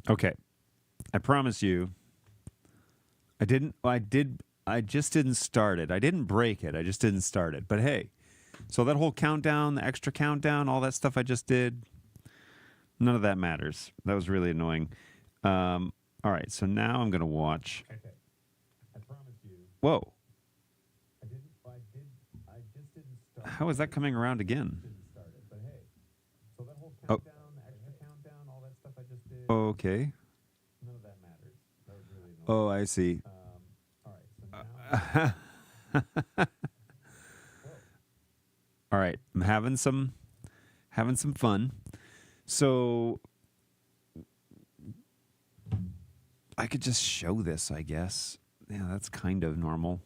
Okay. I promise you, I didn't. I did. I just didn't start it. I didn't break it. I just didn't start it. But hey, so that whole countdown, the extra countdown, all that stuff I just did, none of that matters. That was really annoying. All right. So now I'm gonna watch. Okay. I promise you, Whoa. I didn't. I just didn't start. How is that coming around again? Didn't start it, but hey. So that whole Oh. countdown, the extra countdown, all that stuff I just did. Okay. None of that matters. That was really annoying. Oh, I see. All right. So now. All right. I'm having some fun. So I could just show this, I guess. Yeah, that's kind of normal.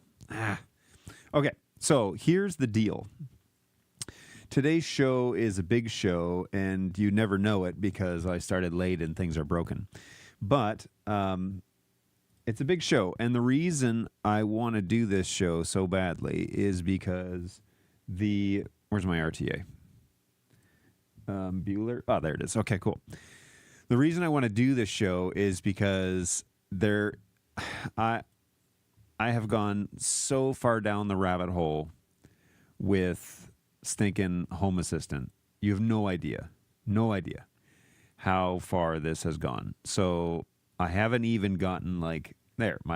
Okay. So here's the deal. Today's show is a big show, and you never know it because I started late and things are broken. But it's a big show, and the reason I want to do this show so badly is because where's my RTA? Bueller. Oh, there it is. Okay, cool. The reason I want to do this show is because I have gone so far down the rabbit hole with stinking Home Assistant. You have no idea how far this has gone. So I haven't even gotten my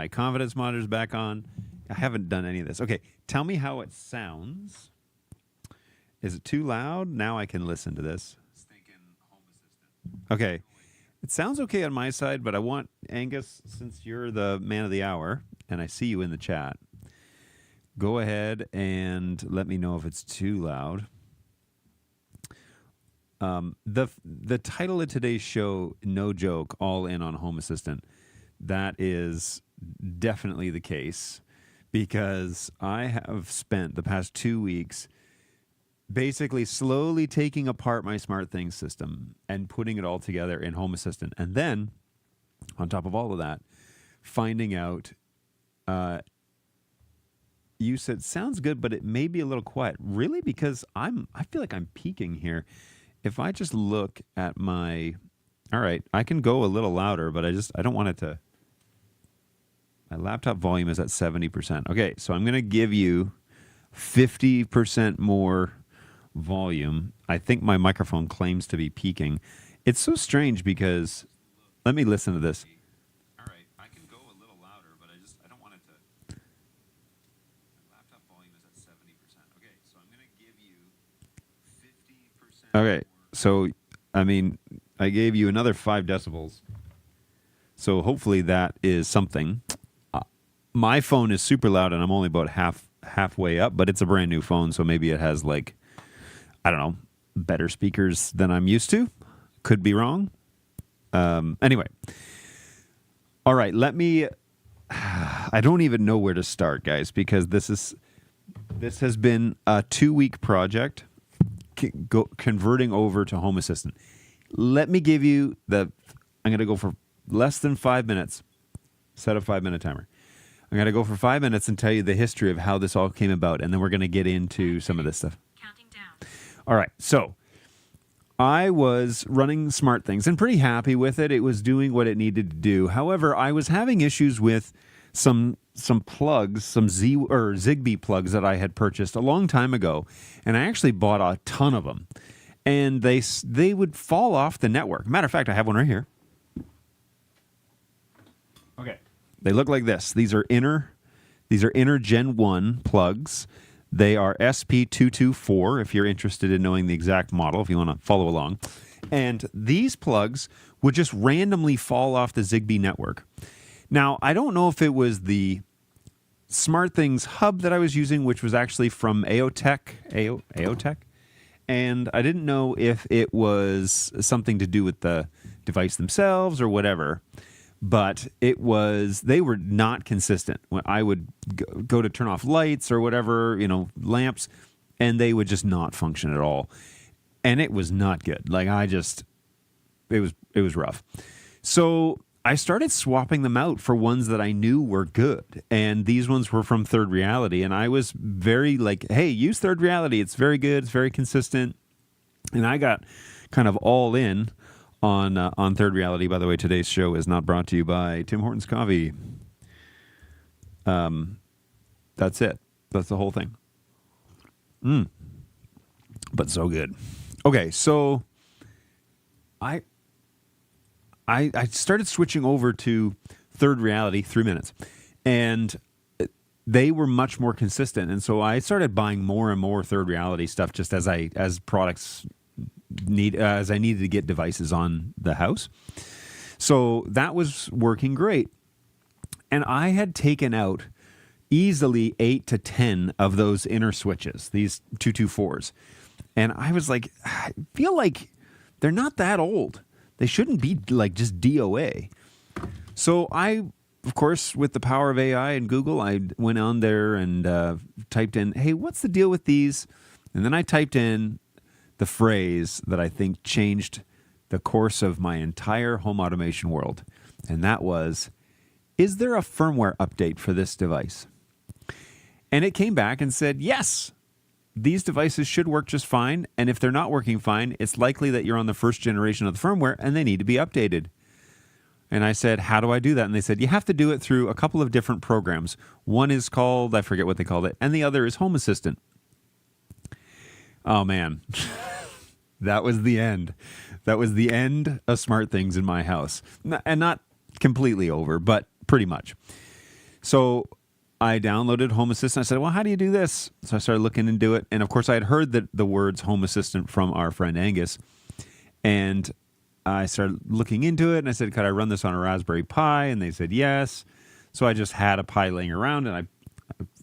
confidence monitor's back on. I haven't done any of this. Okay, tell me how it sounds. Is it too loud? Now I can listen to this. Okay. It sounds okay on my side, but I want Angus, since you're the man of the hour, and I see you in the chat, go ahead and let me know if it's too loud. The title of today's show, no joke, all in on Home Assistant. That is definitely the case because I have spent the past 2 weeks basically slowly taking apart my SmartThings system and putting it all together in Home Assistant. And then, on top of all of that, finding out, you said, sounds good, but it may be a little quiet. Really? Because I feel like I'm peaking here. If I just look at all right, I can go a little louder, but I don't want it to. My laptop volume is at 70%. Okay, so I'm going to give you 50% more volume. I think my microphone claims to be peaking. It's so strange because let me listen to this. All right, I can go a little louder, but I don't want it to. My laptop volume is at 70%. Okay, so I'm going to give you 50%. Okay, so I mean, I gave you another 5 decibels. So hopefully that is something. My phone is super loud and I'm only about halfway up, but it's a brand new phone, so maybe it has I don't know, better speakers than I'm used to. Could be wrong. Anyway. All right, I don't even know where to start, guys, because this has been a 2-week project converting over to Home Assistant. Let me give you I'm going to go for less than 5 minutes. Set a 5-minute timer. I'm going to go for 5 minutes and tell you the history of how this all came about, and then we're going to get into some of this stuff. Counting down. All right, so I was running SmartThings and pretty happy with it. It was doing what it needed to do. However, I was having issues with some plugs, some Zigbee plugs that I had purchased a long time ago, and I actually bought a ton of them. And they would fall off the network. Matter of fact, I have one right here. Okay. They look like this. These are inner Gen 1 plugs. They are SP224 if you're interested in knowing the exact model, if you want to follow along. And these plugs would just randomly fall off the Zigbee network. Now, I don't know if it was the SmartThings hub that I was using, which was actually from AOTech. And I didn't know if it was something to do with the device themselves or whatever. But they were not consistent. When I would go to turn off lights or whatever, lamps, and they would just not function at all. And it was not good. It was rough. So I started swapping them out for ones that I knew were good. And these ones were from Third Reality. And I was very hey, use Third Reality. It's very good. It's very consistent. And I got kind of all in on Third Reality. By the way, today's show is not brought to you by Tim Hortons Coffee. That's it. That's the whole thing. But so good. Okay, so I started switching over to Third Reality 3 minutes, and they were much more consistent. And so I started buying more and more Third Reality stuff just as products as I needed to get devices on the house. So that was working great. And I had taken out easily 8 to 10 of those inner switches, these 224s. And I was like, I feel like they're not that old. They shouldn't be like just DOA. So I, of course, with the power of AI and Google, I went on there and typed in, hey, what's the deal with these? And then I typed in the phrase that I think changed the course of my entire home automation world. And that was, is there a firmware update for this device? And it came back and said, yes, these devices should work just fine. And if they're not working fine, it's likely that you're on the first generation of the firmware and they need to be updated. And I said, how do I do that? And they said, you have to do it through a couple of different programs. One is called, I forget what they called it, and the other is Home Assistant. Oh, man. That was the end. That was the end of SmartThings in my house. And not completely over, but pretty much. So I downloaded Home Assistant. I said, well, how do you do this? So I started looking into it. And of course, I had heard the words Home Assistant from our friend Angus. And I started looking into it. And I said, could I run this on a Raspberry Pi? And they said, yes. So I just had a Pi laying around and I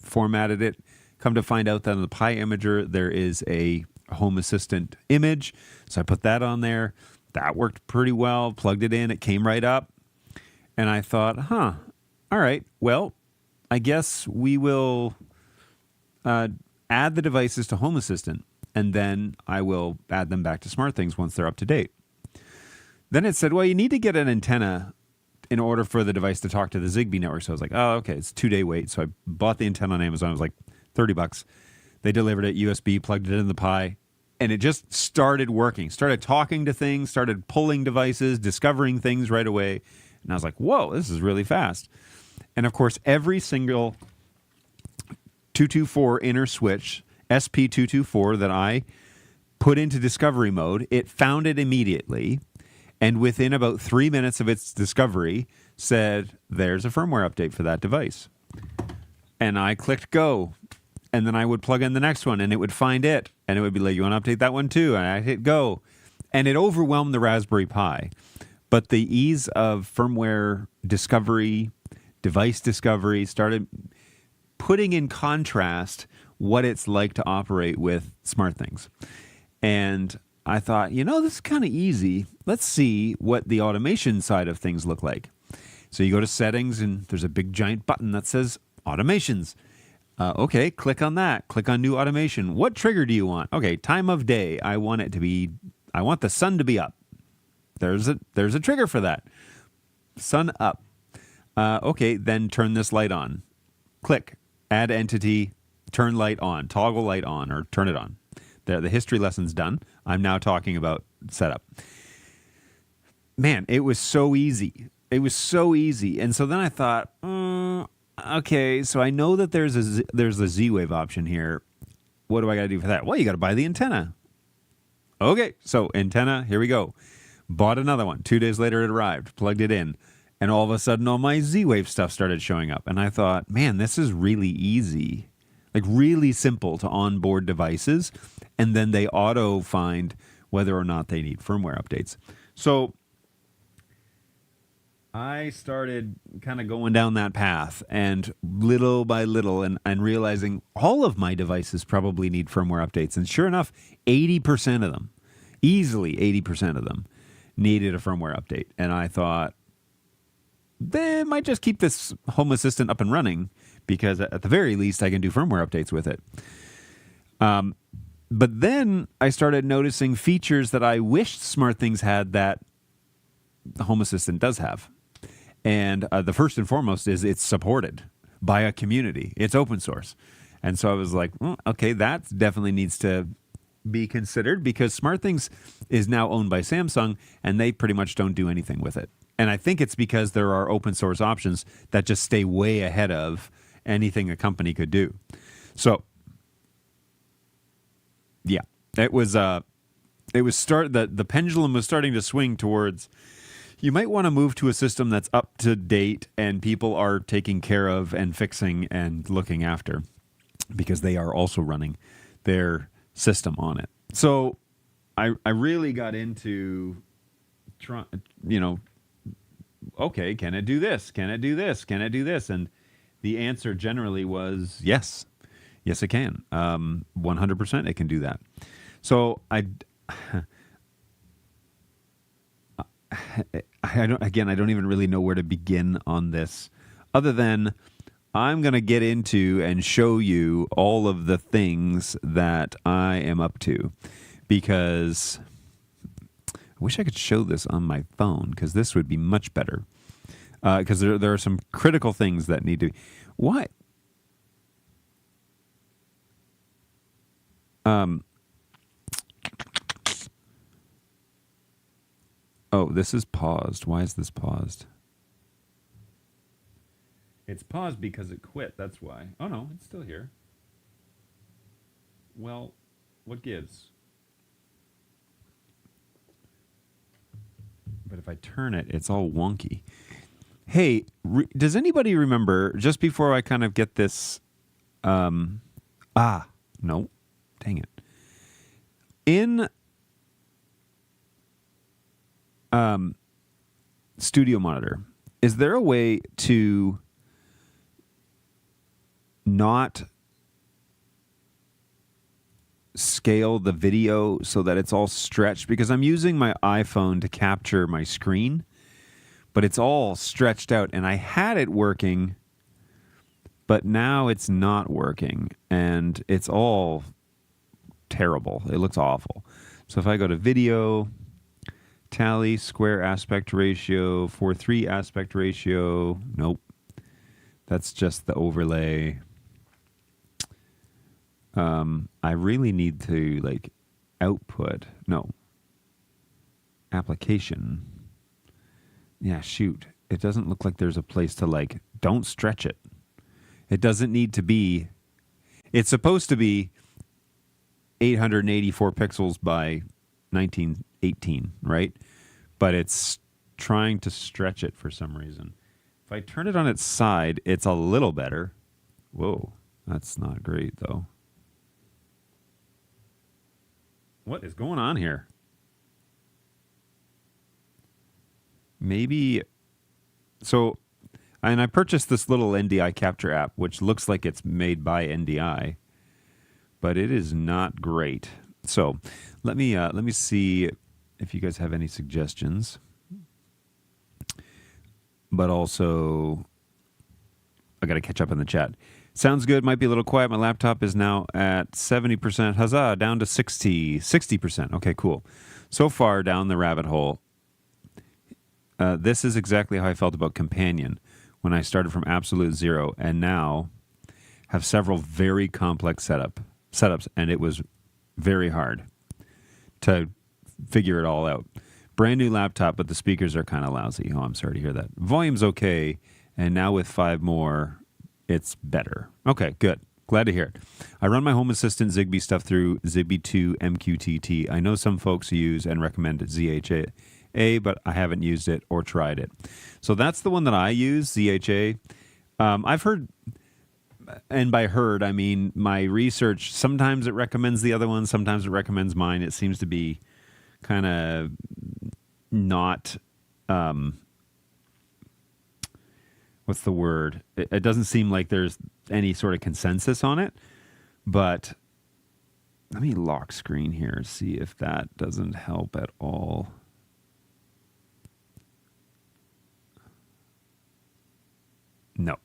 formatted it. Come to find out that on the Pi Imager, there is a Home Assistant image. So I put that on there. That worked pretty well. Plugged it in. It came right up. And I thought, all right, well, I guess we will add the devices to Home Assistant, and then I will add them back to SmartThings once they're up to date. Then it said, well, you need to get an antenna in order for the device to talk to the Zigbee network. So I was like, oh, okay, it's a 2-day wait. So I bought the antenna on Amazon. It was like $30. They delivered it USB, plugged it in the Pi, and it just started working. Started talking to things, started pulling devices, discovering things right away. And I was like, whoa, this is really fast. And of course, every single 224 inner switch, SP224, that I put into discovery mode, it found it immediately. And within about 3 minutes of its discovery, said, there's a firmware update for that device. And I clicked go. And then I would plug in the next one, and it would find it. And it would be like, you want to update that one too? And I hit go. And it overwhelmed the Raspberry Pi. But the ease of firmware discovery, device discovery, started putting in contrast what it's like to operate with SmartThings. And I thought, this is kind of easy. Let's see what the automation side of things look like. So you go to settings, and there's a big giant button that says automations. Okay, click on that. Click on new automation. What trigger do you want? Okay, time of day. I want the sun to be up. There's a trigger for that. Sun up. Okay, then turn this light on. Click, add entity, turn light on, toggle light on, or turn it on. There, the history lesson's done. I'm now talking about setup. Man, it was so easy. It was so easy. And so then I thought, okay, so I know that there's a Z-Wave option here. What do I got to do for that? Well, you got to buy the antenna. Okay, so antenna, here we go. Bought another one. 2 days later, it arrived. Plugged it in. And all of a sudden, all my Z-Wave stuff started showing up. And I thought, man, this is really easy. Like really simple to onboard devices. And then they auto find whether or not they need firmware updates. So I started kind of going down that path, and little by little, and realizing all of my devices probably need firmware updates. And sure enough, 80% of them, easily 80% of them, needed a firmware update. And I thought, they might just keep this Home Assistant up and running, because at the very least, I can do firmware updates with it. But then I started noticing features that I wished SmartThings had that the Home Assistant does have. And the first and foremost is it's supported by a community. It's open source. And so I was like, okay, that definitely needs to be considered because SmartThings is now owned by Samsung and they pretty much don't do anything with it. And I think it's because there are open source options that just stay way ahead of anything a company could do. So, yeah, it was the pendulum was starting to swing towards you might want to move to a system that's up to date and people are taking care of and fixing and looking after because they are also running their system on it. So I really got into okay, can it do this? Can it do this? Can it do this? And the answer generally was yes. Yes, it can. 100% it can do that. So I don't even really know where to begin on this other than I'm going to get into and show you all of the things that I am up to because I wish I could show this on my phone because this would be much better because there are some critical things that need to be. What? Oh, this is paused. Why is this paused? It's paused because it quit. That's why. Oh, no, it's still here. Well, what gives? But if I turn it, it's all wonky. Hey, does anybody remember, just before I kind of get this... no. Dang it. In... Studio Monitor, is there a way to not scale the video so that it's all stretched? Because I'm using my iPhone to capture my screen, but it's all stretched out, and I had it working, but now it's not working, and it's all terrible. It looks awful. So if I go to video... Tally, square aspect ratio, 4:3 aspect ratio. Nope. That's just the overlay. I really need to output. No. Application. Yeah, shoot. It doesn't look like there's a place to don't stretch it. It doesn't need to be. It's supposed to be 884 pixels by 1918, right? But it's trying to stretch it for some reason. If I turn it on its side, it's a little better. Whoa, that's not great, though. What is going on here? Maybe... So, and I purchased this little NDI capture app, which looks like it's made by NDI, but it is not great. So, let me see if you guys have any suggestions. But also, I got to catch up in the chat. Sounds good. Might be a little quiet. My laptop is now at 70%. Huzzah, down to 60%. Okay, cool. So far down the rabbit hole, this is exactly how I felt about Companion when I started from absolute zero and now have several very complex setups, and it was very hard to figure it all out. Brand new laptop, but the speakers are kind of lousy. Oh, I'm sorry to hear that. Volume's okay, and now with 5 more, it's better. Okay, good. Glad to hear it. I run my Home Assistant Zigbee stuff through Zigbee 2 MQTT. I know some folks use and recommend ZHA, but I haven't used it or tried it. So that's the one that I use, ZHA. I've heard, and by heard, I mean my research, sometimes it recommends the other one, sometimes it recommends mine. It seems to be kind of not, what's the word? It doesn't seem like there's any sort of consensus on it, but let me lock screen here, see if that doesn't help at all. No.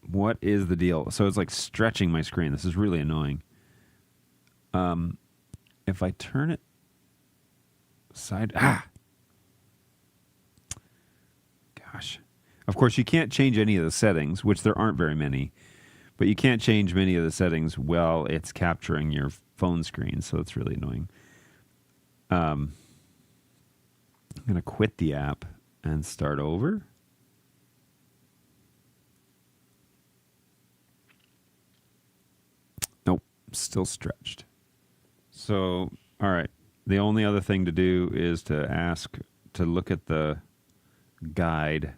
What is the deal? So it's like stretching my screen. This is really annoying. If I turn it side... Gosh. Of course, you can't change any of the settings, which there aren't very many. But you can't change many of the settings while it's capturing your phone screen, so it's really annoying. I'm going to quit the app and start over. Nope, still stretched. So, all right. The only other thing to do is to ask to look at the guide.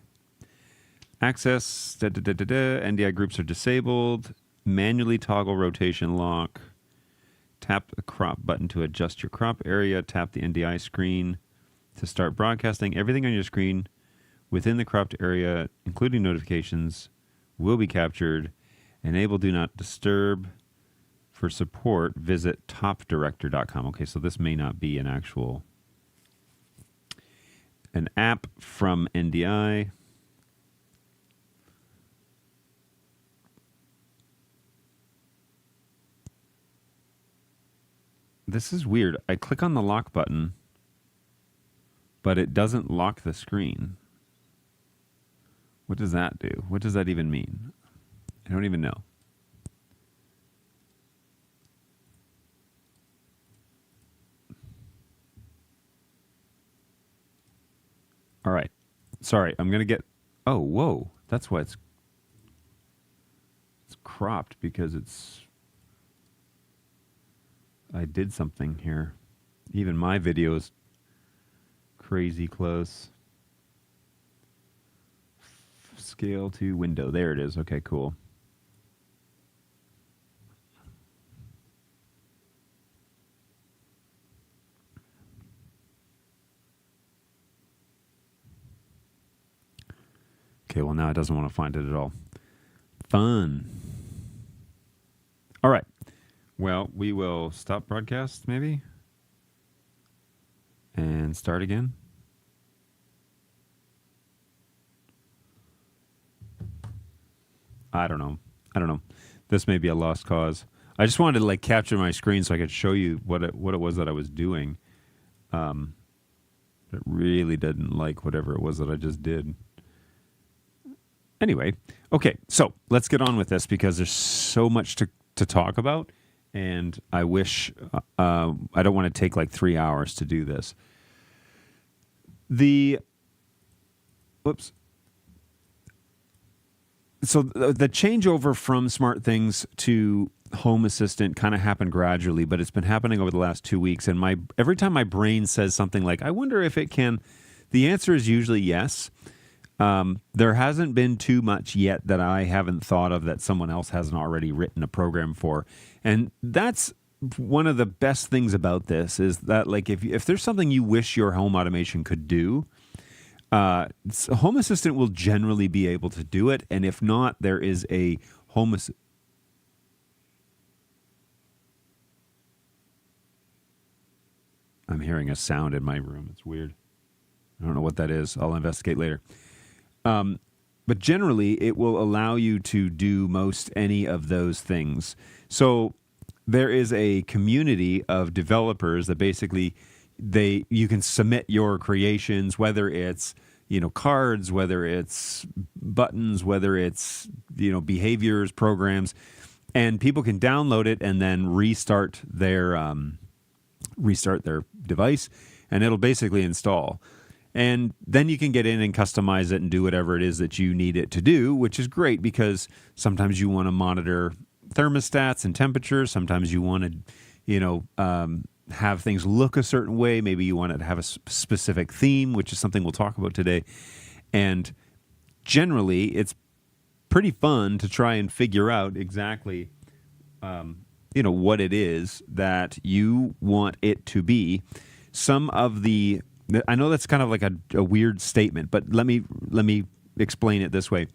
Access, NDI groups are disabled. Manually toggle rotation lock. Tap the crop button to adjust your crop area. Tap the NDI screen to start broadcasting. Everything on your screen within the cropped area, including notifications, will be captured. Enable Do Not Disturb. For support, visit topdirector.com. Okay, so this may not be an app from NDI. This is weird. I click on the lock button, but it doesn't lock the screen. What does that do? What does that even mean? I don't even know. All right. Sorry, I'm going to get... Oh, whoa. That's why it's cropped, because I did something here. Even my video is crazy close. Scale to window. There it is. Okay, cool. Okay, well, now it doesn't want to find it at all. Fun. All right. Well, we will stop broadcast, maybe, and start again. I don't know. This may be a lost cause. I just wanted to capture my screen so I could show you what it was that I was doing. It really didn't like whatever it was that I just did. Anyway, okay, so let's get on with this because there's so much to talk about, and I wish I don't want to take 3 hours to do this. So the changeover from SmartThings to Home Assistant kind of happened gradually, but it's been happening over the last 2 weeks, and every time my brain says something like, I wonder if it can, the answer is usually yes. There hasn't been too much yet that I haven't thought of that someone else hasn't already written a program for. And that's one of the best things about this is that if there's something you wish your home automation could do, Home Assistant will generally be able to do it. And if not, there is a Home Assistant. I'm hearing a sound in my room. It's weird. I don't know what that is. I'll investigate later. But generally, it will allow you to do most any of those things. So there is a community of developers that basically you can submit your creations, whether it's cards, whether it's buttons, whether it's behaviors, programs, and people can download it and then restart their device, and it'll basically install. And then you can get in and customize it and do whatever it is that you need it to do, which is great because sometimes you want to monitor thermostats and temperatures. Sometimes you want to, have things look a certain way. Maybe you want it to have a specific theme, which is something we'll talk about today. And generally, it's pretty fun to try and figure out exactly, what it is that you want it to be. I know that's kind of like a weird statement, but let me explain it this way.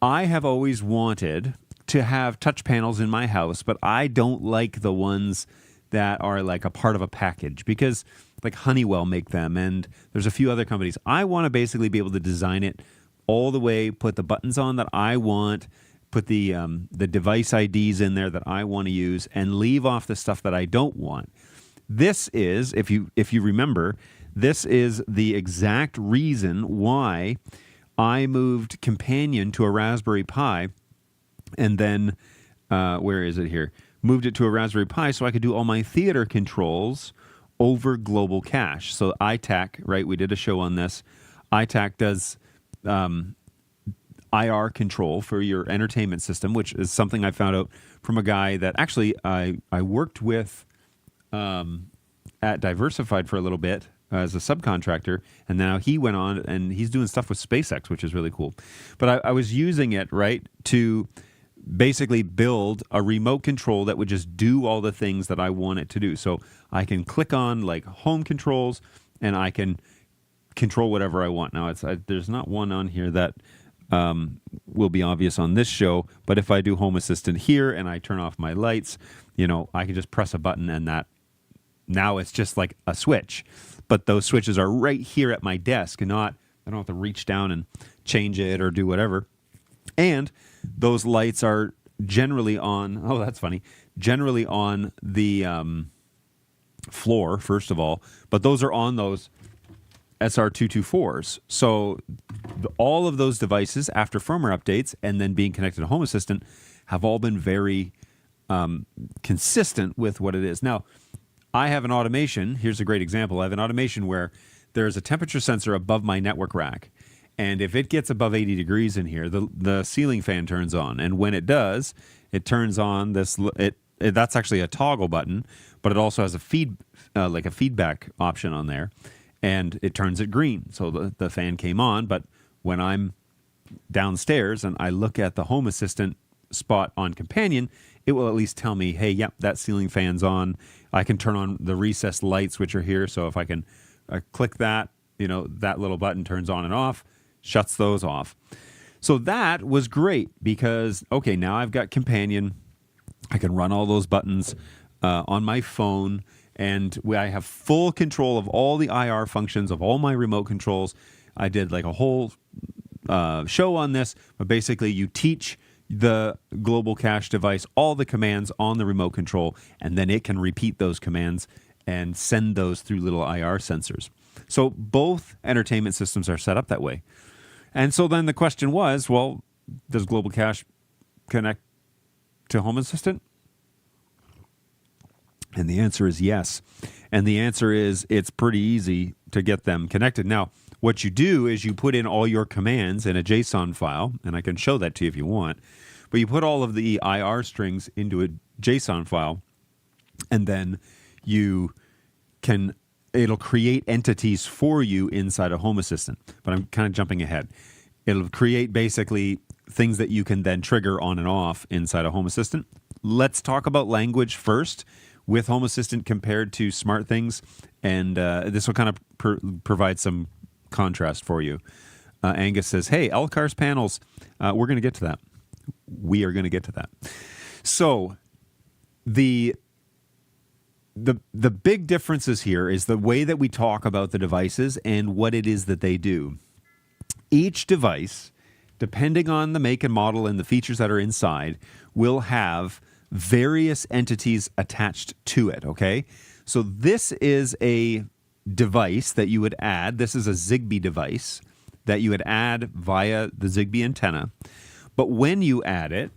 I have always wanted to have touch panels in my house, but I don't like the ones that are like a part of a package because Honeywell make them, and there's a few other companies. I want to basically be able to design it all the way, put the buttons on that I want, put the device IDs in there that I want to use, and leave off the stuff that I don't want. This is, if you remember, this is the exact reason why I moved Companion to a Raspberry Pi And then, where is it here? Moved it to a Raspberry Pi so I could do all my theater controls over Global Cache. So iTac, right? We did a show on this. iTac does IR control for your entertainment system, which is something I found out from a guy that actually I worked with at Diversified for a little bit as a subcontractor, and now he went on and he's doing stuff with SpaceX, which is really cool. But I was using it, right, to basically build a remote control that would just do all the things that I want it to do. So I can click on like home controls and I can control whatever I want. Now there's not one on here that will be obvious on this show, but if I do Home Assistant here and I turn off my lights, I can just press a button and that now it's just like a switch. But those switches are right here at my desk and I don't have to reach down and change it or do whatever. And those lights are generally on, oh, that's funny, generally on the floor, first of all, but those are on those SR224s. So all of those devices, after firmware updates and then being connected to Home Assistant, have all been very consistent with what it is. Now, I have an automation. Here's a great example. I have an automation where there's a temperature sensor above my network rack. And if it gets above 80 degrees in here, the ceiling fan turns on. And when it does, it turns on this. That's actually a toggle button, but it also has a feedback option on there, and it turns it green. So the fan came on, but when I'm downstairs and I look at the Home Assistant spot on Companion, it will at least tell me, hey, yep, that ceiling fan's on. I can turn on the recessed lights, which are here. So if I can click that, that little button turns on and off, shuts those off. So that was great because, okay, now I've got Companion. I can run all those buttons on my phone, and I have full control of all the IR functions of all my remote controls. I did like a whole show on this, but basically you teach the Global Cache device all the commands on the remote control, and then it can repeat those commands and send those through little IR sensors. So both entertainment systems are set up that way. And so then the question was, well, does Global Cache connect to Home Assistant? And the answer is yes. And the answer is it's pretty easy to get them connected. Now, what you do is you put in all your commands in a JSON file, and I can show that to you if you want. But you put all of the IR strings into a JSON file, and then it'll create entities for you inside a Home Assistant. But I'm kind of jumping ahead. It'll create basically things that you can then trigger on and off inside a Home Assistant. Let's talk about language first with Home Assistant compared to SmartThings, and this will kind of provide some contrast for you. Angus says, hey, LCARS panels, we're going to get to that. We are going to get to that. So the big differences here is the way that we talk about the devices and what it is that they do. Each device, depending on the make and model and the features that are inside, will have various entities attached to it, okay? So this is a device that you would add. This is a Zigbee device that you would add via the Zigbee antenna. But when you add it,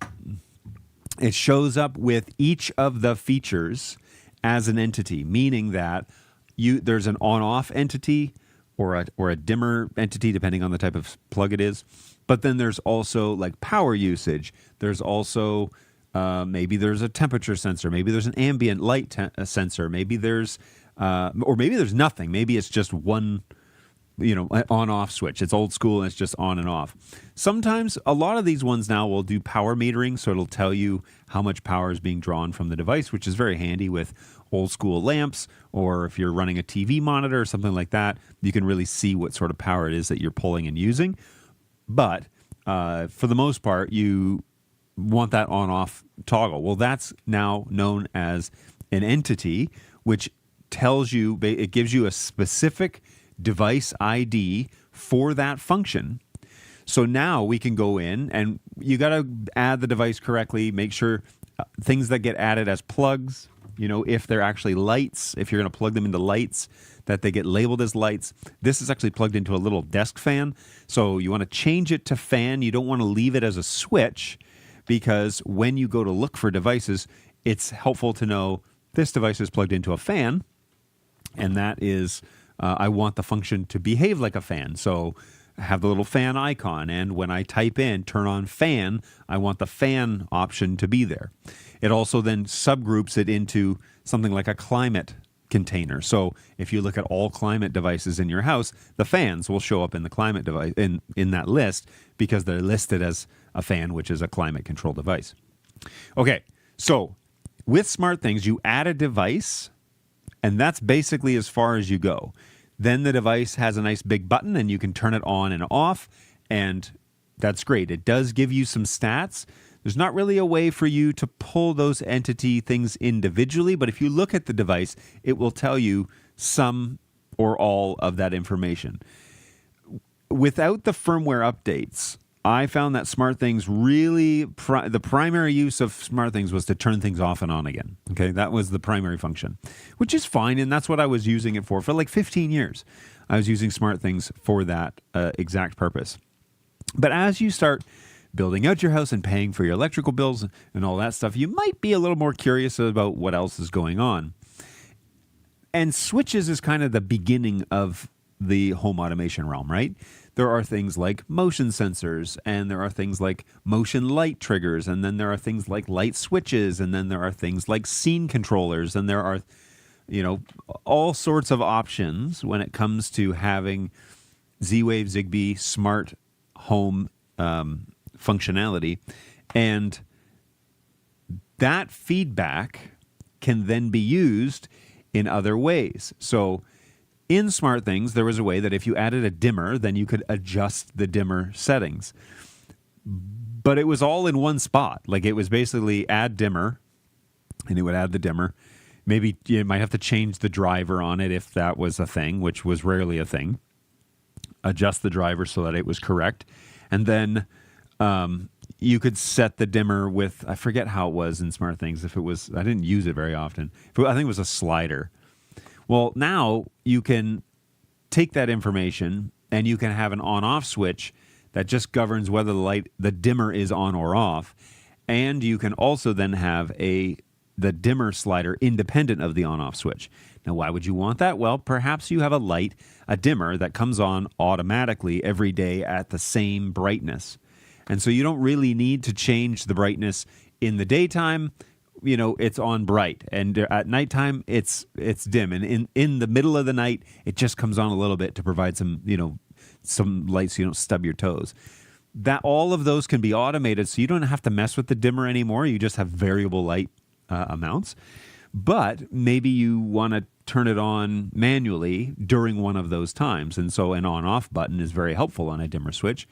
it shows up with each of the features as an entity, meaning that there's an on-off entity or a dimmer entity, depending on the type of plug it is. But then there's also like power usage. There's also maybe there's a temperature sensor. Maybe there's an ambient light sensor. Maybe there's or maybe there's nothing. Maybe it's just one on-off switch. It's old school and it's just on and off. Sometimes a lot of these ones now will do power metering, so it'll tell you how much power is being drawn from the device, which is very handy with old school lamps, or if you're running a TV monitor or something like that, you can really see what sort of power it is that you're pulling and using. But for the most part, you want that on-off toggle. Well, that's now known as an entity, which tells you, it gives you a specific device ID for that function. So now we can go in, and you got to add the device correctly, make sure things that get added as plugs, if they're actually lights, if you're going to plug them into lights, that they get labeled as lights. This is actually plugged into a little desk fan. So you want to change it to fan. You don't want to leave it as a switch, because when you go to look for devices, it's helpful to know this device is plugged into a fan, and that is, I want the function to behave like a fan. So I have the little fan icon, and when I type in turn on fan, I want the fan option to be there. It also then subgroups it into something like a climate container. So if you look at all climate devices in your house, the fans will show up in the climate device in that list because they're listed as a fan, which is a climate control device. Okay, so with SmartThings, you add a device, and that's basically as far as you go. Then the device has a nice big button, and you can turn it on and off, and that's great. It does give you some stats. There's not really a way for you to pull those entity things individually, but if you look at the device, it will tell you some or all of that information. Without the firmware updates, I found that SmartThings really, the primary use of SmartThings was to turn things off and on again. Okay, that was the primary function, which is fine, and that's what I was using it for like 15 years. I was using SmartThings for that exact purpose. But as you start building out your house and paying for your electrical bills and all that stuff, you might be a little more curious about what else is going on. And switches is kind of the beginning of the home automation realm, right? There are things like motion sensors, and there are things like motion light triggers, and then there are things like light switches, and then there are things like scene controllers, and there are, all sorts of options when it comes to having Z-Wave, Zigbee, smart home functionality. And that feedback can then be used in other ways. So in SmartThings, there was a way that if you added a dimmer, then you could adjust the dimmer settings. But it was all in one spot. Like it was basically add dimmer, and it would add the dimmer. Maybe you might have to change the driver on it if that was a thing, which was rarely a thing. Adjust the driver so that it was correct. And then you could set the dimmer with, I forget how it was in SmartThings. If it was, I didn't use it very often. I think it was a slider. Well, now you can take that information and you can have an on-off switch that just governs whether the dimmer is on or off. And you can also then have the dimmer slider independent of the on-off switch. Now, why would you want that? Well, perhaps you have a dimmer that comes on automatically every day at the same brightness. And so you don't really need to change the brightness in the daytime. It's on bright, and at nighttime it's dim, and in the middle of the night it just comes on a little bit to provide some light so you don't stub your toes. That all of those can be automated, so you don't have to mess with the dimmer anymore. You just have variable light amounts. But maybe you want to turn it on manually during one of those times, and so an on-off button is very helpful on a dimmer switch.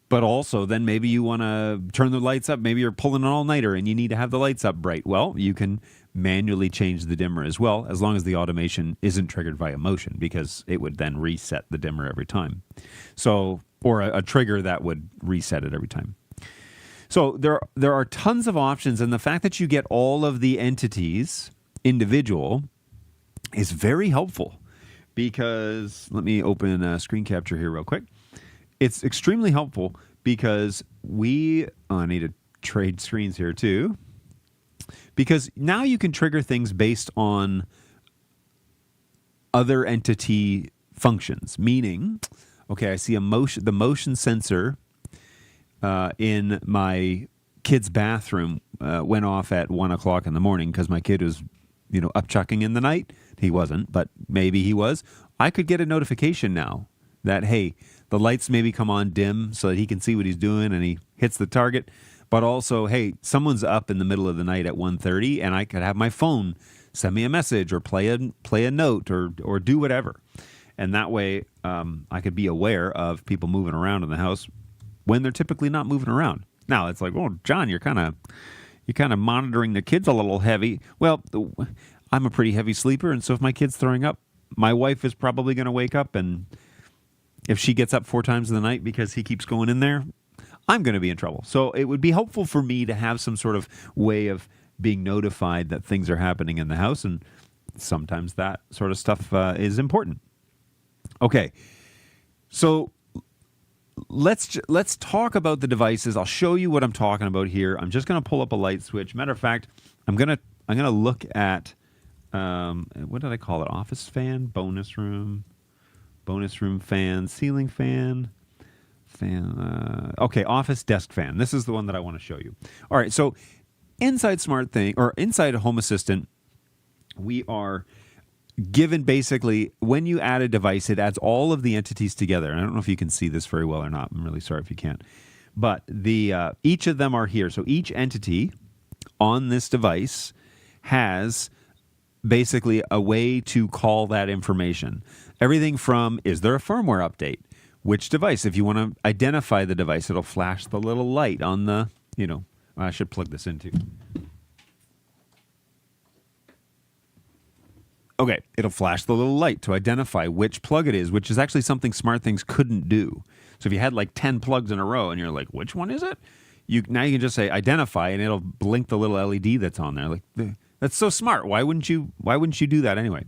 But also, then maybe you want to turn the lights up. Maybe you're pulling an all-nighter and you need to have the lights up bright. Well, you can manually change the dimmer as well, as long as the automation isn't triggered via motion, because it would then reset the dimmer every time. So, or a trigger that would reset it every time. So there are tons of options, and the fact that you get all of the entities individual is very helpful, because let me open a screen capture here real quick. It's extremely helpful because I need to trade screens here too, because now you can trigger things based on other entity functions, meaning, okay, I see the motion sensor in my kid's bathroom went off at 1 o'clock in the morning because my kid was, up chucking in the night. He wasn't, but maybe he was. I could get a notification now that, hey, the lights maybe come on dim so that he can see what he's doing and he hits the target. But also, hey, someone's up in the middle of the night at 1:30, and I could have my phone send me a message or play a note or do whatever. And that way I could be aware of people moving around in the house when they're typically not moving around. Now, it's like, oh, John, you're kind of monitoring the kids a little heavy. Well, I'm a pretty heavy sleeper, and so if my kid's throwing up, my wife is probably going to wake up, and if she gets up 4 times in the night because he keeps going in there, I'm going to be in trouble. So it would be helpful for me to have some sort of way of being notified that things are happening in the house, and sometimes that sort of stuff is important. Okay, so let's talk about the devices. I'll show you what I'm talking about here. I'm just going to pull up a light switch. Matter of fact, I'm gonna look at what did I call it? Office fan, bonus room fan, ceiling fan. Okay, office desk fan. This is the one that I want to show you. All right, so inside SmartThing or inside Home Assistant, we are given basically when you add a device, it adds all of the entities together. And I don't know if you can see this very well or not. I'm really sorry if you can't. But the each of them are here. So each entity on this device has basically a way to call that information. Everything from, is there a firmware update? Which device? If you want to identify the device, it'll flash the little light on the, I should plug this into. Okay, it'll flash the little light to identify which plug it is, which is actually something SmartThings couldn't do. So if you had like 10 plugs in a row and you're like, which one is it? Now you can just say identify and it'll blink the little LED that's on there. Like, that's so smart. Why wouldn't you do that anyway?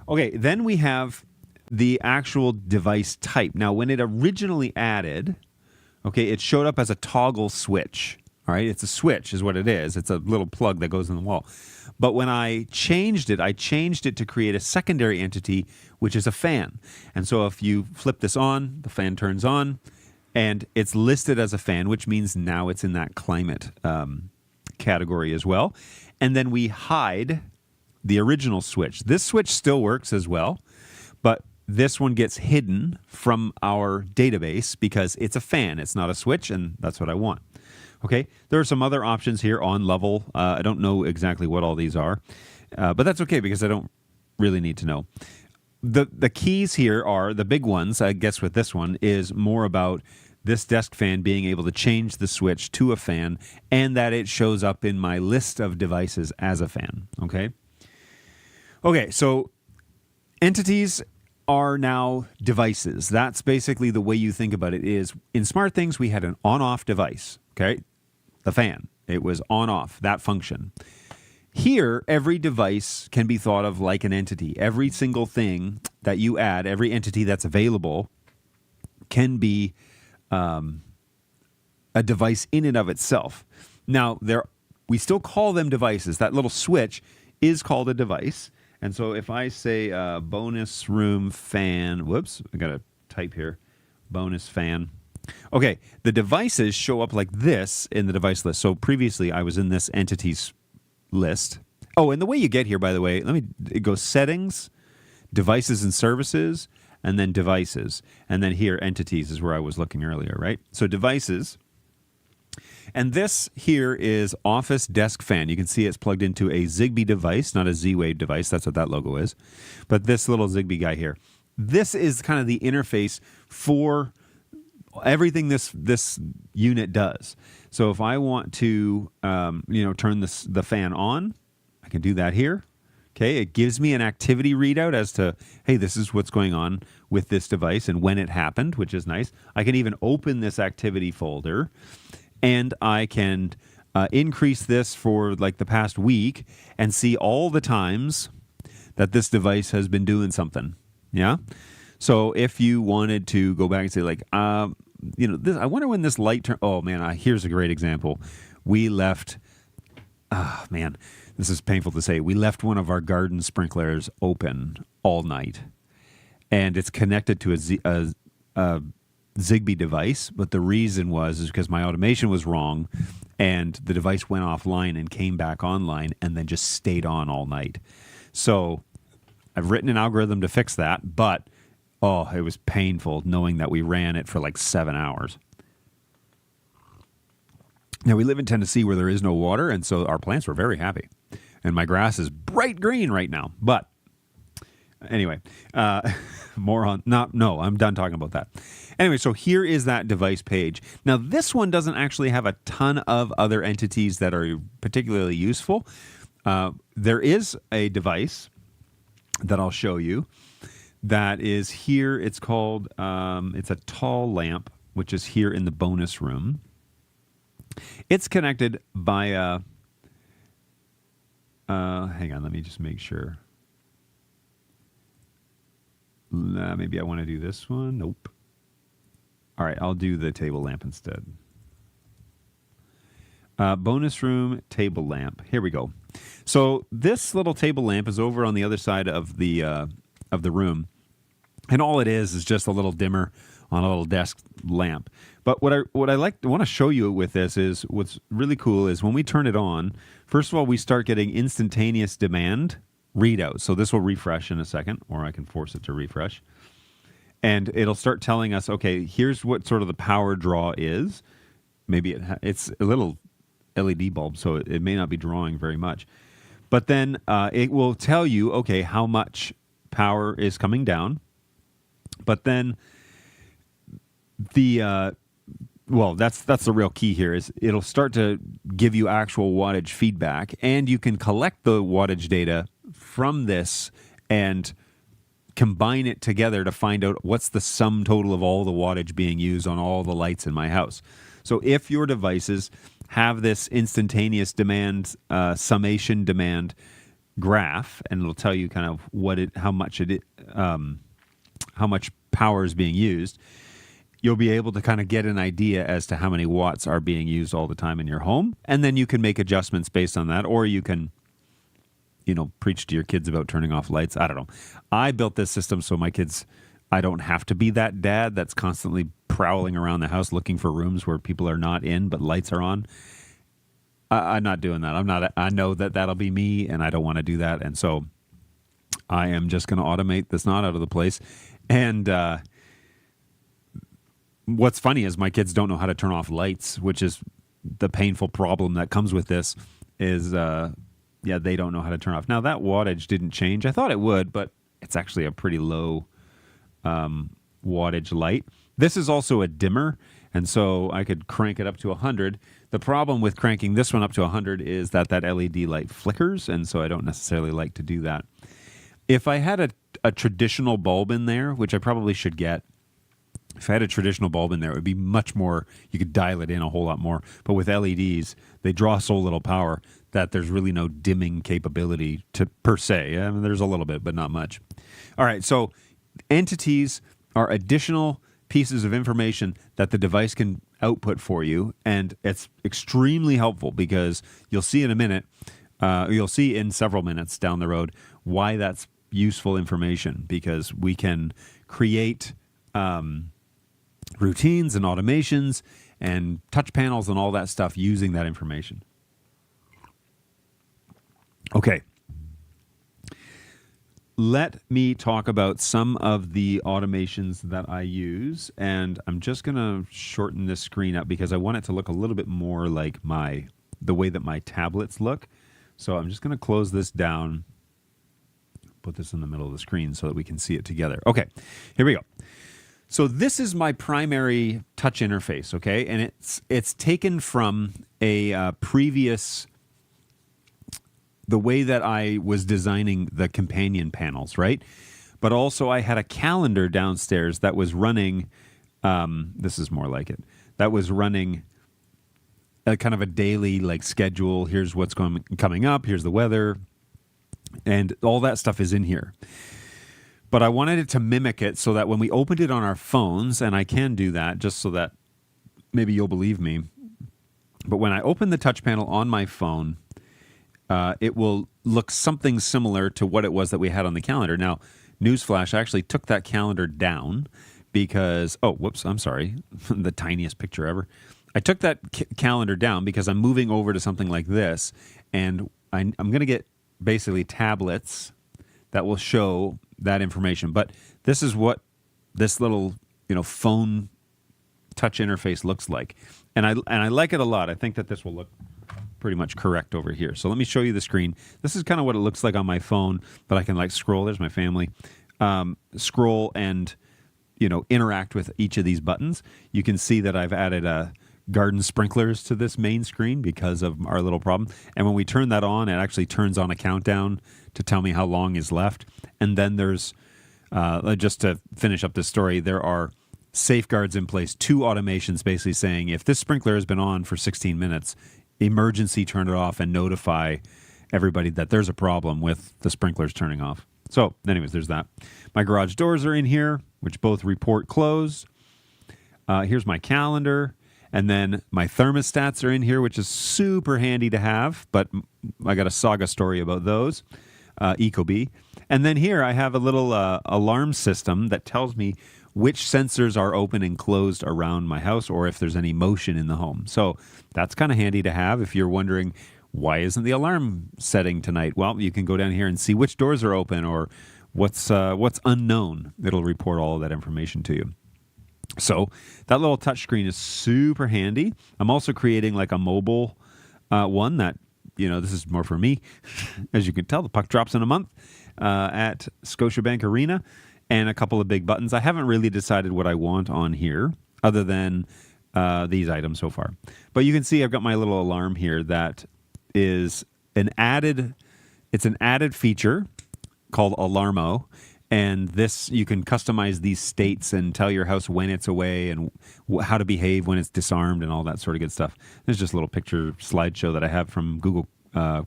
Okay, then we have the actual device type. Now, when it originally added, okay, it showed up as a toggle switch. All right, it's a switch is what it is. It's a little plug that goes in the wall. But when I changed it to create a secondary entity, which is a fan. And so if you flip this on, the fan turns on, and it's listed as a fan, which means now it's in that climate category as well. And then we hide the original switch. This switch still works as well, but this one gets hidden from our database because it's a fan. It's not a switch, and that's what I want. Okay, there are some other options here on level. I don't know exactly what all these are, but that's okay because I don't really need to know. The keys here are the big ones. I guess with this one is more about this desk fan being able to change the switch to a fan and that it shows up in my list of devices as a fan. Okay, so entities are now devices. That's basically the way you think about it is in SmartThings, we had an on-off device. Okay, the fan. It was on-off, that function. Here, every device can be thought of like an entity. Every single thing that you add, every entity that's available can be a device in and of itself. Now, we still call them devices. That little switch is called a device. And so if I say bonus room fan, whoops, I got to type here, bonus fan. Okay, the devices show up like this in the device list. So previously I was in this entities list. Oh, and the way you get here, by the way, it goes settings, devices and services, and then devices. And then here, entities is where I was looking earlier, right? So devices. And this here is Office Desk Fan. You can see it's plugged into a Zigbee device, not a Z-Wave device. That's what that logo is. But this little Zigbee guy here. This is kind of the interface for everything this unit does. So if I want to turn the fan on, I can do that here. Okay, it gives me an activity readout as to, hey, this is what's going on with this device and when it happened, which is nice. I can even open this activity folder and I can increase this for like the past week and see all the times that this device has been doing something. Yeah. So if you wanted to go back and say like, this, I wonder when this light turn. Oh man, here's a great example. We left. Man, this is painful to say. We left one of our garden sprinklers open all night, and it's connected to a Zigbee device. But the reason is because my automation was wrong, and the device went offline and came back online, and then just stayed on all night. So I've written an algorithm to fix that, but it was painful knowing that we ran it for like 7 hours. Now, we live in Tennessee where there is no water, and so our plants were very happy. And my grass is bright green right now. But anyway, I'm done talking about that. Anyway, so here is that device page. Now, this one doesn't actually have a ton of other entities that are particularly useful. There is a device that I'll show you that is here. It's called, it's a tall lamp, which is here in the bonus room. It's connected by a, hang on, let me just make sure. Maybe I want to do this one. Nope. All right, I'll do the table lamp instead. Bonus room table lamp. Here we go. So this little table lamp is over on the other side of the room, and all it is just a little dimmer on a little desk lamp. But what I want to show you with this is what's really cool is when we turn it on. First of all, we start getting instantaneous demand readout. So this will refresh in a second, or I can force it to refresh, and it'll start telling us, okay, here's what sort of the power draw is. Maybe it's a little LED bulb, so it may not be drawing very much. But then it will tell you, okay, how much power is coming down. But then that's the real key here is it'll start to give you actual wattage feedback, and you can collect the wattage data from this and combine it together to find out what's the sum total of all the wattage being used on all the lights in my house. So if your devices have this instantaneous demand, summation demand graph, and it'll tell you kind of how much power is being used, you'll be able to kind of get an idea as to how many watts are being used all the time in your home, and then you can make adjustments based on that, or you can, preach to your kids about turning off lights. I don't know. I built this system so my kids, I don't have to be that dad that's constantly prowling around the house looking for rooms where people are not in but lights are on. I'm not doing that. I know that that'll be me, and I don't want to do that. And so I am just going to automate this knot out of the place. And what's funny is my kids don't know how to turn off lights, which is the painful problem that comes with this is, they don't know how to turn off. Now, that wattage didn't change. I thought it would, but it's actually a pretty low wattage light. This is also a dimmer, and so I could crank it up to 100. The problem with cranking this one up to 100 is that LED light flickers, and so I don't necessarily like to do that. If I had a traditional bulb in there, which I probably should get, if I had a traditional bulb in there, it would be much more, you could dial it in a whole lot more. But with LEDs, they draw so little power that there's really no dimming capability per se. I mean, there's a little bit, but not much. All right, so entities are additional pieces of information that the device can output for you, and it's extremely helpful because you'll see in a minute, you'll see in several minutes down the road why that's useful information, because we can create routines and automations and touch panels and all that stuff using that information. Okay. Let me talk about some of the automations that I use, and I'm just going to shorten this screen up because I want it to look a little bit more like the way that my tablets look. So I'm just going to close this down, put this in the middle of the screen so that we can see it together. Okay, here we go. So this is my primary touch interface, okay? And it's taken from a previous, the way that I was designing the companion panels, right? But also I had a calendar downstairs that was running, this is more like it, that was running a kind of a daily schedule. Here's what's coming up, here's the weather, and all that stuff is in here. But I wanted it to mimic it so that when we opened it on our phones, and I can do that just so that maybe you'll believe me, but when I open the touch panel on my phone, it will look something similar to what it was that we had on the calendar. Now, newsflash, I actually took that calendar down because, I'm sorry, the tiniest picture ever. I took that calendar down because I'm moving over to something like this, and I'm going to get basically tablets that will show that information. But this is what this little, phone touch interface looks like. And I like it a lot. I think that this will look pretty much correct over here. So let me show you the screen. This is kind of what it looks like on my phone, but I can scroll. There's my family. Scroll and, interact with each of these buttons. You can see that I've added garden sprinklers to this main screen because of our little problem. And when we turn that on, it actually turns on a countdown to tell me how long is left. And then there's, just to finish up this story, there are safeguards in place, 2 automations basically saying if this sprinkler has been on for 16 minutes, emergency turn it off and notify everybody that there's a problem with the sprinklers turning off. So anyways, there's that. My garage doors are in here, which both report closed. Here's my calendar. And then my thermostats are in here, which is super handy to have. But I got a saga story about those. Ecobee. And then here I have a little alarm system that tells me which sensors are open and closed around my house or if there's any motion in the home. So that's kind of handy to have if you're wondering, why isn't the alarm setting tonight? Well, you can go down here and see which doors are open or what's unknown. It'll report all of that information to you. So that little touchscreen is super handy. I'm also creating like a mobile one that, this is more for me. As you can tell, the puck drops in a month at Scotiabank Arena. And a couple of big buttons. I haven't really decided what I want on here other than these items so far. But you can see I've got my little alarm here that is an added feature called Alarmo. And this, you can customize these states and tell your house when it's away and how to behave when it's disarmed and all that sort of good stuff. There's just a little picture slideshow that I have from Google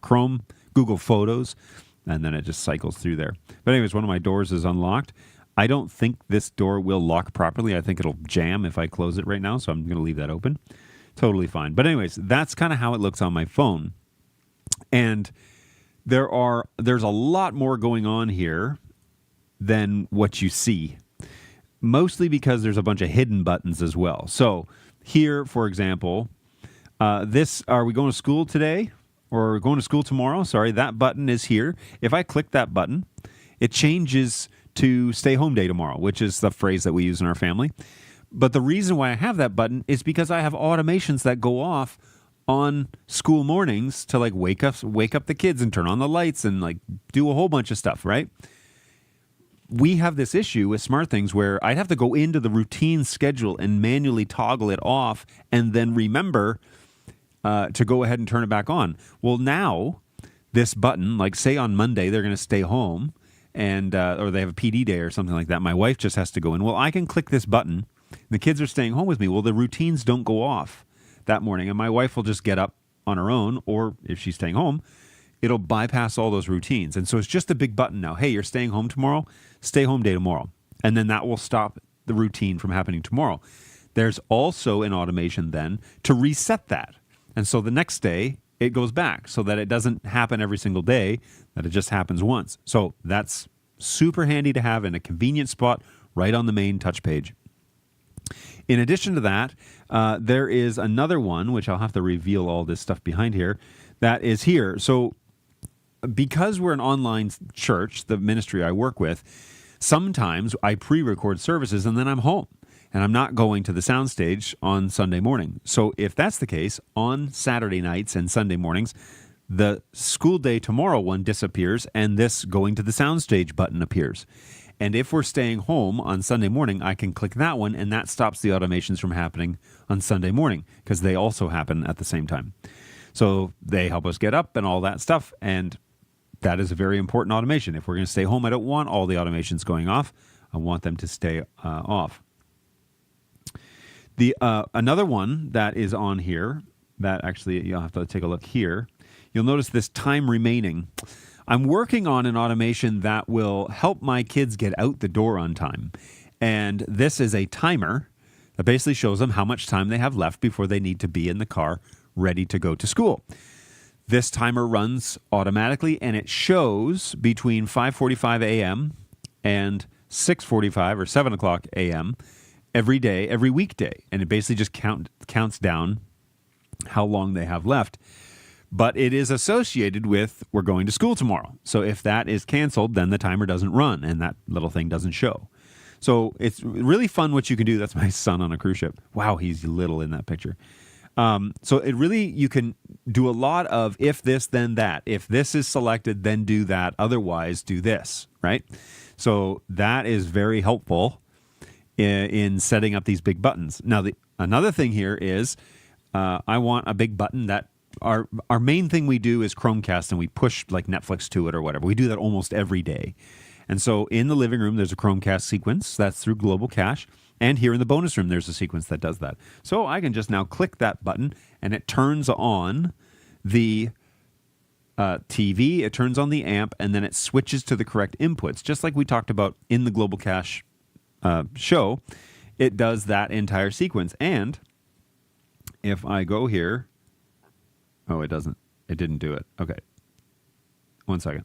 Chrome, Google Photos, and then it just cycles through there. But anyways, one of my doors is unlocked. I don't think this door will lock properly. I think it'll jam if I close it right now, so I'm going to leave that open. Totally fine. But anyways, that's kind of how it looks on my phone. And there's a lot more going on here than what you see, mostly because there's a bunch of hidden buttons as well. So here, for example, are we going to school today or going to school tomorrow? Sorry, that button is here. If I click that button, it changes to stay home day tomorrow, which is the phrase that we use in our family. But the reason why I have that button is because I have automations that go off on school mornings to like wake up the kids and turn on the lights and like do a whole bunch of stuff, right? We have this issue with SmartThings where I'd have to go into the routine schedule and manually toggle it off and then remember to go ahead and turn it back on. Well, now this button, like say on Monday, they're going to stay home and or they have a PD day or something like that. My wife just has to go in. Well, I can click this button. The kids are staying home with me. Well, the routines don't go off that morning, and my wife will just get up on her own, or if she's staying home, it'll bypass all those routines. And so it's just a big button now. Hey, you're staying home tomorrow? Stay home day tomorrow. And then that will stop the routine from happening tomorrow. There's also an automation then to reset that. And so the next day, it goes back so that it doesn't happen every single day, that it just happens once. So that's super handy to have in a convenient spot right on the main touch page. In addition to that, there is another one, which I'll have to reveal all this stuff behind here, that is here. So because we're an online church, the ministry I work with, sometimes I pre-record services and then I'm home. And I'm not going to the soundstage on Sunday morning. So if that's the case, on Saturday nights and Sunday mornings, the school day tomorrow one disappears and this going to the soundstage button appears. And if we're staying home on Sunday morning, I can click that one and that stops the automations from happening on Sunday morning because they also happen at the same time. So they help us get up and all that stuff. And that is a very important automation. If we're going to stay home, I don't want all the automations going off. I want them to stay off. Another one that is on here that actually you'll have to take a look here. You'll notice this time remaining. I'm working on an automation that will help my kids get out the door on time. And this is a timer that basically shows them how much time they have left before they need to be in the car ready to go to school. This timer runs automatically and it shows between 5:45 a.m. and 6:45 or 7 o'clock a.m. every day, every weekday. And it basically just counts down how long they have left. But it is associated with we're going to school tomorrow. So if that is canceled, then the timer doesn't run and that little thing doesn't show. So it's really fun what you can do. That's my son on a cruise ship. Wow, he's little in that picture. So it really, you can do a lot of if this, then that. If this is selected, then do that. Otherwise, do this, right? So that is very helpful in setting up these big buttons. Now, another thing here is I want a big button that our main thing we do is Chromecast and we push like Netflix to it or whatever. We do that almost every day. And so in the living room, there's a Chromecast sequence. That's through Global Cache. And here in the bonus room, there's a sequence that does that. So I can just now click that button and it turns on the TV, it turns on the amp, and then it switches to the correct inputs. Just like we talked about in the Global Cache show, it does that entire sequence. And if I go here, oh, it doesn't. It didn't do it. Okay. 1 second.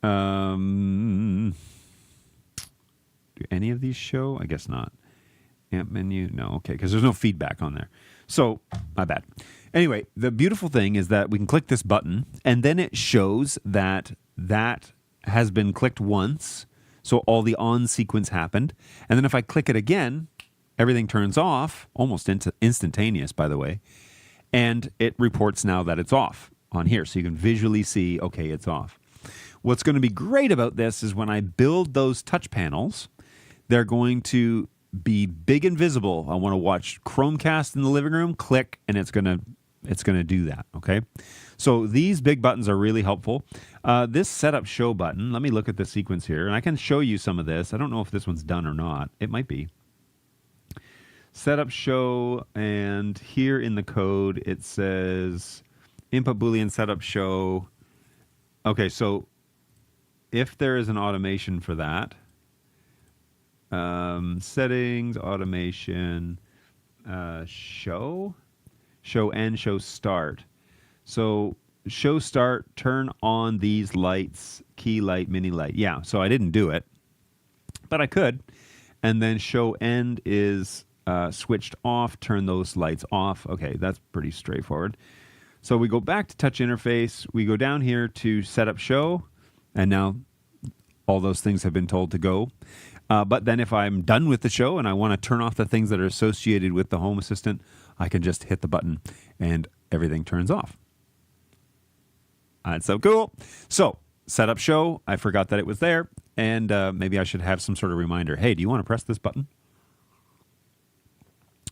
Do any of these show? I guess not. Amp menu? No. Okay, because there's no feedback on there. So, my bad. Anyway, the beautiful thing is that we can click this button, and then it shows that that has been clicked once, so all the on sequence happened. And then if I click it again, everything turns off, almost instantaneous, by the way, and it reports now that it's off on here, so you can visually see, okay, it's off. What's going to be great about this is when I build those touch panels, they're going to be big and visible. I want to watch Chromecast in the living room, click, and it's going to do that, okay? So these big buttons are really helpful. This setup show button, let me look at the sequence here, and I can show you some of this. I don't know if this one's done or not. It might be. Setup show, and here in the code it says input boolean setup show. Okay, so if there is an automation for that, settings, automation, show and show start. So show start, turn on these lights, key light, mini light. Yeah, so I didn't do it, but I could. And then show end is switched off, turn those lights off. Okay, that's pretty straightforward. So we go back to touch interface. We go down here to setup show, and now all those things have been told to go. But then if I'm done with the show and I want to turn off the things that are associated with the Home Assistant, I can just hit the button and everything turns off. That's so cool. So, setup show, I forgot that it was there, and maybe I should have some sort of reminder. Hey, do you want to press this button?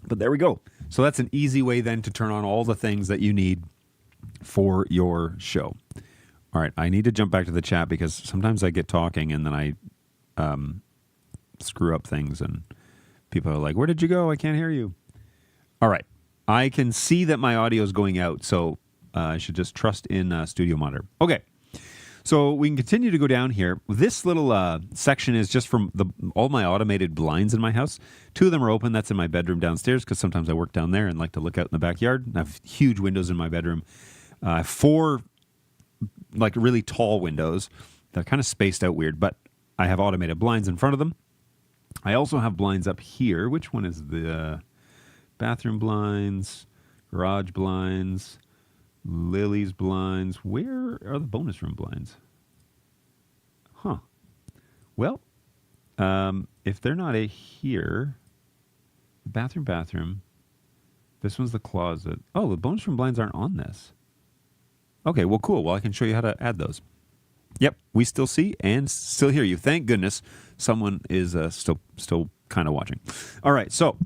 But there we go. So that's an easy way then to turn on all the things that you need for your show. All right, I need to jump back to the chat because sometimes I get talking and then I screw up things and people are like, where did you go? I can't hear you. All right, I can see that my audio is going out, so I should just trust in Studio Monitor. Okay, so we can continue to go down here. This little section is just from all my automated blinds in my house. 2 of them are open. That's in my bedroom downstairs because sometimes I work down there and like to look out in the backyard. I have huge windows in my bedroom. 4 like really tall windows. They're kind of spaced out weird, but I have automated blinds in front of them. I also have blinds up here. Which one is the bathroom blinds, garage blinds, Lily's blinds? Where are the bonus room blinds? Huh. Well, if they're not here, bathroom. This one's the closet. Oh, the bonus room blinds aren't on this. Okay, well, cool. Well, I can show you how to add those. Yep, we still see and still hear you. Thank goodness someone is still kind of watching. All right, so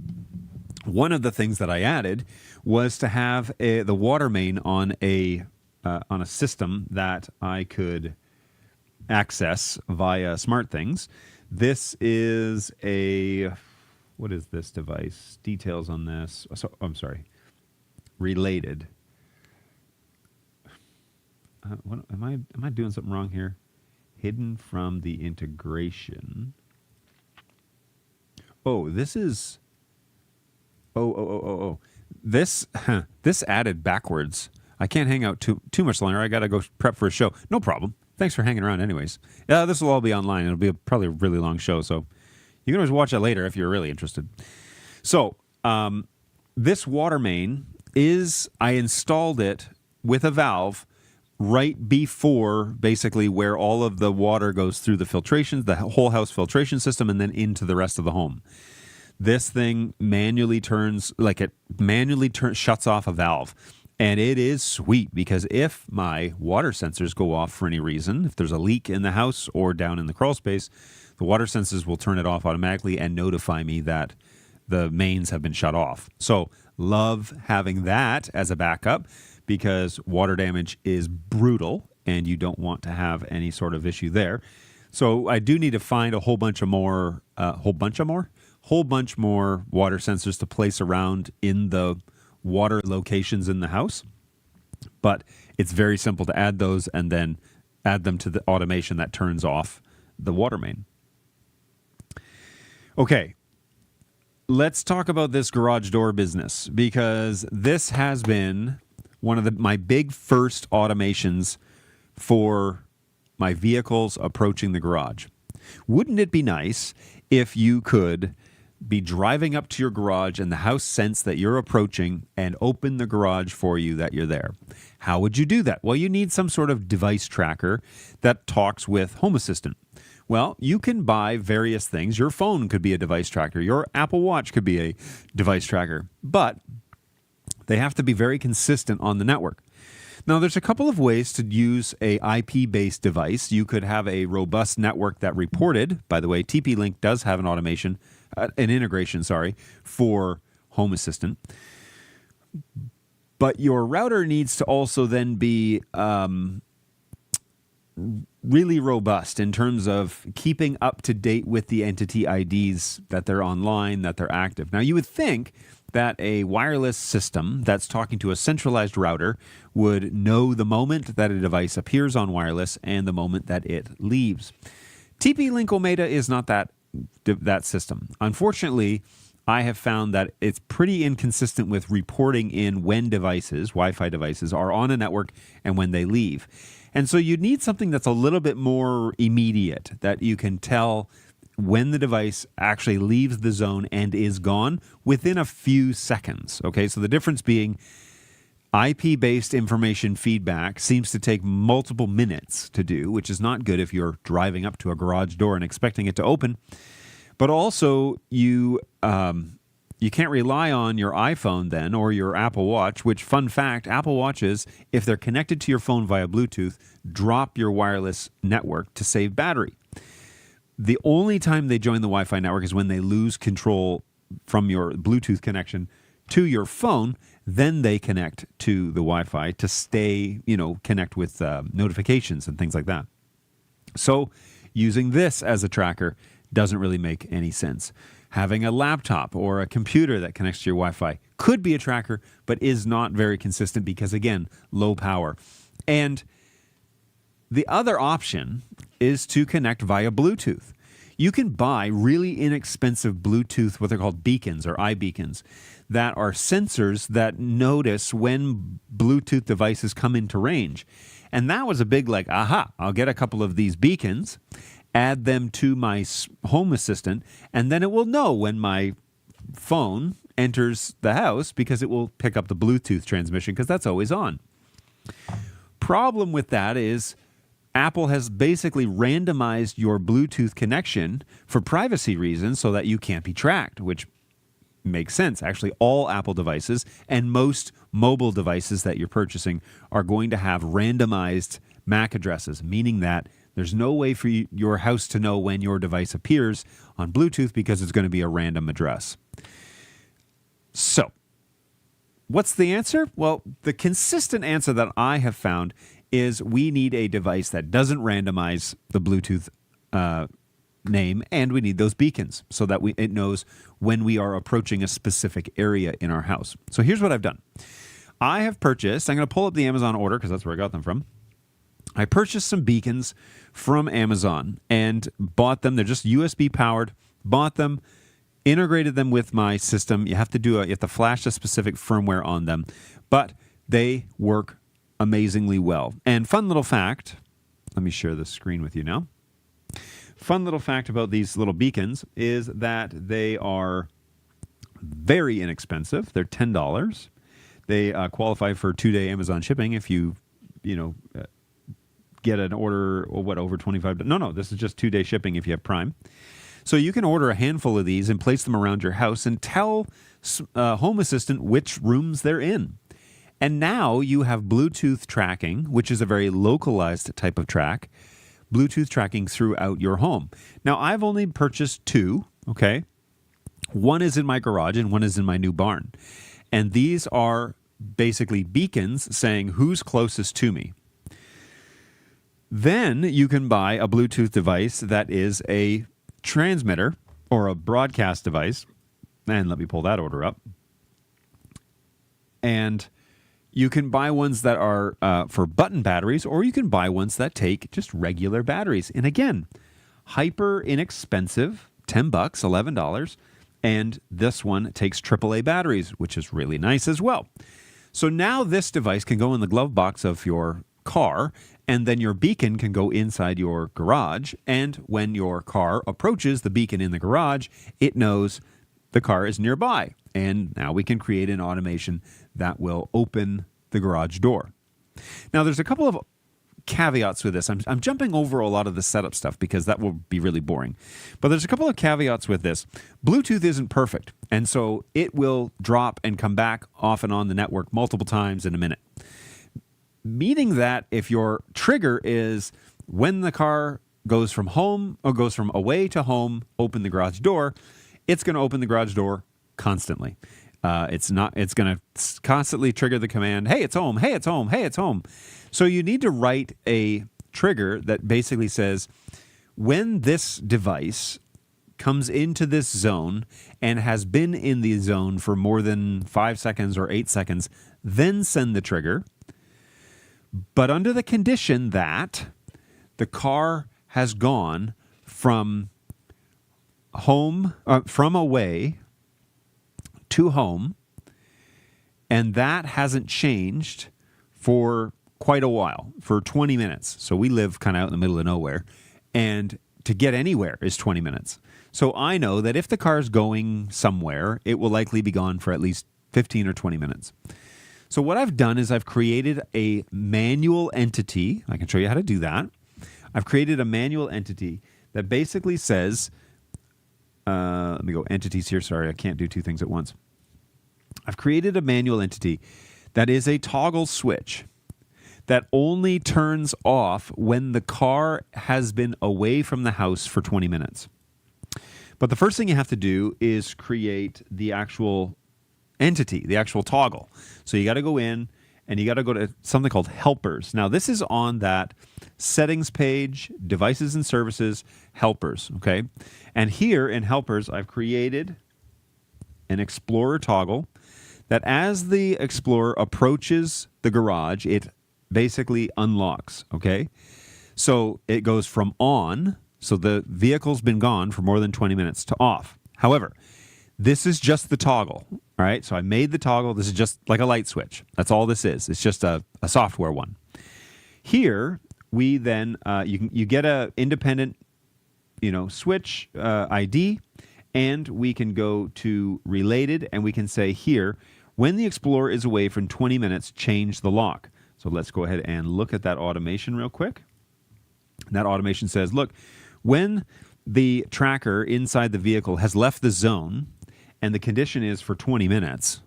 one of the things that I added was to have the water main on a system that I could access via SmartThings. This is what is this device? Details on this. So, I'm sorry. Related. What, am I doing something wrong here? Hidden from the integration. Oh, this is. Oh. This added backwards. I can't hang out too much longer. I got to go prep for a show. No problem. Thanks for hanging around anyways. Yeah, this will all be online. It'll be probably a really long show, so you can always watch it later if you're really interested. So, this water main I installed it with a valve right before basically where all of the water goes through the filtrations, the whole house filtration system, and then into the rest of the home. This thing shuts off a valve. And it is sweet because if my water sensors go off for any reason, if there's a leak in the house or down in the crawl space, the water sensors will turn it off automatically and notify me that the mains have been shut off. So love having that as a backup because water damage is brutal and you don't want to have any sort of issue there. So I do need to find a whole bunch more water sensors to place around in the water locations in the house. But it's very simple to add those and then add them to the automation that turns off the water main. Okay, let's talk about this garage door business because this has been one of my big first automations for my vehicles approaching the garage. Wouldn't it be nice if you could be driving up to your garage and the house sense that you're approaching and open the garage for you that you're there? How would you do that? Well, you need some sort of device tracker that talks with Home Assistant. Well, you can buy various things. Your phone could be a device tracker. Your Apple Watch could be a device tracker. But they have to be very consistent on the network. Now, there's a couple of ways to use a IP-based device. You could have a robust network that reported. By the way, TP-Link does have an integration, for Home Assistant. But your router needs to also then be really robust in terms of keeping up to date with the entity IDs that they're online, that they're active. Now, you would think that a wireless system that's talking to a centralized router would know the moment that a device appears on wireless and the moment that it leaves. TP-Link Ometa is not that system. Unfortunately, I have found that it's pretty inconsistent with reporting in when devices, Wi-Fi devices, are on a network and when they leave. And so you need something that's a little bit more immediate, that you can tell when the device actually leaves the zone and is gone within a few seconds. Okay, so the difference being IP-based information feedback seems to take multiple minutes to do, which is not good if you're driving up to a garage door and expecting it to open. But also, you can't rely on your iPhone then or your Apple Watch, which, fun fact, Apple Watches, if they're connected to your phone via Bluetooth, drop your wireless network to save battery. The only time they join the Wi-Fi network is when they lose control from your Bluetooth connection to your phone. Then they connect to the Wi-Fi to stay, connect with notifications and things like that. So using this as a tracker doesn't really make any sense. Having a laptop or a computer that connects to your Wi-Fi could be a tracker, but is not very consistent because, again, low power. And the other option is to connect via Bluetooth. You can buy really inexpensive Bluetooth, what they're called beacons or iBeacons, that are sensors that notice when Bluetooth devices come into range. And that was a big I'll get a couple of these beacons, add them to my Home Assistant, and then it will know when my phone enters the house because it will pick up the Bluetooth transmission because that's always on. Problem with that is Apple has basically randomized your Bluetooth connection for privacy reasons so that you can't be tracked, which makes sense. Actually, all Apple devices and most mobile devices that you're purchasing are going to have randomized MAC addresses, meaning that there's no way for your house to know when your device appears on Bluetooth because it's going to be a random address. So, what's the answer? Well, the consistent answer that I have found is we need a device that doesn't randomize the Bluetooth name, and we need those beacons so that it knows when we are approaching a specific area in our house. So here's what I've done. I have purchased, I'm going to pull up the Amazon order because that's where I got them from. I purchased some beacons from Amazon and bought them. They're just USB powered, bought them, integrated them with my system. You have to flash a specific firmware on them, but they work amazingly well. And fun little fact, let me share the screen with you now. Fun little fact about these little beacons is that they are very inexpensive. They're $10. They qualify for 2-day Amazon shipping if you get an order over $25. No, this is just 2-day shipping if you have Prime. So you can order a handful of these and place them around your house and tell Home Assistant which rooms they're in. And now you have Bluetooth tracking, which is a very localized type of track, Bluetooth tracking throughout your home. Now, I've only purchased 2, okay? One is in my garage and one is in my new barn. And these are basically beacons saying who's closest to me. Then you can buy a Bluetooth device that is a transmitter or a broadcast device. And let me pull that order up. And you can buy ones that are for button batteries, or you can buy ones that take just regular batteries. And again, hyper inexpensive $10, $11. And this one takes AAA batteries, which is really nice as well. So now this device can go in the glove box of your car, and then your beacon can go inside your garage. And when your car approaches the beacon in the garage, it knows the car is nearby. And now we can create an automation that will open the garage door. Now, there's a couple of caveats with this. I'm jumping over a lot of the setup stuff because that will be really boring. But there's a couple of caveats with this. Bluetooth isn't perfect, and so it will drop and come back off and on the network multiple times in a minute. Meaning that if your trigger is when the car goes from home or goes from away to home, open the garage door, it's going to open the garage door constantly. It's going to constantly trigger the command, hey, it's home, hey, it's home, hey, it's home. So you need to write a trigger that basically says, when this device comes into this zone and has been in the zone for more than 5 seconds or 8 seconds, then send the trigger. But under the condition that the car has gone from away to home, and that hasn't changed for quite a while, for 20 minutes. So we live kind of out in the middle of nowhere, and to get anywhere is 20 minutes. So I know that if the car is going somewhere, it will likely be gone for at least 15 or 20 minutes. So what I've done is I've created a manual entity. I can show you how to do that. I've created a manual entity that basically says, let me go entities here. Sorry, I can't do two things at once. I've created a manual entity that is a toggle switch that only turns off when the car has been away from the house for 20 minutes. But the first thing you have to do is create the actual entity, the actual toggle. So you got to go in and you got to go to something called helpers. Now, this is on that settings page, devices and services, helpers, okay? And here in helpers, I've created an Explorer toggle that as the Explorer approaches the garage, it basically unlocks, okay? So it goes from on, so the vehicle's been gone for more than 20 minutes, to off. However, this is just the toggle, all right? So I made the toggle. This is just like a light switch. That's all this is. It's just a software one. Here, we then, you get a independent, switch ID, and we can go to related, and we can say here, when the Explorer is away from 20 minutes, change the lock. So let's go ahead and look at that automation real quick. And that automation says, look, when the tracker inside the vehicle has left the zone and the condition is for 20 minutes,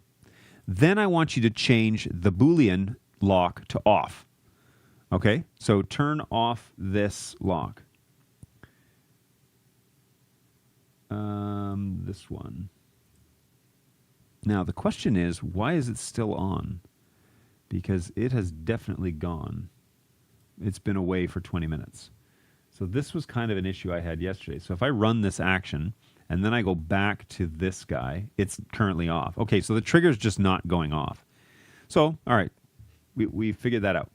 then I want you to change the Boolean lock to off. Okay, so turn off this lock. This one. Now, the question is, why is it still on? Because it has definitely gone. It's been away for 20 minutes. So this was kind of an issue I had yesterday. So if I run this action and then I go back to this guy, it's currently off. Okay, so the trigger's just not going off. So, all right, we figured that out.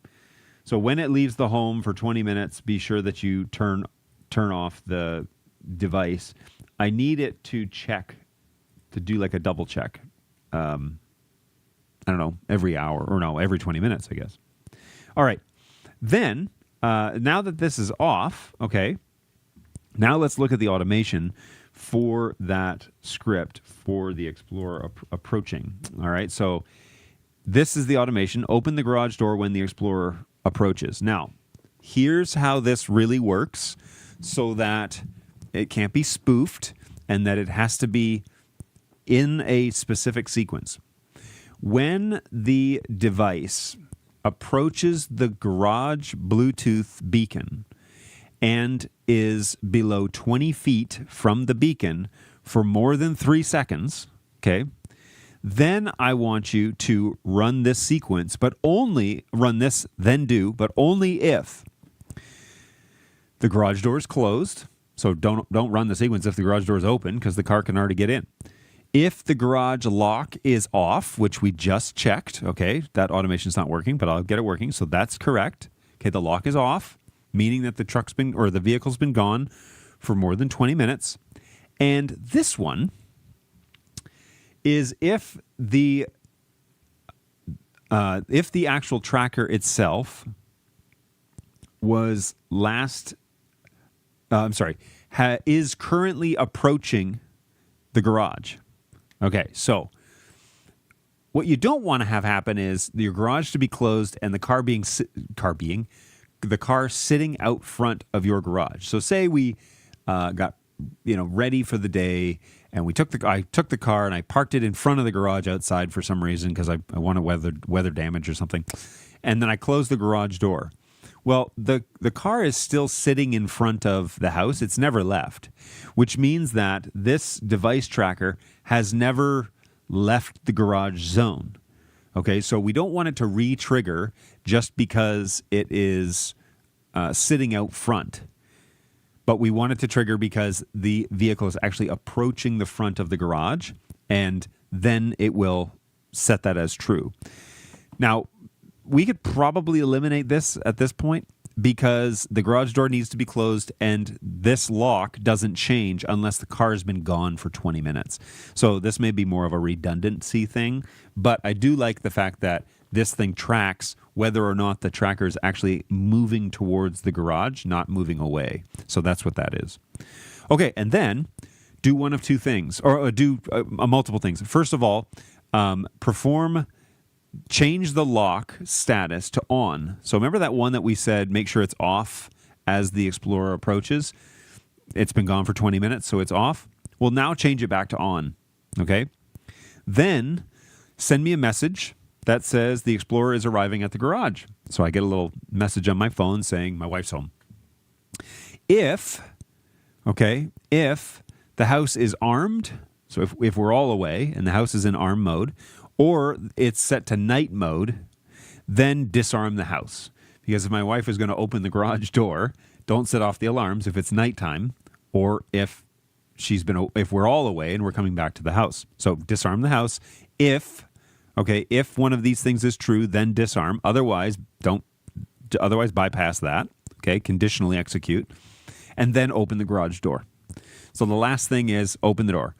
So when it leaves the home for 20 minutes, be sure that you turn off the device. I need it to check, to do like a double check. I don't know, every hour, or no, every 20 minutes, I guess. All right. Then, now that this is off, okay, now let's look at the automation for that script for the Explorer approaching. All right. So this is the automation. Open the garage door when the Explorer approaches. Now, here's how this really works so that it can't be spoofed and that it has to be in a specific sequence. When the device approaches the garage Bluetooth beacon and is below 20 feet from the beacon for more than 3 seconds, okay, then I want you to run this sequence, but only run this, then do, but only if the garage door is closed. So don't run the sequence if the garage door is open because the car can already get in. If the garage lock is off, which we just checked, okay, that automation's not working, but I'll get it working. So that's correct. Okay, the lock is off, meaning that the vehicle's been gone for more than 20 minutes. And this one is if the actual tracker itself was is currently approaching the garage. Okay, so what you don't want to have happen is your garage to be closed and the car sitting out front of your garage. So say we got ready for the day, and I took the car and I parked it in front of the garage outside for some reason because I wanted weather damage or something, and then I closed the garage door. Well, the car is still sitting in front of the house. It's never left, which means that this device tracker has never left the garage zone. Okay, so we don't want it to re-trigger just because it is sitting out front. But we want it to trigger because the vehicle is actually approaching the front of the garage, and then it will set that as true. Now, we could probably eliminate this at this point because the garage door needs to be closed and this lock doesn't change unless the car has been gone for 20 minutes. So this may be more of a redundancy thing, but I do like the fact that this thing tracks whether or not the tracker is actually moving towards the garage, not moving away. So that's what that is. Okay, and then do one of two things, or do multiple things. First of all, change the lock status to on. So remember that one that we said make sure it's off as the Explorer approaches? It's been gone for 20 minutes, so it's off. Well, now change it back to on, okay? Then send me a message that says the Explorer is arriving at the garage. So I get a little message on my phone saying my wife's home. If the house is armed, so if we're all away and the house is in arm mode, or it's set to night mode, then disarm the house. Because if my wife is going to open the garage door, don't set off the alarms if it's nighttime, or if we're all away and we're coming back to the house. So disarm the house. If one of these things is true, then disarm. Otherwise, bypass that. Okay, conditionally execute, and then open the garage door. So the last thing is open the door.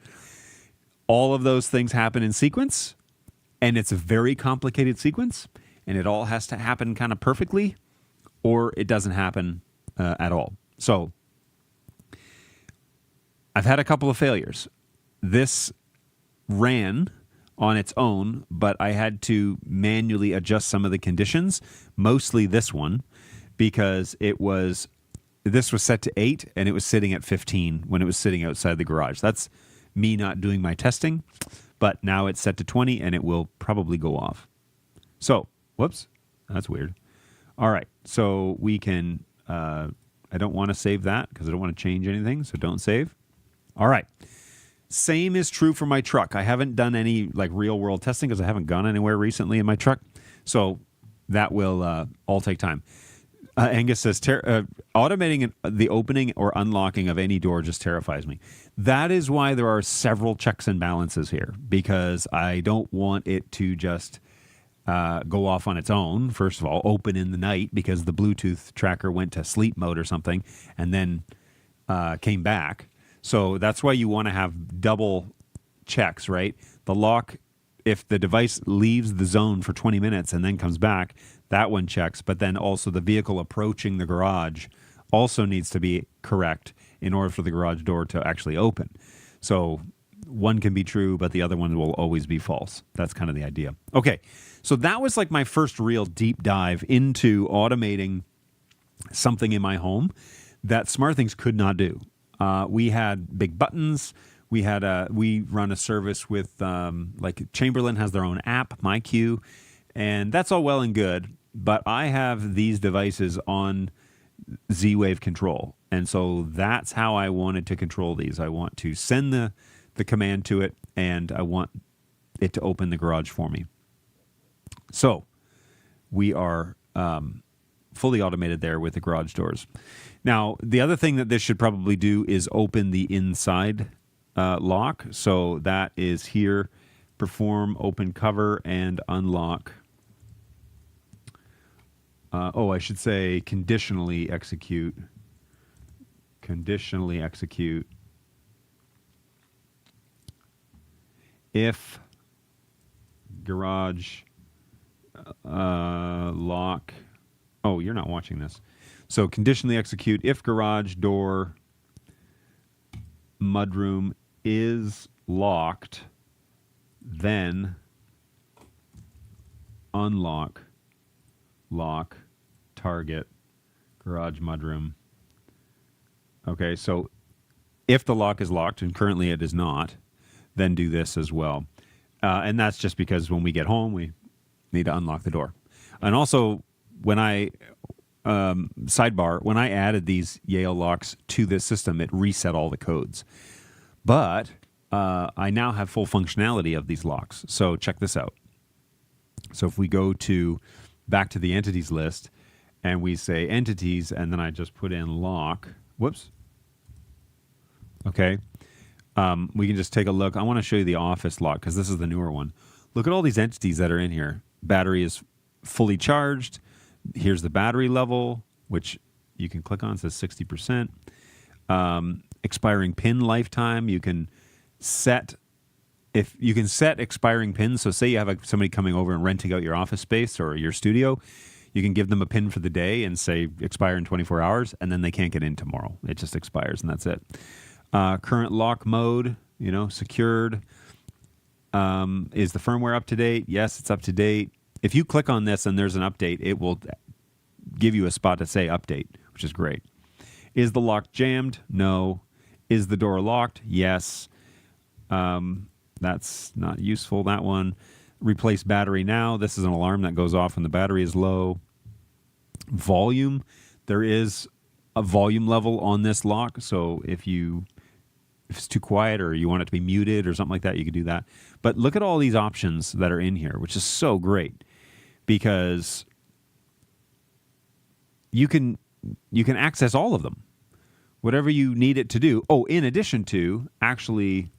All of those things happen in sequence, and it's a very complicated sequence, and it all has to happen kind of perfectly, or it doesn't happen at all. So I've had a couple of failures. This ran on its own, but I had to manually adjust some of the conditions, mostly this one, because this was set to 8 and it was sitting at 15 when it was sitting outside the garage. That's me not doing my testing, but now it's set to 20 and it will probably go off. So, whoops, that's weird. All right, so we can, I don't want to save that because I don't want to change anything, so don't save. All right. Same is true for my truck. I haven't done any real world testing because I haven't gone anywhere recently in my truck. So that will all take time. Angus says, automating the opening or unlocking of any door just terrifies me. That is why there are several checks and balances here, because I don't want it to just go off on its own. First of all, open in the night because the Bluetooth tracker went to sleep mode or something and then came back. So that's why you want to have double checks, right? The lock, if the device leaves the zone for 20 minutes and then comes back, that one checks. But then also the vehicle approaching the garage also needs to be correct in order for the garage door to actually open. So one can be true, but the other one will always be false. That's kind of the idea. Okay, so that was my first real deep dive into automating something in my home that SmartThings could not do. We had big buttons. We run a service with Chamberlain has their own app, MyQ, and that's all well and good. But I have these devices on Z-Wave control, and so that's how I wanted to control these. I want to send the command to it, and I want it to open the garage for me. So we are fully automated there with the garage doors. Now, the other thing that this should probably do is open the inside lock. So that is here, perform open cover and unlock. I should say conditionally execute. Conditionally execute if garage lock. Oh, you're not watching this. So conditionally execute if garage door mudroom is locked, then unlock lock target garage mudroom. Okay, so if the lock is locked, and currently it is not, then do this as well. And that's just because when we get home, we need to unlock the door. And also, when I, sidebar, when I added these Yale locks to this system, it reset all the codes. But I now have full functionality of these locks. So check this out. So if we go back to the entities list, and we say entities, and then I just put in lock. Whoops. Okay. We can just take a look. I want to show you the office lock because this is the newer one. Look at all these entities that are in here. Battery is fully charged. Here's the battery level, which you can click on. It says 60%. Expiring pin lifetime. You can set expiring pins. So say you have somebody coming over and renting out your office space or your studio. You can give them a pin for the day and say expire in 24 hours, and then they can't get in tomorrow. It just expires, and that's it. Current lock mode, secured. Is the firmware up to date? Yes, it's up to date. If you click on this and there's an update, it will give you a spot to say update, which is great. Is the lock jammed? No. Is the door locked? Yes. That's not useful, that one. Replace battery now. This is an alarm that goes off when the battery is low. Volume. There is a volume level on this lock, so if it's too quiet or you want it to be muted or something like that, you could do that. But look at all these options that are in here, which is so great because you can access all of them, whatever you need it to do. Oh, in addition to actually,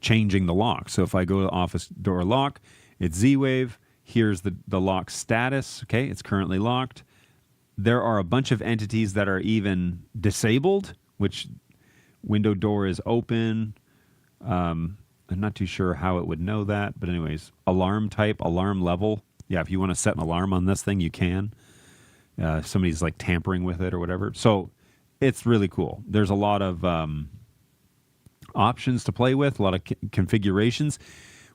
changing the lock. So if I go to office door lock, it's Z-Wave. Here's the lock status. Okay, it's currently locked. There are a bunch of entities that are even disabled, which window door is open. I'm not too sure how it would know that, but anyways, alarm type, alarm level. Yeah, if you want to set an alarm on this thing, you can. If somebody's like tampering with it or whatever. So it's really cool. There's a lot of options to play with, a lot of configurations,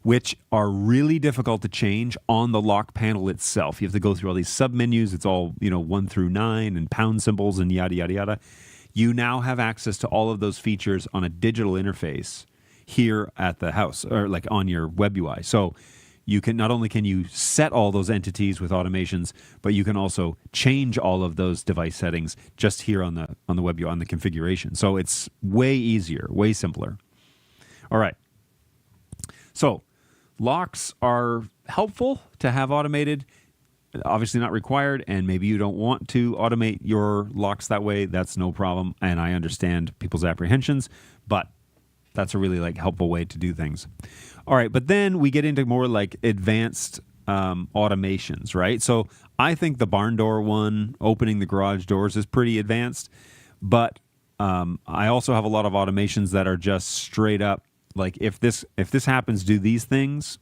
which are really difficult to change on the lock panel itself. You have to go through all these submenus. It's all, 1 through 9 and pound symbols and yada, yada, yada. You now have access to all of those features on a digital interface here at the house or like on your web UI. So you can not only can you set all those entities with automations, but you can also change all of those device settings just here on the web UI, on the configuration. So it's way easier, way simpler. All right. So locks are helpful to have automated, obviously not required, and maybe you don't want to automate your locks that way. That's no problem, and I understand people's apprehensions, but that's a really helpful way to do things. All right, but then we get into more advanced automations, right? So I think the barn door one, opening the garage doors, is pretty advanced, but I also have a lot of automations that are just straight up if this happens, do these things.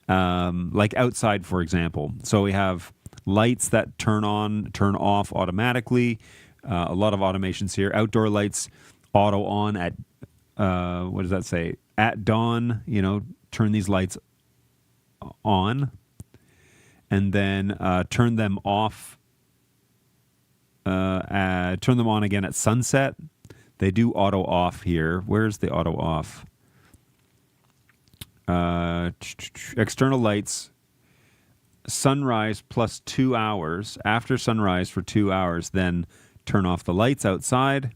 Like outside, for example. So we have lights that turn on, turn off automatically. A lot of automations here. Outdoor lights auto on at, what does that say? At dawn, turn these lights on. And then turn them off. Turn them on again at sunset. They do auto off here. Where's the auto off? External lights, sunrise plus 2 hours. After sunrise for 2 hours, then turn off the lights outside.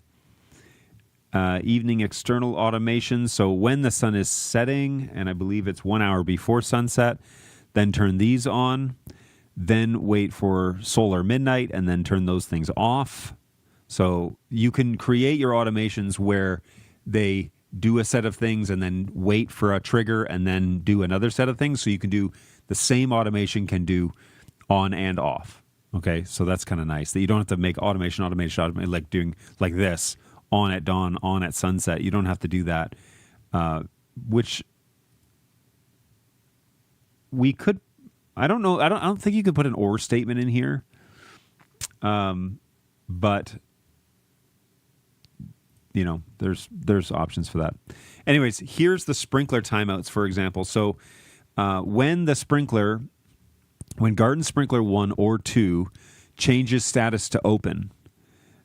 Evening external automation. So when the sun is setting, and I believe it's 1 hour before sunset, then turn these on. Then wait for solar midnight and then turn those things off. So you can create your automations where they do a set of things and then wait for a trigger and then do another set of things. So you can do the same automation can do on and off. Okay, so that's kind of nice that you don't have to make automation, like doing like this, on at dawn, on at sunset. You don't have to do that. which we could, I don't know. I don't think you could put an or statement in here. But you know, there's options for that. Anyways, here's the sprinkler timeouts, for example. So, when Garden Sprinkler 1 or 2 changes status to open,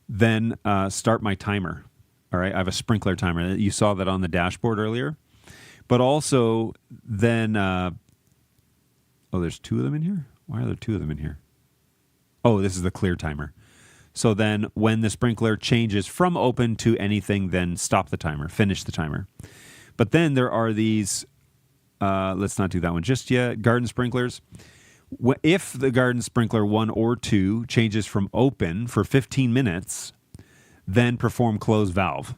then start my timer. All right, I have a sprinkler timer. You saw that on the dashboard earlier. But also then, there's two of them in here? Why are there two of them in here? Oh, this is the clear timer. So then when the sprinkler changes from open to anything, then stop the timer, finish the timer. But then there are these, let's not do that one just yet, garden sprinklers. If the garden sprinkler 1 or 2 changes from open for 15 minutes, then perform close valve.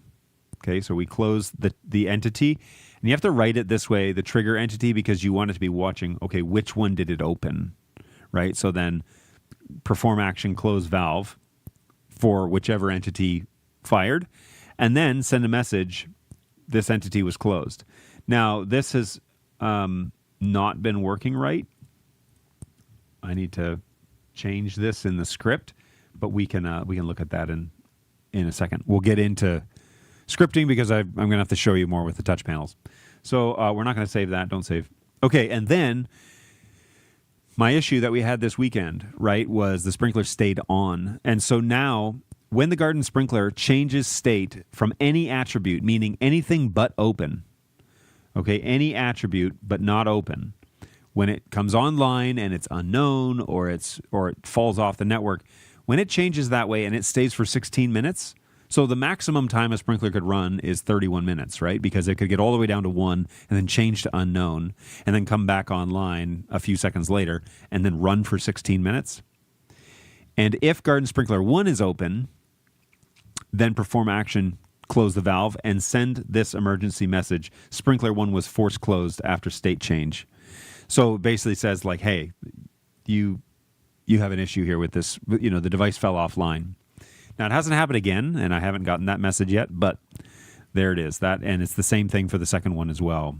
Okay, so we close the entity. And you have to write it this way, the trigger entity, because you want it to be watching, okay, which one did it open, right? So then perform action close valve for whichever entity fired, and then send a message, this entity was closed. Now, this has not been working right. I need to change this in the script, but we can look at that in a second. We'll get into scripting because I'm going to have to show you more with the touch panels. So we're not going to save that. Don't save. Okay, and then my issue that we had this weekend, right, was the sprinkler stayed on. And so now when the garden sprinkler changes state from any attribute, meaning anything but open, okay, any attribute but not open, when it comes online and it's unknown or it falls off the network, when it changes that way and it stays for 16 minutes, so the maximum time a sprinkler could run is 31 minutes, right? Because it could get all the way down to 1 and then change to unknown and then come back online a few seconds later and then run for 16 minutes. And if garden sprinkler 1 is open, then perform action, close the valve, and send this emergency message. Sprinkler 1 was force closed after state change. So it basically says like, hey, you have an issue here with this, you know, the device fell offline. Now, it hasn't happened again, and I haven't gotten that message yet, but there it is. And it's the same thing for the second one as well.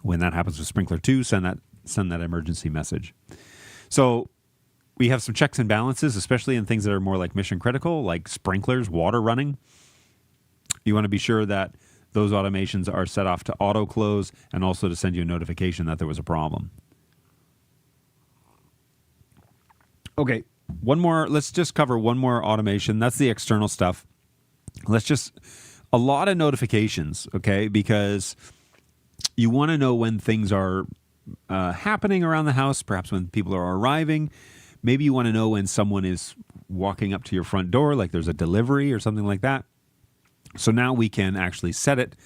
When that happens with Sprinkler 2, send that emergency message. So we have some checks and balances, especially in things that are more like mission critical, like sprinklers, water running. You want to be sure that those automations are set off to auto close and also to send you a notification that there was a problem. Okay. Let's just cover one more automation. That's the external stuff. A lot of notifications, okay? Because you want to know when things are happening around the house, perhaps when people are arriving. Maybe you want to know when someone is walking up to your front door, like there's a delivery or something like that. So now we can actually set it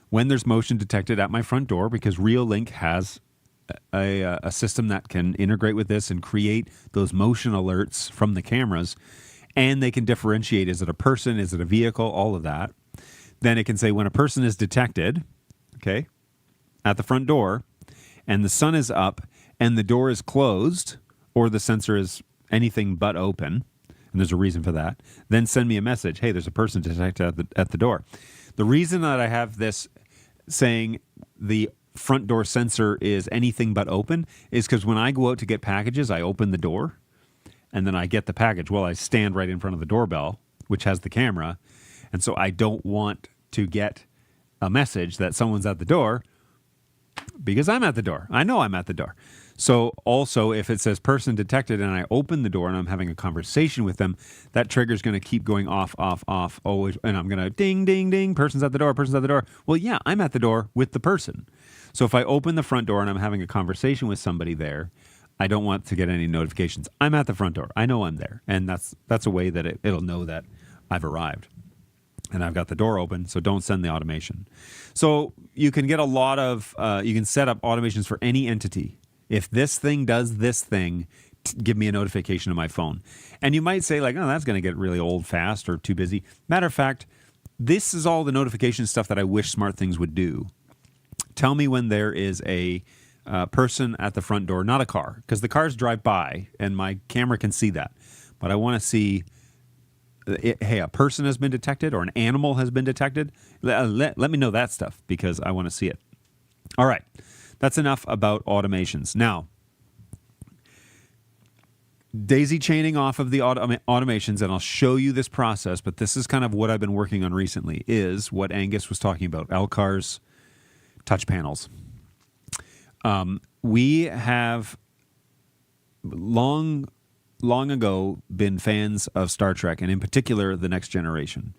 when there's motion detected at my front door, because Reolink has a system that can integrate with this and create those motion alerts from the cameras, and they can differentiate, is it a person, is it a vehicle, all of that. Then it can say when a person is detected, okay, at the front door, and the sun is up, and the door is closed, or the sensor is anything but open, and there's a reason for that, then send me a message, hey, there's a person detected at the door. The reason that I have this saying the front door sensor is anything but open is because when I go out to get packages, I open the door and then I get the package. Well, I stand right in front of the doorbell, which has the camera. And so I don't want to get a message that someone's at the door because I'm at the door. I know I'm at the door. So also if it says person detected and I open the door and I'm having a conversation with them, that trigger is going to keep going off, always. And I'm going to ding, ding, ding, person's at the door, person's at the door. Well, yeah, I'm at the door with the person. So if I open the front door and I'm having a conversation with somebody there, I don't want to get any notifications. I'm at the front door. I know I'm there. And that's a way that it'll know that I've arrived. And I've got the door open, so don't send the automation. So you can get a lot of, you can set up automations for any entity. If this thing does this thing, give me a notification on my phone. And you might say like, oh, that's going to get really old fast or too busy. Matter of fact, this is all the notification stuff that I wish SmartThings would do. Tell me when there is a person at the front door, not a car, because the cars drive by and my camera can see that. But I want to see hey, a person has been detected or an animal has been detected, let me know that stuff because I want to see it. All right. That's enough about automations. Now, daisy chaining off of the automations, and I'll show you this process, but this is kind of what I've been working on recently, is what Angus was talking about, Elkar's touch panels. We have long ago been fans of Star Trek, and in particular, The Next Generation.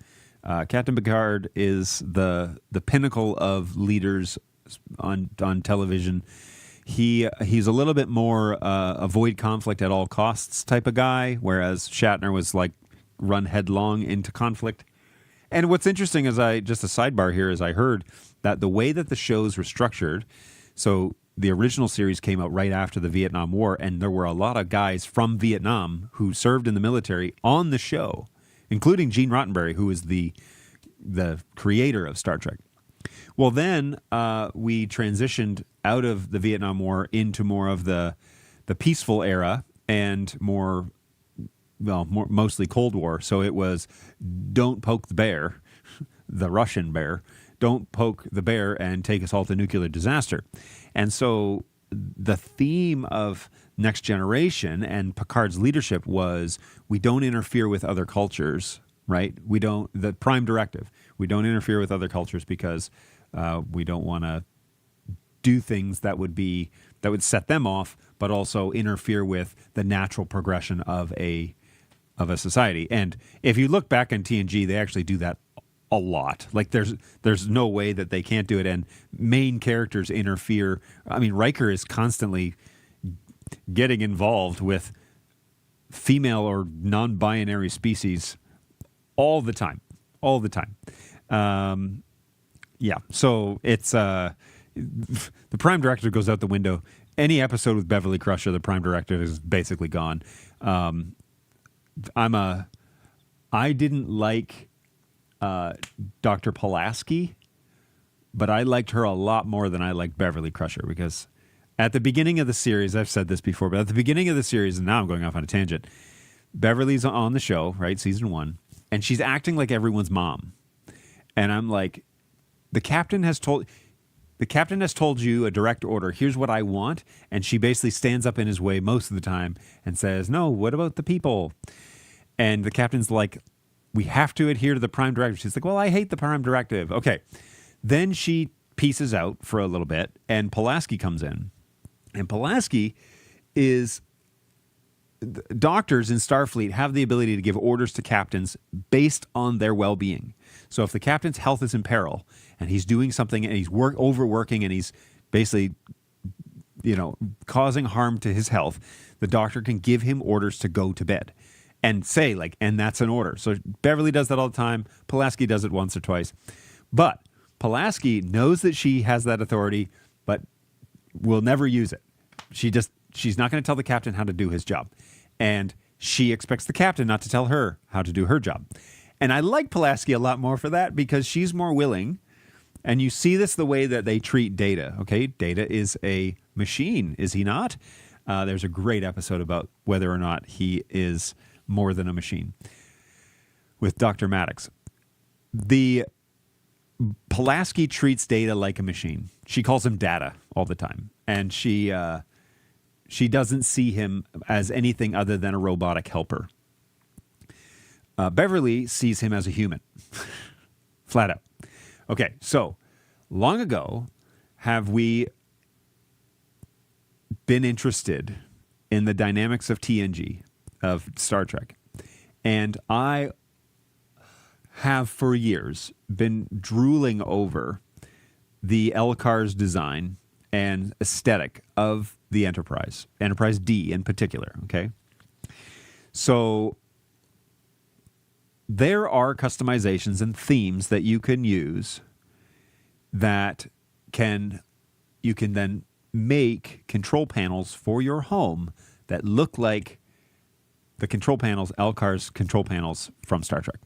Captain Picard is the pinnacle of leaders on television. He's a little bit more avoid conflict at all costs type of guy, whereas Shatner was like run headlong into conflict. And what's interesting is just a sidebar here is I heard that the way that the shows were structured, so the original series came out right after the Vietnam War, and there were a lot of guys from Vietnam who served in the military on the show, including Gene Roddenberry, who is the creator of Star Trek. Well, then we transitioned out of the Vietnam War into more of the peaceful era and mostly Cold War. So it was don't poke the bear, the Russian bear. Don't poke the bear and take us all to nuclear disaster. And so the theme of Next Generation and Picard's leadership was we don't interfere with other cultures, right? The prime directive, we don't interfere with other cultures because we don't want to do things that would set them off, but also interfere with the natural progression of a society. And if you look back on TNG, they actually do that a lot. Like there's no way that they can't do it. And main characters interfere. I mean, Riker is constantly getting involved with female or non-binary species all the time. Yeah. So it's the prime directive goes out the window. Any episode with Beverly Crusher, the prime directive is basically gone. I didn't like Dr. Pulaski, but I liked her a lot more than I liked Beverly Crusher because at the beginning of the series, I've said this before, but at the beginning of the series, and now I'm going off on a tangent, Beverly's on the show, right, season 1, and she's acting like everyone's mom. And I'm like, the captain has told you a direct order, here's what I want, and she basically stands up in his way most of the time and says, no, what about the people? And the captain's like, we have to adhere to the prime directive. She's like, well, I hate the prime directive. Okay. Then she pieces out for a little bit, and Pulaski comes in. And Pulaski is... Doctors in Starfleet have the ability to give orders to captains based on their well-being. So if the captain's health is in peril, and he's doing something, and he's overworking, and he's basically, causing harm to his health, the doctor can give him orders to go to bed. And say, and that's an order. So Beverly does that all the time. Pulaski does it once or twice. But Pulaski knows that she has that authority, but will never use it. She's not going to tell the captain how to do his job. And she expects the captain not to tell her how to do her job. And I like Pulaski a lot more for that because she's more willing. And you see this the way that they treat Data. Okay, Data is a machine, is he not? There's a great episode about whether or not he is more than a machine with Dr. Maddox. The Pulaski treats Data like a machine. She calls him Data all the time. And she doesn't see him as anything other than a robotic helper. Beverly sees him as a human. Flat out. Okay, so long ago, have we been interested in the dynamics of TNG, of Star Trek? And I have for years been drooling over the Elkar's design and aesthetic of the Enterprise D in particular, okay? So there are customizations and themes that you can use that you can then make control panels for your home that look like the control panels, Elkar's control panels from Star Trek.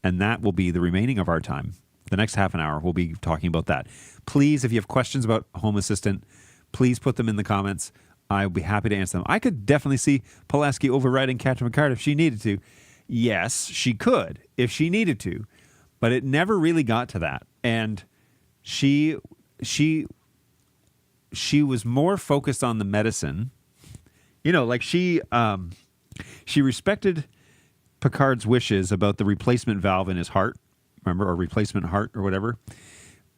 And that will be the remaining of our time. The next half an hour, we'll be talking about that. Please, if you have questions about Home Assistant, please put them in the comments. I'll be happy to answer them. I could definitely see Pulaski overriding Captain Picard if she needed to. Yes, she could if she needed to, but it never really got to that. And she she she was more focused on the medicine. Like she respected Picard's wishes about the replacement valve in his heart, remember, or replacement heart or whatever.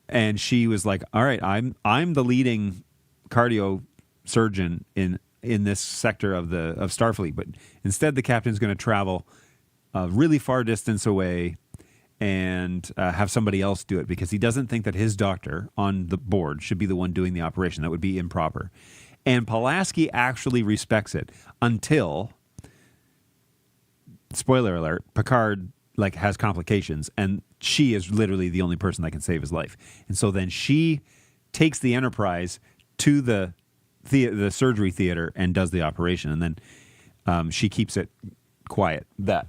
And she was like, "All right, I'm the leading cardio surgeon in this sector of Starfleet, but instead the captain's going to travel a really far distance away and have somebody else do it because he doesn't think that his doctor on the board should be the one doing the operation. That would be improper." And Pulaski actually respects it until, spoiler alert, Picard has complications, and she is literally the only person that can save his life. And so then she takes the Enterprise to the surgery theater and does the operation, and then she keeps it quiet that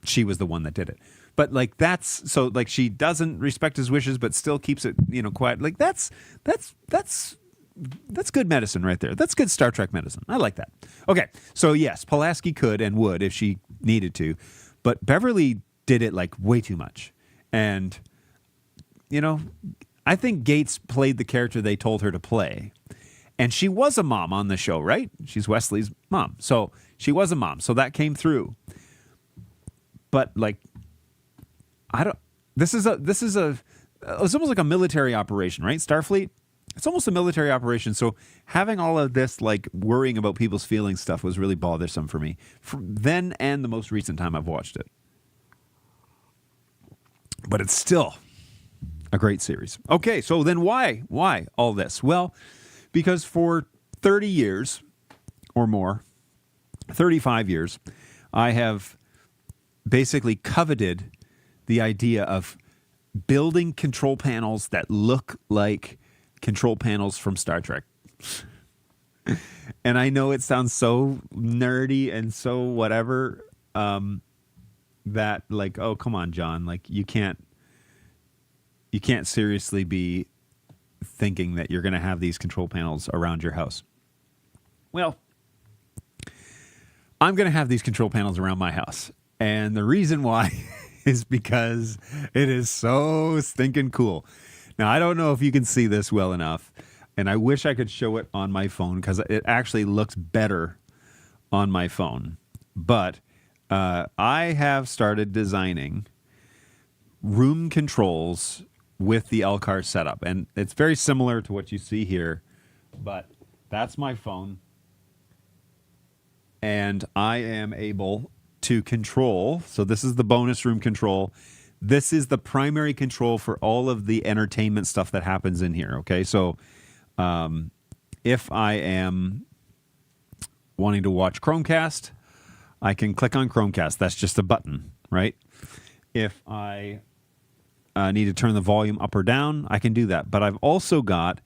she was the one that did it. But that's so she doesn't respect his wishes, but still keeps it quiet. That's good medicine right there. That's good Star Trek medicine. I like that. Okay, so yes, Pulaski could and would if she needed to, but Beverly did it way too much. And, I think Gates played the character they told her to play. And she was a mom on the show, right? She's Wesley's mom. So she was a mom. So that came through. But this is it's almost like a military operation, right? Starfleet. It's almost a military operation. So having all of this worrying about people's feelings stuff was really bothersome for me. Then and the most recent time I've watched it. But it's still a great series. Okay, so then why all this? Well, because for 30 years or more, 35 years, I have basically coveted the idea of building control panels that look like control panels from Star Trek. And I know it sounds so nerdy and so whatever, that oh, come on, John, you can't seriously be thinking that you're going to have these control panels around your house. Well, I'm going to have these control panels around my house. And the reason why is because it is so stinking cool. Now, I don't know if you can see this well enough, and I wish I could show it on my phone because it actually looks better on my phone. But I have started designing room controls with the LCAR setup, and it's very similar to what you see here, but that's my phone, and I am able to control. So this is the bonus room control. This is the primary control for all of the entertainment stuff that happens in here, okay? So if I am wanting to watch Chromecast, I can click on Chromecast. That's just a button, right? If I need to turn the volume up or down, I can do that. But I've also got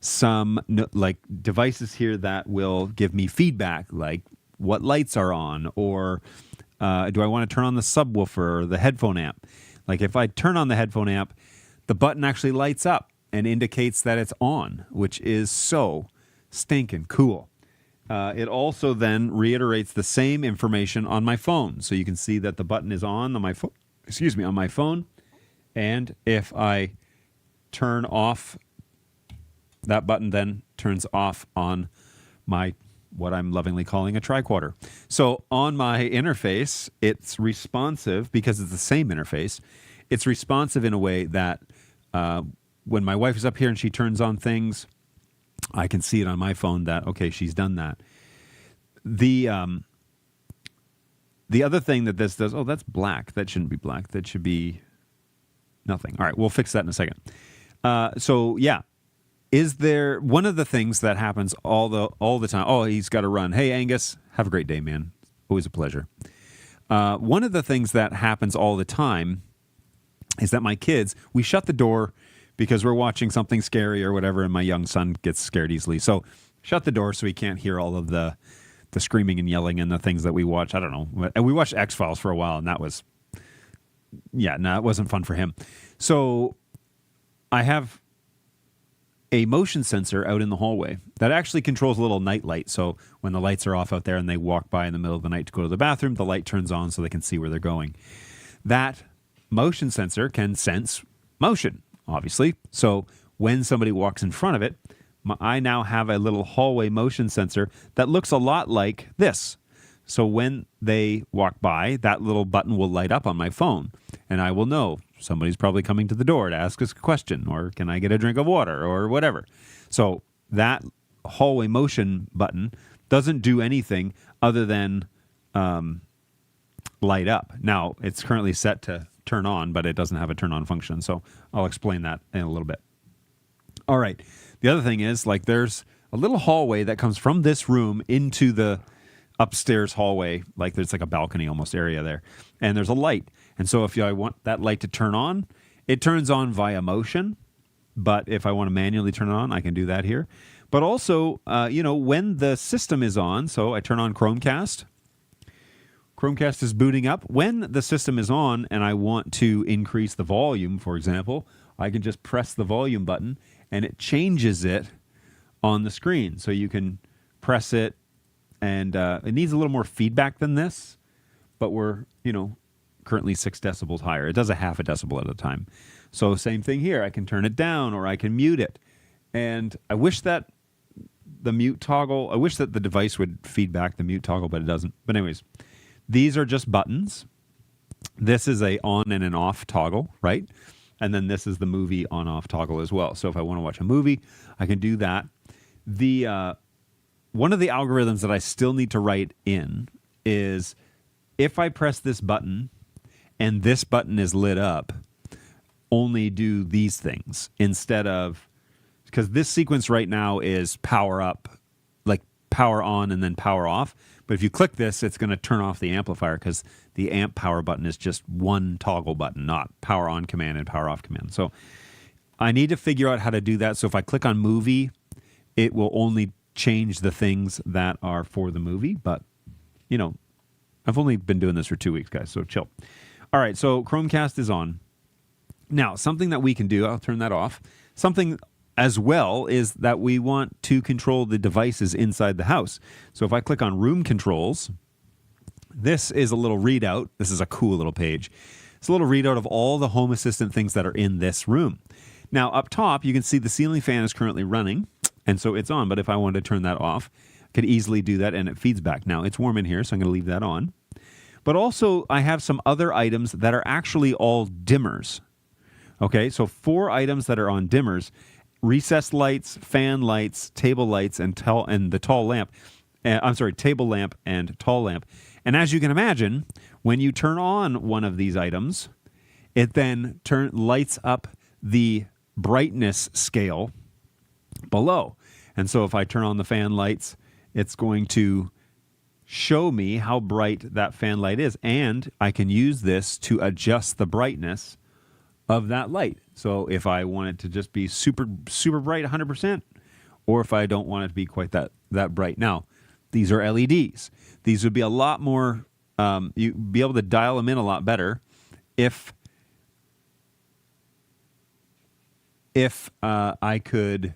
some devices here that will give me feedback, like what lights are on, or do I want to turn on the subwoofer or the headphone amp? If I turn on the headphone amp, the button actually lights up and indicates that it's on, which is so stinking cool. It also then reiterates the same information on my phone, so you can see that the button is on my phone. On my phone. And if I turn off, that button then turns off on my, what I'm lovingly calling a tricorder. So on my interface, it's responsive because it's the same interface. It's responsive in a way that when my wife is up here and she turns on things, I can see it on my phone that, okay, she's done that. The other thing that this does, oh, that's black. That shouldn't be black. That should be nothing. All right, we'll fix that in a second. So yeah, is there one of the things that happens all the time? Oh, he's got to run. Hey, Angus, have a great day, man. Always a pleasure. One of the things that happens all the time is that my kids, we shut the door because we're watching something scary or whatever, and my young son gets scared easily. So shut the door so he can't hear all of the screaming and yelling and the things that we watch. I don't know. And we watched X-Files for a while, and that was, it wasn't fun for him. So I have a motion sensor out in the hallway that actually controls a little night light. So when the lights are off out there and they walk by in the middle of the night to go to the bathroom, the light turns on so they can see where they're going. That motion sensor can sense motion, obviously. So when somebody walks in front of it, I now have a little hallway motion sensor that looks a lot like this. So when they walk by, that little button will light up on my phone, and I will know somebody's probably coming to the door to ask us a question, or can I get a drink of water, or whatever. So that hallway motion button doesn't do anything other than light up. Now, it's currently set to turn on, but it doesn't have a turn on function. So I'll explain that in a little bit. All right. The other thing is, like, there's a little hallway that comes from this room into the upstairs hallway. Like, there's like a balcony almost area there. And there's a light. And so if I want that light to turn on, it turns on via motion. But if I want to manually turn it on, I can do that here. But also, when the system is on, so I turn on Chromecast. Chromecast is booting up. When the system is on and I want to increase the volume, for example, I can just press the volume button and it changes it on the screen. So you can press it, and it needs a little more feedback than this, but we're, currently 6 decibels higher. It does a half a decibel at a time. So same thing here. I can turn it down or I can mute it. And I wish that the mute toggle, I wish that the device would feedback the mute toggle, but it doesn't. But anyways, these are just buttons. This is a on and an off toggle, right? And then this is the movie on-off toggle as well. So if I want to watch a movie, I can do that. The one of the algorithms that I still need to write in is if I press this button and this button is lit up, only do these things instead of, because this sequence right now is power up, like power on and then power off. But if you click this, it's going to turn off the amplifier because the amp power button is just one toggle button, not power on command and power off command. So I need to figure out how to do that. So if I click on movie, it will only change the things that are for the movie. But, I've only been doing this for 2 weeks, guys, so chill. All right, so Chromecast is on. Now, something that we can do, I'll turn that off. Something as well is that we want to control the devices inside the house. So if I click on room controls, this is a little readout. This is a cool little page. It's a little readout of all the Home Assistant things that are in this room. Now, up top, you can see the ceiling fan is currently running, and so it's on. But if I wanted to turn that off, I could easily do that, and it feeds back. Now, it's warm in here, so I'm going to leave that on. But also, I have some other items that are actually all dimmers. Okay, so 4 items that are on dimmers: recessed lights, fan lights, table lights, and the tall lamp. Table lamp and tall lamp. And as you can imagine, when you turn on one of these items, it then lights up the brightness scale below. And so if I turn on the fan lights, it's going to show me how bright that fan light is. And I can use this to adjust the brightness of that light. So if I want it to just be super, super bright, 100%, or if I don't want it to be quite that bright. Now, these are LEDs. These would be a lot more, you'd be able to dial them in a lot better if I could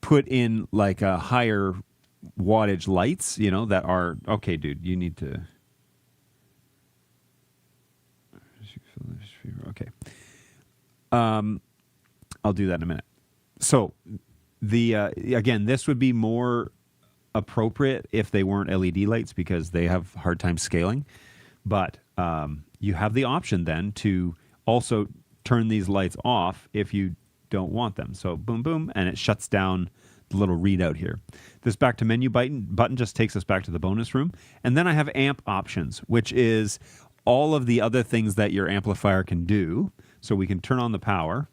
put in like a higher wattage lights, that are, okay, dude, you need to, okay. I'll do that in a minute. So again, this would be more appropriate if they weren't LED lights because they have a hard time scaling. But you have the option then to also turn these lights off if you don't want them. So boom, boom, and it shuts down the little readout here. This back to menu button just takes us back to the bonus room. And then I have amp options, which is all of the other things that your amplifier can do. So we can turn on the power.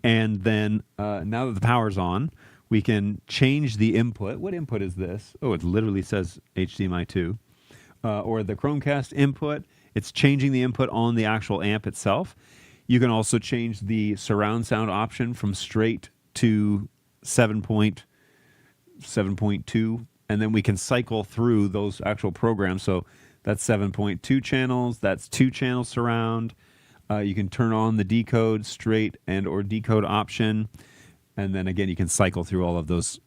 And then now that the power's on, we can change the input. What input is this? Oh, it literally says HDMI 2. Or the Chromecast input. It's changing the input on the actual amp itself. You can also change the surround sound option from straight to 7.2, and then we can cycle through those actual programs. So that's 7.2 channels, that's 2 channels surround. You can turn on the decode, straight and or decode option. And then again, you can cycle through all of those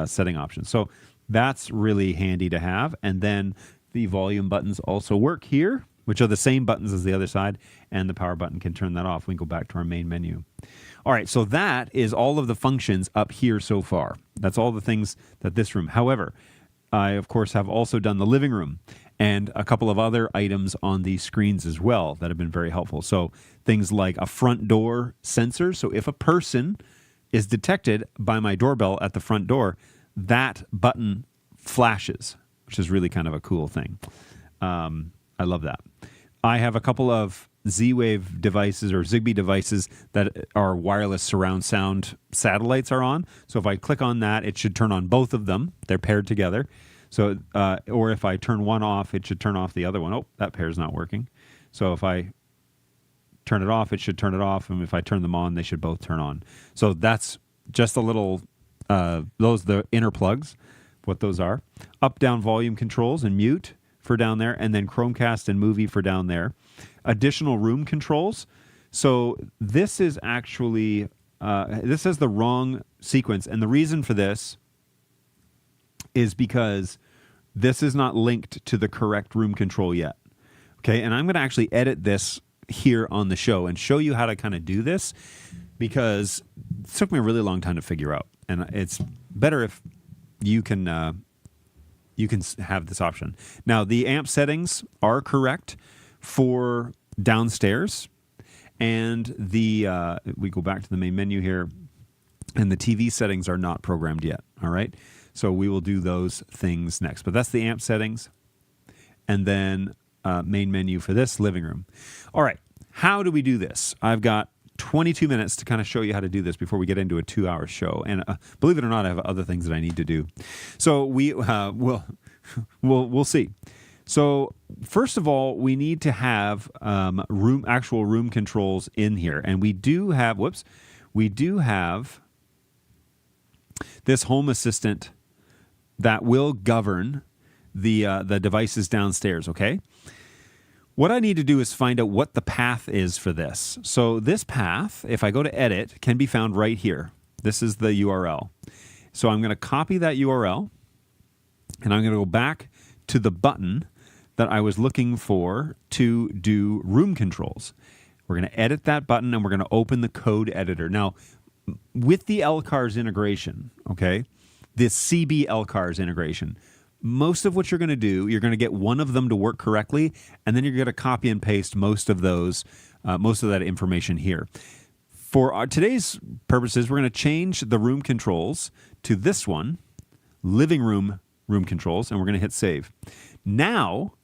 setting options. So that's really handy to have. And then the volume buttons also work here, which are the same buttons as the other side. And the power button can turn that off. We can go back to our main menu. All right, so that is all of the functions up here so far. That's all the things that this room. However, I, of course, have also done the living room and a couple of other items on these screens as well that have been very helpful. So things like a front door sensor. So if a person is detected by my doorbell at the front door, that button flashes, which is really kind of a cool thing. I love that. I have a couple of Z-Wave devices or Zigbee devices that are wireless surround sound satellites are on. So if I click on that, it should turn on both of them. They're paired together. So, or if I turn one off, it should turn off the other one. Oh, that pair's not working. So if I turn it off, it should turn it off. And if I turn them on, they should both turn on. So that's just a little, the inner plugs, what those are. Up, down volume controls and mute for down there. And then Chromecast and movie for down there. Additional room controls. So this is actually, this has the wrong sequence. And the reason for this is because this is not linked to the correct room control yet. Okay, and I'm going to actually edit this here on the show and show you how to kind of do this, because it took me a really long time to figure out, and it's better if you can have this option. Now, the amp settings are correct for downstairs, and we go back to the main menu here, and the TV settings are not programmed yet. All right, so we will do those things next. But that's the amp settings, and then main menu for this living room. All right, how do we do this? I've got 22 minutes to kind of show you how to do this before we get into a 2-hour show. And believe it or not, I have other things that I need to do. So we'll see. So first of all, we need to have actual room controls in here, and we do have this Home Assistant that will govern the devices downstairs. Okay. What I need to do is find out what the path is for this. So this path, if I go to edit, can be found right here. This is the URL. So I'm going to copy that URL, and I'm going to go back to the button that I was looking for to do room controls. We're going to edit that button, and we're going to open the code editor. Now, with the LCARS integration, okay, this CB LCARS integration, most of what you're going to do, you're going to get one of them to work correctly, and then you're going to copy and paste most of that information here. For today's purposes, we're going to change the room controls to this one, living room controls, and we're going to hit save. Now,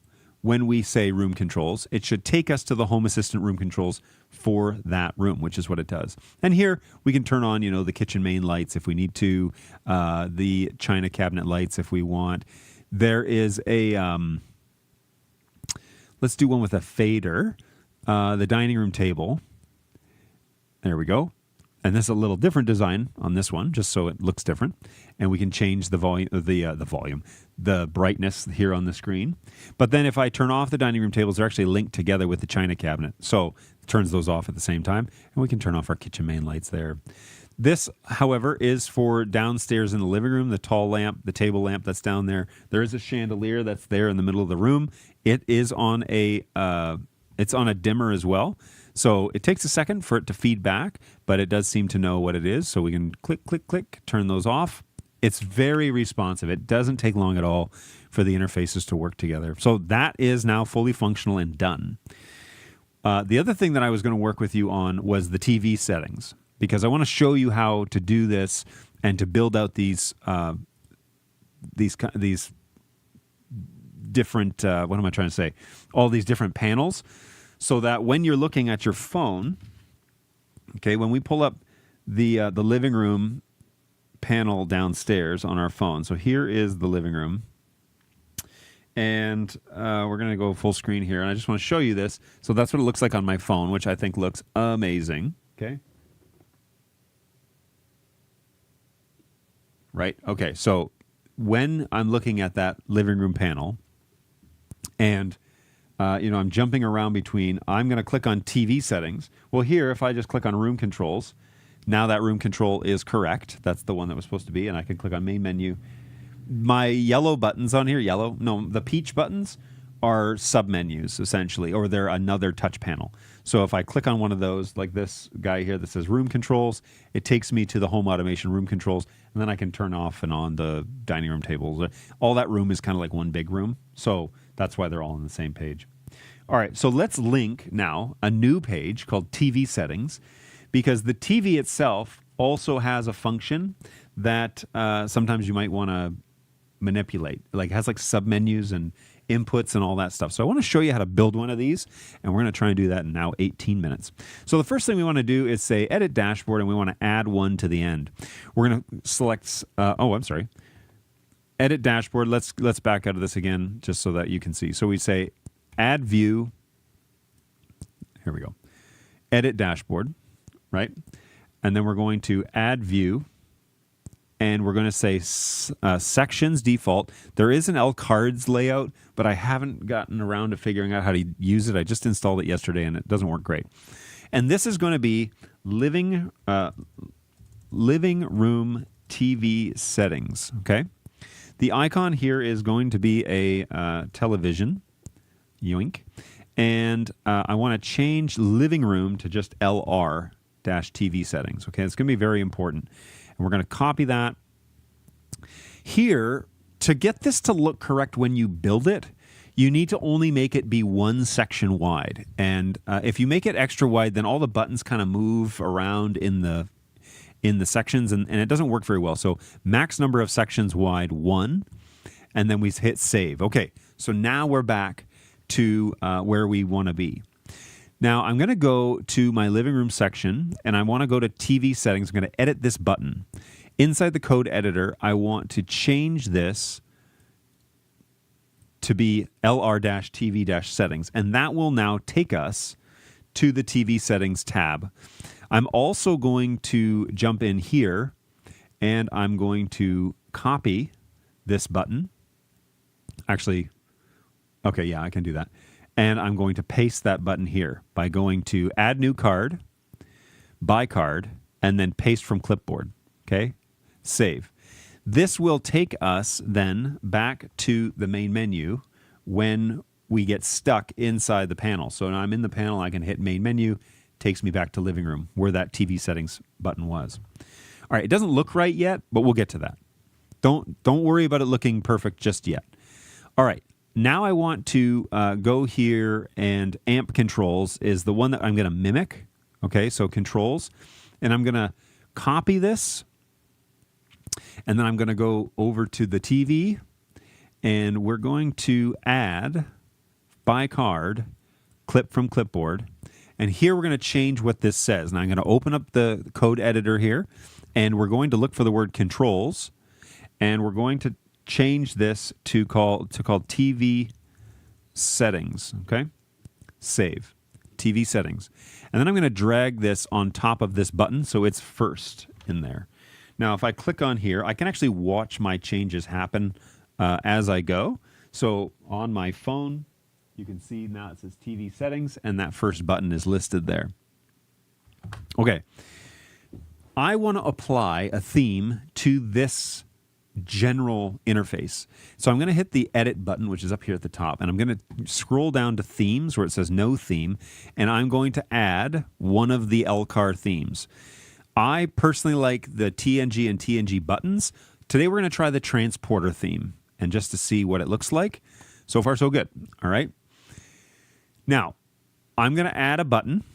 when we say room controls, it should take us to the Home Assistant room controls for that room, which is what it does. And here we can turn on, the kitchen main lights if we need to, the china cabinet lights if we want. There is a, let's do one with a fader, the dining room table. There we go. And this is a little different design on this one, just so it looks different. And we can change the volume, the brightness here on the screen. But then if I turn off the dining room tables, they're actually linked together with the china cabinet. So it turns those off at the same time, and we can turn off our kitchen main lights there. This, however, is for downstairs in the living room, the tall lamp, the table lamp that's down there. There is a chandelier that's there in the middle of the room. It is on it's on a dimmer as well. So it takes a second for it to feed back, but it does seem to know what it is. So we can click, click, click, turn those off. It's very responsive. It doesn't take long at all for the interfaces to work together. So that is now fully functional and done. The other thing that I was going to work with you on was the TV settings, because I want to show you how to do this and to build out these different, what am I trying to say? All these different panels, so that when you're looking at your phone, okay, when we pull up the living room panel downstairs on our phone. So here is the living room. And we're going to go full screen here. And I just want to show you this. So that's what it looks like on my phone, which I think looks amazing. Okay. Right. Okay. So when I'm looking at that living room panel and I'm jumping around between, I'm going to click on TV settings. Well, here, if I just click on room controls, now that room control is correct. That's the one that was supposed to be. And I can click on main menu. My yellow buttons on here, the peach buttons are submenus essentially, or they're another touch panel. So if I click on one of those, like this guy here that says room controls, it takes me to the home automation room controls, and then I can turn off and on the dining room tables. All that room is kind of like one big room. So that's why they're all on the same page. All right, so let's link now a new page called TV settings, because the TV itself also has a function that sometimes you might want to manipulate. Like it has like submenus and inputs and all that stuff. So I want to show you how to build one of these, and we're going to try and do that in now 18 minutes. So the first thing we want to do is say edit dashboard, and we want to add one to the end. We're going to select, edit dashboard. Let's back out of this again just so that you can see. So we say add view. Here we go. Edit dashboard, right? And then we're going to add view. And we're going to say sections default. There is an L cards layout, but I haven't gotten around to figuring out how to use it. I just installed it yesterday, and it doesn't work great. And this is going to be living room TV settings. Okay. The icon here is going to be a television. Yoink. And I want to change living room to just LR-TV settings. Okay. It's going to be very important. And we're going to copy that. Here, to get this to look correct when you build it, you need to only make it be one section wide. And if you make it extra wide, then all the buttons kind of move around in the sections, and it doesn't work very well. So max number of sections wide, 1, and then we hit save. Okay, so now we're back to where we want to be. Now, I'm going to go to my living room section, and I want to go to TV settings. I'm going to edit this button. Inside the code editor, I want to change this to be LR-TV-settings, and that will now take us to the TV settings tab. I'm also going to jump in here, and I'm going to copy this button. Actually, okay, yeah, I can do that. And I'm going to paste that button here by going to add new card, by card, and then paste from clipboard. Okay, save. This will take us then back to the main menu when we get stuck inside the panel. So now I'm in the panel, I can hit main menu, takes me back to living room where that TV settings button was. All right, it doesn't look right yet, but we'll get to that. Don't worry about it looking perfect just yet. All right. Now I want to go here, and amp controls is the one that I'm going to mimic. Okay, so controls. And I'm going to copy this. And then I'm going to go over to the TV. And we're going to add by card, clip from clipboard. And here we're going to change what this says. Now I'm going to open up the code editor here. And we're going to look for the word controls. And we're going to change this to call TV settings. Okay, save TV settings, and then I'm going to drag this on top of this button so it's first in there. Now, if I click on here, I can actually watch my changes happen as I go. So on my phone, you can see now it says TV settings, and that first button is listed there. Okay, I want to apply a theme to this general interface. So I'm going to hit the edit button, which is up here at the top, and I'm going to scroll down to themes where it says no theme, and I'm going to add one of the LCAR themes. I personally like the TNG and TNG buttons. Today we're going to try the transporter theme, and just to see what it looks like. So far, so good. All right. Now, I'm going to add a button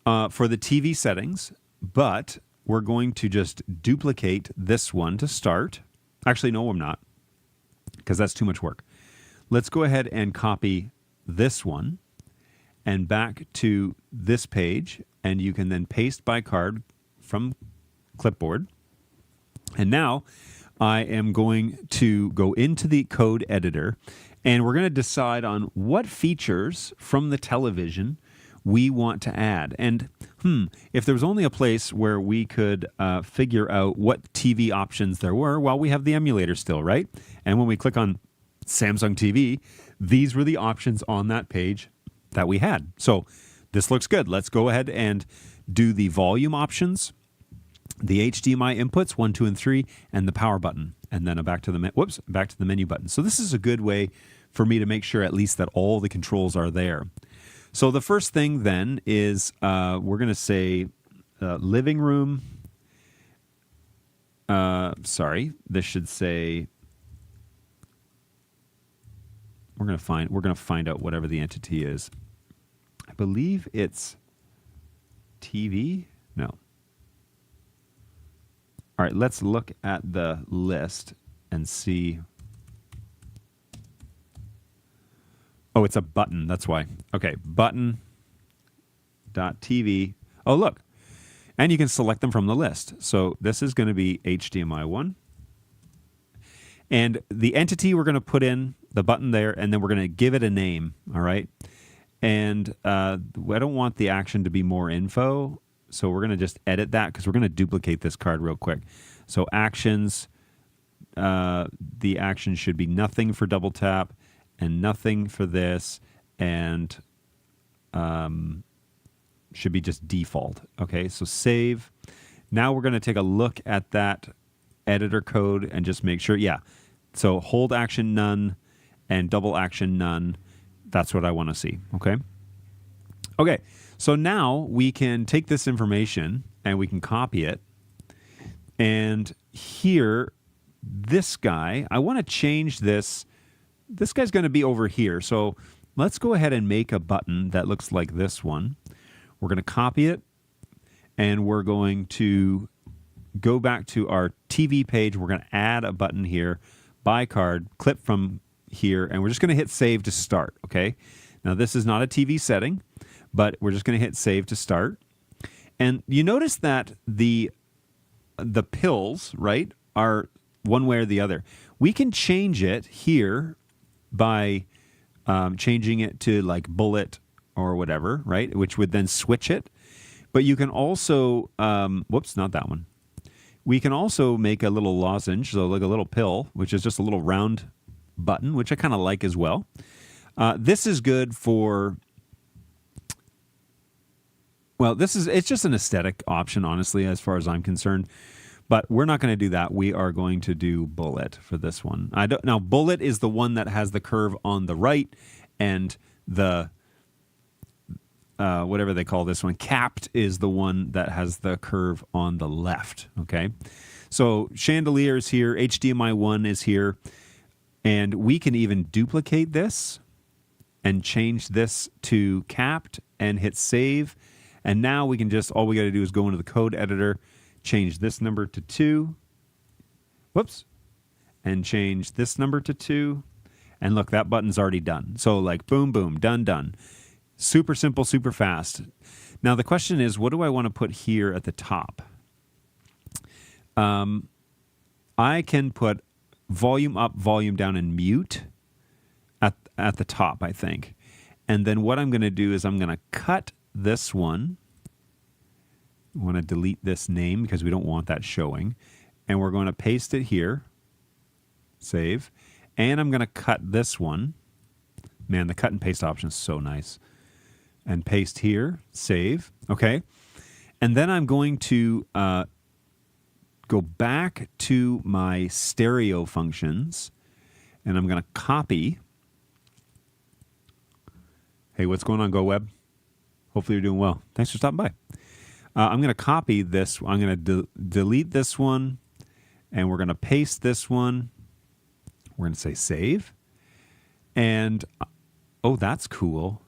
for the TV settings, but we're going to just duplicate this one to start. Actually, no, I'm not, because that's too much work. Let's go ahead and copy this one and back to this page, and you can then paste by card from clipboard. And now I am going to go into the code editor, and we're going to decide on what features from the television we want to add. And if there was only a place where we could figure out what TV options there were, well, we have the emulator still, right? And when we click on Samsung TV, these were the options on that page that we had. So this looks good. Let's go ahead and do the volume options, the HDMI inputs 1, 2, and 3, and the power button, and then back to the menu button. So this is a good way for me to make sure at least that all the controls are there. So the first thing then is we're going to say living room. Sorry, this should say. We're going to find out whatever the entity is. I believe it's TV. No. All right, let's look at the list and see. Oh, it's a button. That's why. Okay, button.tv. Oh, look. And you can select them from the list. So this is going to be HDMI 1. And the entity we're going to put in, the button there, and then we're going to give it a name, all right? And I don't want the action to be more info, so we're going to just edit that because we're going to duplicate this card real quick. So actions, the action should be nothing for double tap and nothing for this, and should be just default. Okay, so save. Now we're going to take a look at that editor code and just make sure, yeah. So hold action none and double action none. That's what I want to see, okay? Okay, so now we can take this information and we can copy it. And here, this guy, I want to change this. This guy's going to be over here. So let's go ahead and make a button that looks like this one. We're going to copy it, and we're going to go back to our TV page. We're going to add a button here, by card, clip from here, and we're just going to hit save to start, okay? Now, this is not a TV setting, but we're just going to hit save to start. And you notice that the pills, right, are one way or the other. We can change it here by changing it to like bullet or whatever, right, which would then switch it. But you can also, whoops, not that one. We can also make a little lozenge, so like a little pill, which is just a little round button, which I kind of like as well. This is good for, well, it's just an aesthetic option, honestly, as far as I'm concerned. But we're not going to do that. We are going to do bullet for this one. Now, bullet is the one that has the curve on the right, and the whatever they call this one, capped is the one that has the curve on the left, okay? So chandelier is here, HDMI 1 is here, and we can even duplicate this and change this to capped and hit save. And now we can just, all we got to do is go into the code editor, change this number to 2, whoops, and change this number to 2, and look, that button's already done. So like boom, boom, done, done. Super simple, super fast. Now the question is, what do I want to put here at the top? I can put volume up, volume down, and mute at the top, I think. And then what I'm going to do is I'm going to cut this one. I want to delete this name because we don't want that showing. And we're going to paste it here. Save. And I'm going to cut this one. Man, the cut and paste option is so nice. And paste here, save, okay? And then I'm going to go back to my stereo functions, and I'm going to copy. Hey, what's going on, GoWeb? Hopefully you're doing well. Thanks for stopping by. I'm going to copy this. I'm going to delete this one, and we're going to paste this one. We're going to say save. And, oh, that's cool.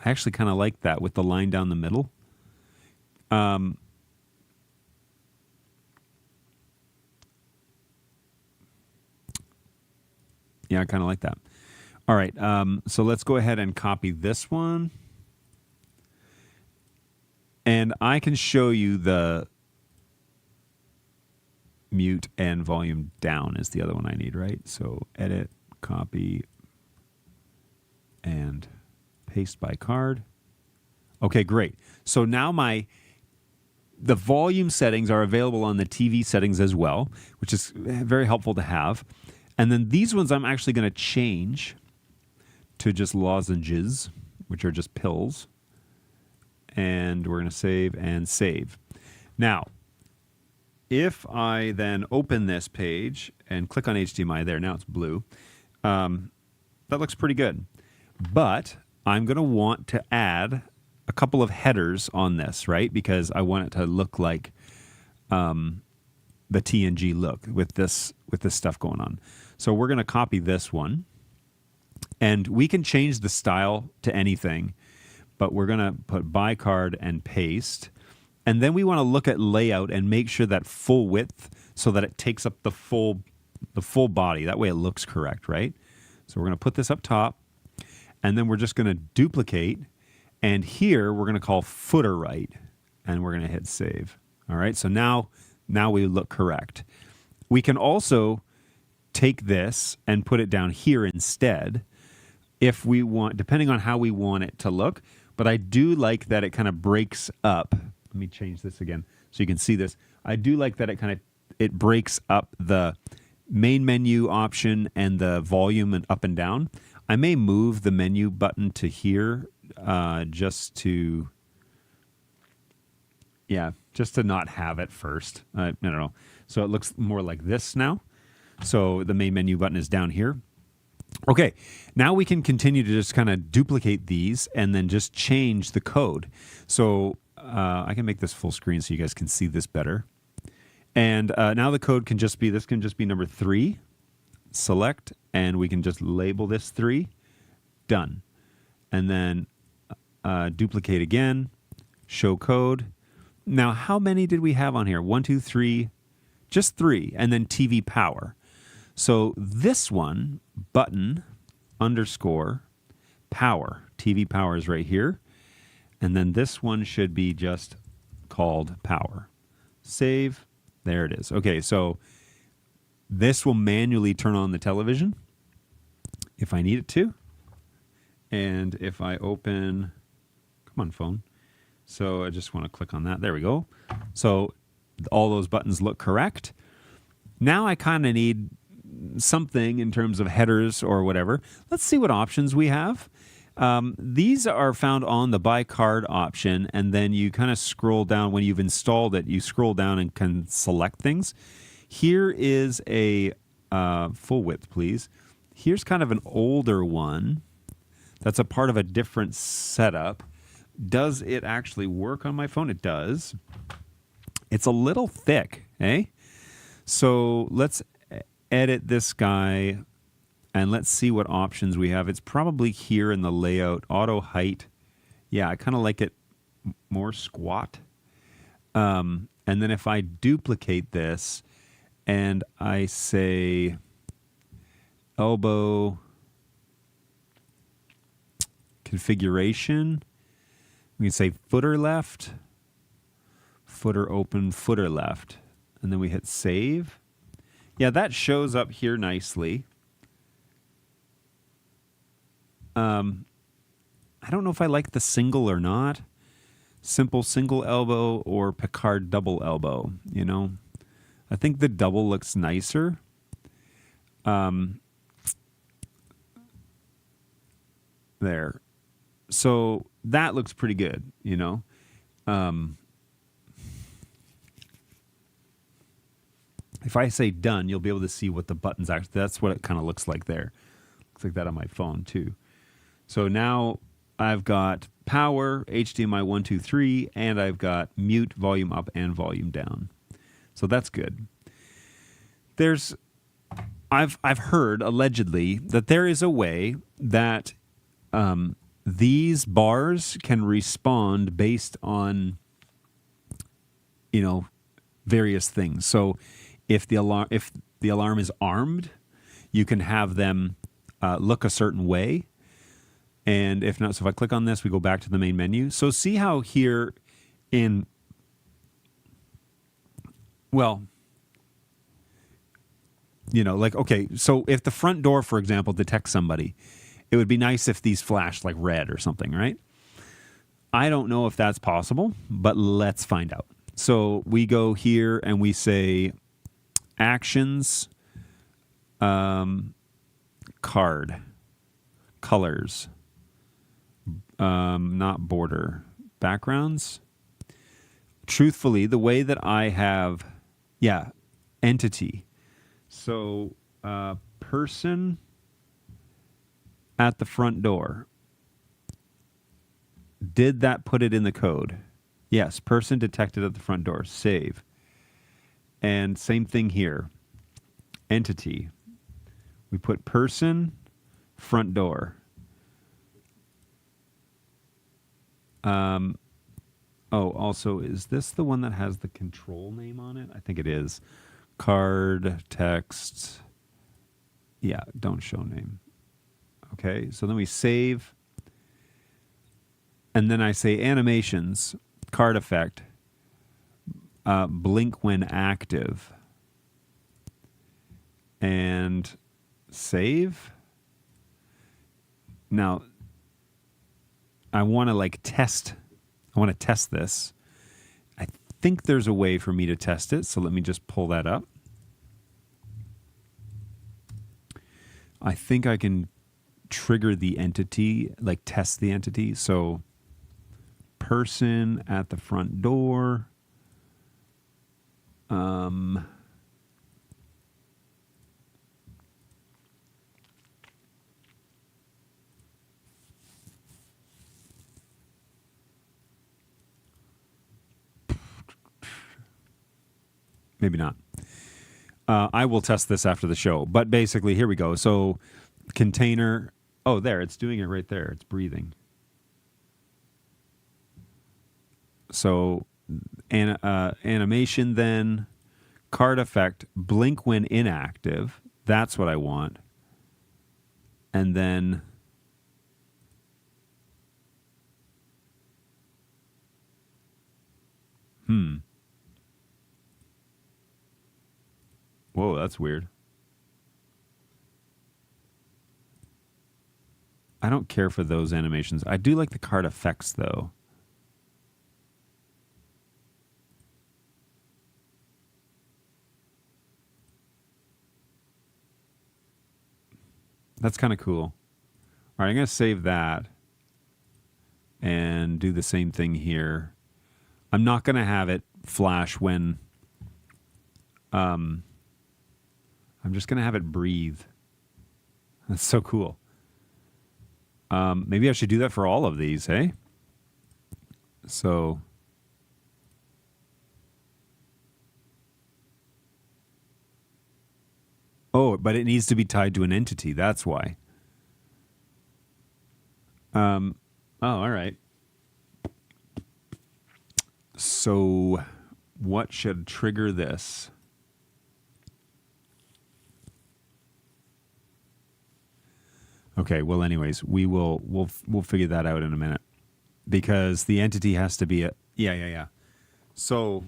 I actually kind of like that with the line down the middle. Yeah, I kind of like that. All right, so let's go ahead and copy this one. And I can show you the mute and volume down is the other one I need, right? So edit, copy, and paste by card. Okay, great. So now my The volume settings are available on the TV settings as well, which is very helpful to have. And then these ones I'm actually going to change to just lozenges, which are just pills. And we're going to save and save. Now, if I then open this page and click on HDMI there, now it's blue. That looks pretty good. But I'm going to want to add a couple of headers on this, right? Because I want it to look like the TNG look with this stuff going on. So we're going to copy this one. And we can change the style to anything. But we're going to put bicard and paste. And then we want to look at layout and make sure that full width so that it takes up the full body. That way it looks correct, right? So we're going to put this up top. And then we're just going to duplicate. And here we're going to call footer right. And we're going to hit save. All right, so now we look correct. We can also take this and put it down here instead if we want, depending on how we want it to look. But I do like that it kind of breaks up. Let me change this again so you can see this. I do like that it breaks up the main menu option and the volume and up and down. I may move the menu button to here just to not have it first. I don't know. So it looks more like this now. So the main menu button is down here. Okay, now we can continue to just kind of duplicate these and then just change the code. So I can make this full screen so you guys can see this better. And now the code can just be, this can just be number 3. Select, and we can just label this 3. Done. And then duplicate again, show code. Now, how many did we have on here? 1, 2, 3, just 3, and then TV power. So this one, button underscore power. TV power is right here. And then this one should be just called power. Save. There it is. Okay, so this will manually turn on the television if I need it to. And if I open, come on, phone. So I just want to click on that. There we go. So all those buttons look correct. Now I kind of need something in terms of headers or whatever. Let's see what options we have. These are found on the buy card option, and then you kind of scroll down. When you've installed it, you scroll down and can select things. Here is a full width, please. Here's kind of an older one that's a part of a different setup. Does it actually work on my phone? It does. It's a little thick, eh? So let's edit this guy and let's see what options we have. It's probably here in the layout. Auto height. Yeah, I kind of like it more squat. And then if I duplicate this and I say elbow configuration, we can say footer left, footer open, footer left. And then we hit save. Yeah, that shows up here nicely. I don't know if I like the single or not. Simple single elbow or Picard double elbow, you know. I think the double looks nicer. There. So that looks pretty good, you know. If I say done, you'll be able to see what the buttons actually, that's what it kind of looks like there. Looks like that on my phone too. So now I've got power, HDMI 1, 2, 3, and I've got mute, volume up, and volume down. So that's good. I've heard allegedly that there is a way that these bars can respond based on, you know, various things. So if the alarm is armed, you can have them look a certain way. And if not, so if I click on this, we go back to the main menu. So see how here in, well, you know, like, okay, so if the front door, for example, detects somebody, it would be nice if these flashed like red or something, right? I don't know if that's possible, but let's find out. So we go here and we say actions, card, colors, not border, backgrounds. Truthfully, the way that I have, entity. So person at the front door. Did that put it in the code? Yes, person detected at the front door. Save. And same thing here. Entity. We put person, front door. Also, is this the one that has the control name on it? I think it is. Card, text. Yeah, don't show name. Okay, so then we save. And then I say animations, card effect, blink when active, and save. Now, I want to test. I want to test this. I think there's a way for me to test it, so let me just pull that up. I think I can trigger the entity, test the entity. So person at the front door. Maybe not. I will test this after the show. But basically, here we go. So container. Oh, there. It's doing it right there. It's breathing. So animation then, card effect, blink when inactive. That's what I want. And then whoa, that's weird. I don't care for those animations. I do like the card effects, though. That's kind of cool. All right, I'm going to save that and do the same thing here. I'm not going to have it flash when... I'm just going to have it breathe. That's so cool. Maybe I should do that for all of these, hey? So... Oh, but it needs to be tied to an entity. That's why. Oh, all right. So what should trigger this? Okay, well anyways, we'll figure that out in a minute. Because the entity has to be a yeah. So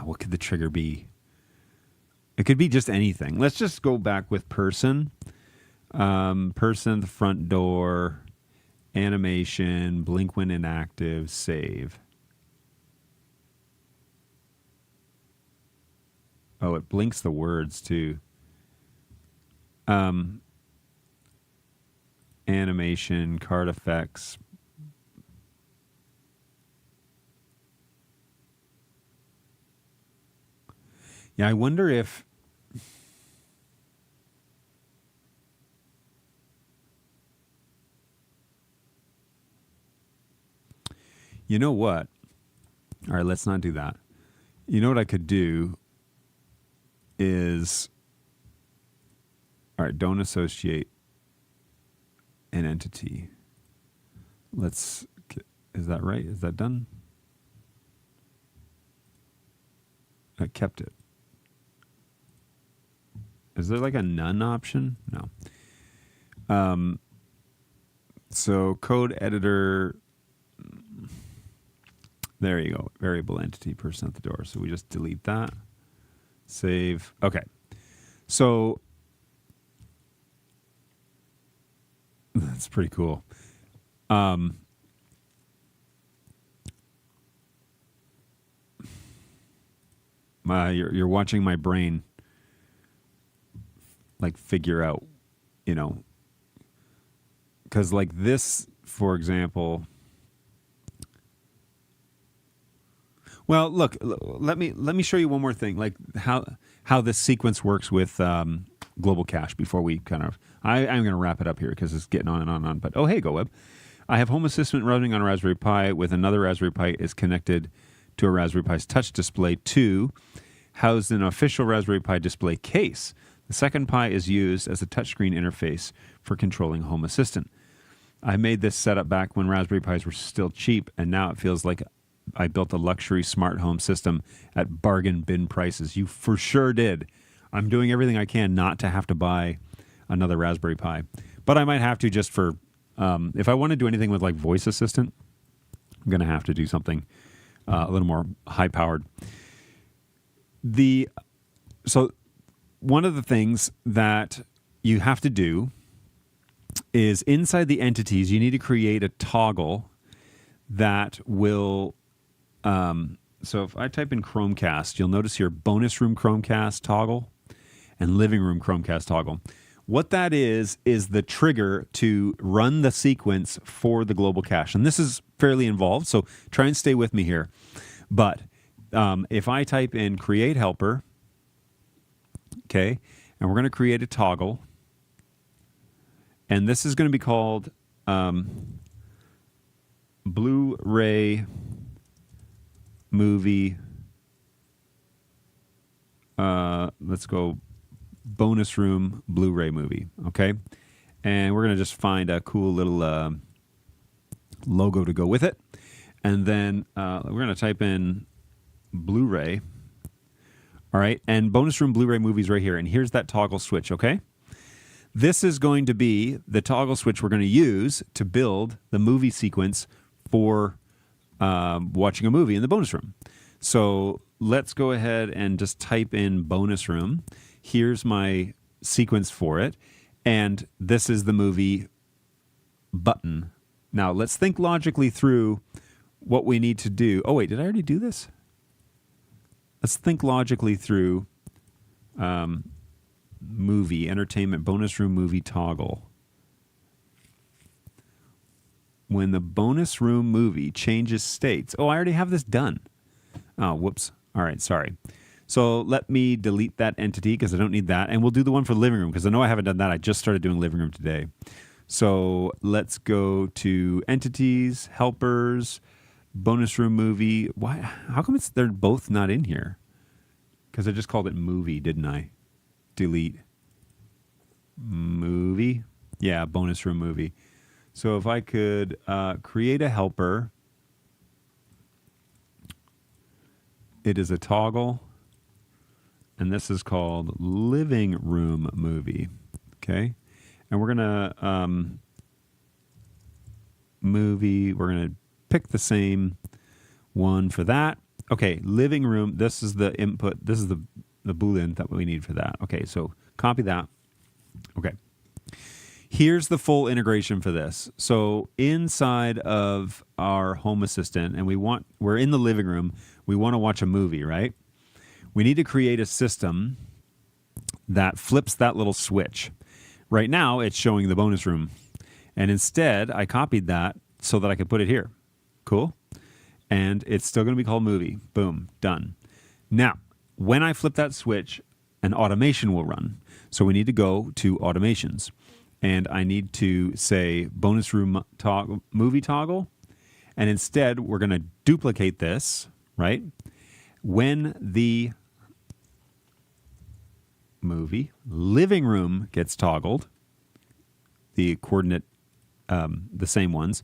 what could the trigger be? It could be just anything. Let's just go back with person. Person at the front door, animation, blink when inactive, save. Oh, it blinks the words too. Animation, card effects. Yeah, I wonder if... You know what? All right, let's not do that. You know what I could do is... All right, don't associate an entity. Let's... Is that right? Is that done? I kept it. Is there like a none option? No. So code editor... There you go. Variable entity, person at the door. So we just delete that. Save. Okay. So that's pretty cool. You're watching my brain like figure out, you know, because like this, for example. Well, look, let me show you one more thing, like how this sequence works with Global Cache before we kind of. I'm going to wrap it up here because it's getting on and on and on. But oh, hey, GoWeb. I have Home Assistant running on a Raspberry Pi with another Raspberry Pi is connected to a Raspberry Pi's touch display 2, housed in an official Raspberry Pi display case. The second Pi is used as a touchscreen interface for controlling Home Assistant. I made this setup back when Raspberry Pis were still cheap, and now it feels like I built a luxury smart home system at bargain bin prices. You for sure did. I'm doing everything I can not to have to buy another Raspberry Pi, but I might have to just for if I want to do anything with like voice assistant, I'm going to have to do something a little more high powered. So one of the things that you have to do is inside the entities, you need to create a toggle that will. So if I type in Chromecast, you'll notice here bonus room Chromecast toggle and living room Chromecast toggle. What that is the trigger to run the sequence for the global cache. And this is fairly involved, so try and stay with me here. But if I type in create helper, okay, and we're going to create a toggle, and this is going to be called Blu-ray movie. Let's go bonus room Blu-ray movie, okay? And we're going to just find a cool little logo to go with it. And then we're going to type in Blu-ray. All right, and bonus room Blu-ray movies right here. And here's that toggle switch, okay? This is going to be the toggle switch we're going to use to build the movie sequence for watching a movie in the bonus room. So let's go ahead and just type in bonus room. Here's my sequence for it. And this is the movie button. Now let's think logically through what we need to do. Oh, wait, did I already do this? Let's think logically through movie, entertainment, bonus room movie toggle. When the bonus room movie changes states. Oh, I already have this done. Oh, whoops. All right, sorry. So let me delete that entity because I don't need that. And we'll do the one for living room because I know I haven't done that. I just started doing living room today. So let's go to entities, helpers, bonus room movie. Why? How come they're both not in here? Because I just called it movie, didn't I? Delete. Movie. Yeah, bonus room movie. So if I could create a helper, it is a toggle, and this is called living room movie, okay? And we're going to movie, we're going to pick the same one for that. Okay, living room, this is the input, this is the Boolean that we need for that. Okay, so copy that. Okay. Here's the full integration for this. So inside of our Home Assistant, and we're in the living room, we want to watch a movie, right? We need to create a system that flips that little switch. Right now, it's showing the bonus room. And instead, I copied that so that I could put it here. Cool? And it's still going to be called movie. Boom, done. Now, when I flip that switch, an automation will run. So we need to go to automations. And I need to say bonus room movie toggle. And instead, we're going to duplicate this, right? When the movie living room gets toggled, the coordinate, the same ones.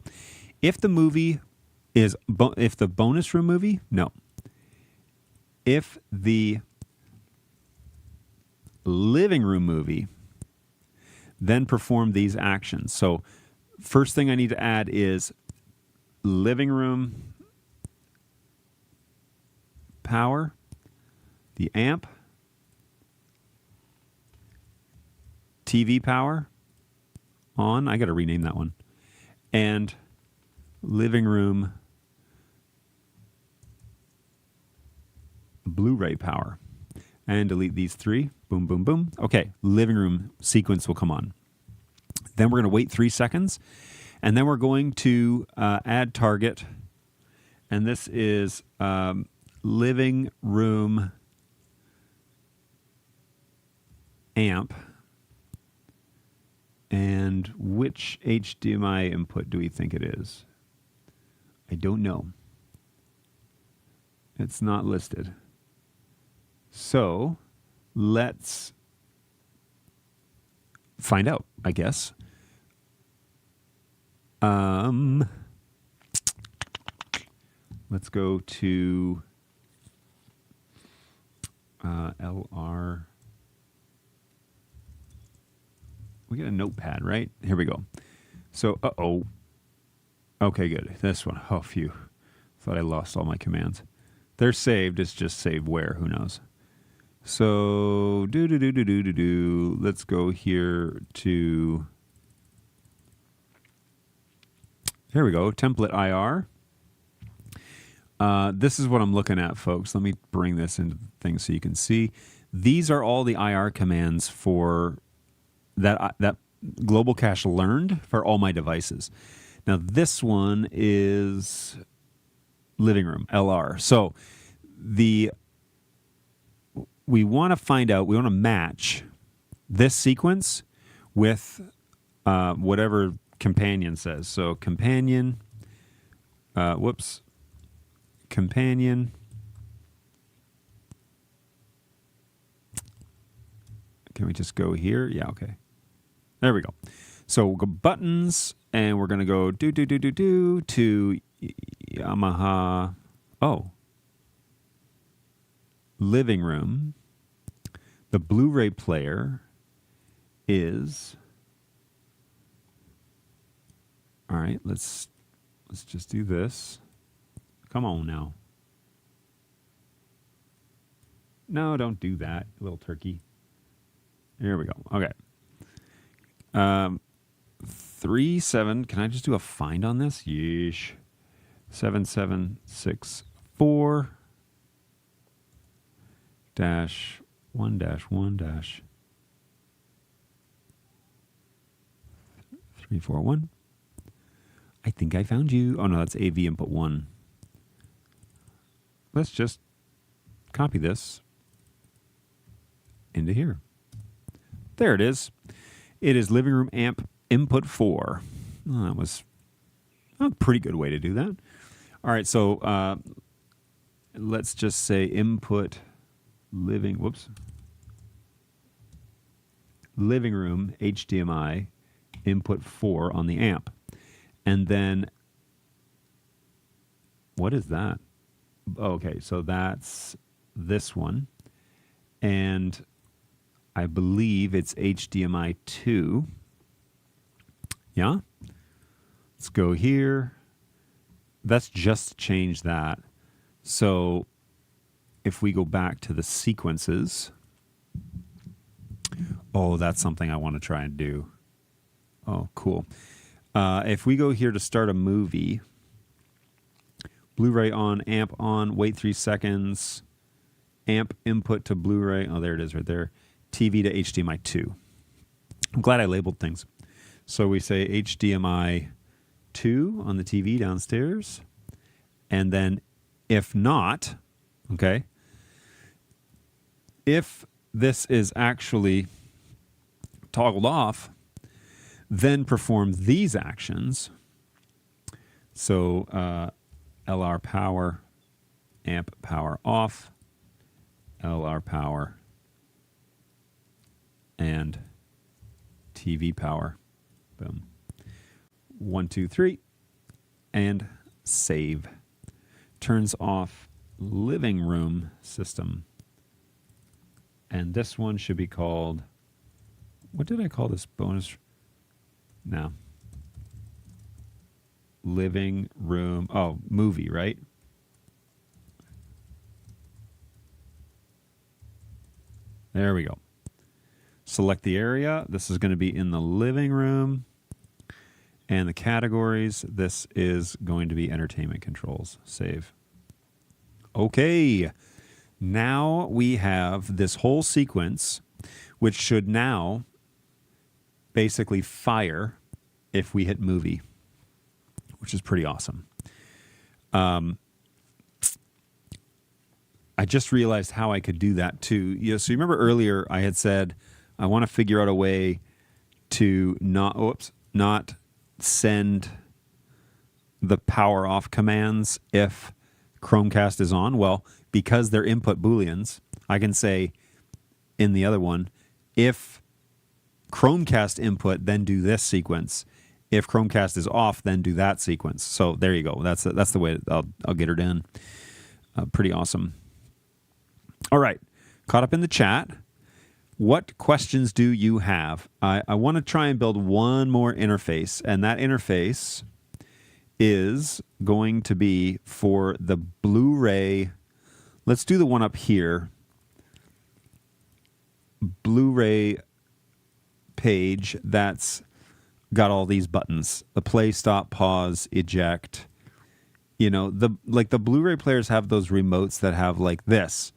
If the movie is, if the bonus room movie, no. If the living room movie, then perform these actions. So first thing I need to add is living room power, the amp, TV power on. I got to rename that one. And living room Blu-ray power. And delete these three. Boom, boom, boom. Okay, living room sequence will come on. Then we're going to wait 3 seconds. And then we're going to add target. And this is living room amp. And which HDMI input do we think it is? I don't know. It's not listed. So let's find out, I guess. Let's go to LR. We get a notepad, right? Here we go. So, okay, good. This one. Oh, phew. Thought I lost all my commands. They're saved. It's just saved where? Who knows? So, let's go here to... Here we go. Template IR. This is what I'm looking at, folks. Let me bring this into the thing so you can see. These are all the IR commands for that Global Cache learned for all my devices. Now, this one is living room, LR. So we want to find out, we want to match this sequence with whatever companion says. So companion, companion. Can we just go here? Yeah, okay. There we go. So we'll go buttons, and we're going to go to Yamaha. Oh. Living room. The Blu-ray player is... All right, let's just do this. Come on now. No, don't do that, little turkey. Here we go. Okay. 37. Can I just do a find on this? Yeesh. 7764 dash 1 dash 1 dash 341. I think I found you. Oh no, that's AV input 1. Let's just copy this into here. There it is. It is living room amp input 4. Oh, that was a pretty good way to do that. All right, so let's just say input living room HDMI input 4 on the amp. And then, what is that? Okay, so that's this one. And I believe it's HDMI 2. Yeah? Let's go here. That's just change that. So if we go back to the sequences, oh, that's something I want to try and do. Oh, cool. If we go here to start a movie, Blu-ray on, amp on, wait 3 seconds, amp input to Blu-ray. Oh, there it is right there. TV to HDMI 2. I'm glad I labeled things. So we say HDMI 2 on the TV downstairs. And then if not, okay, if this is actually toggled off, then perform these actions. So LR power, amp power off, LR power, and TV power. Boom. 1, 2, 3, and save. Turns off living room system. And this one should be called, what did I call this bonus? No. Living room, oh, movie, right? There we go. Select the area. This is going to be in the living room. And the categories, this is going to be entertainment controls. Save. Okay. Now we have this whole sequence, which should now basically fire if we hit movie, which is pretty awesome. I just realized how I could do that too. So you remember earlier I had said I want to figure out a way to not send the power off commands if Chromecast is on. Well, because they're input booleans, I can say in the other one, if Chromecast input, then do this sequence. If Chromecast is off, then do that sequence. So there you go. That's the way I'll get her done. Pretty awesome. All right, caught up in the chat. What questions do you have? I want to try and build one more interface, and that interface is going to be for the Blu-ray. Let's do the one up here. Blu-ray page that's got all these buttons: the play, stop, pause, eject. You know, the Blu-ray players have those remotes that have like this.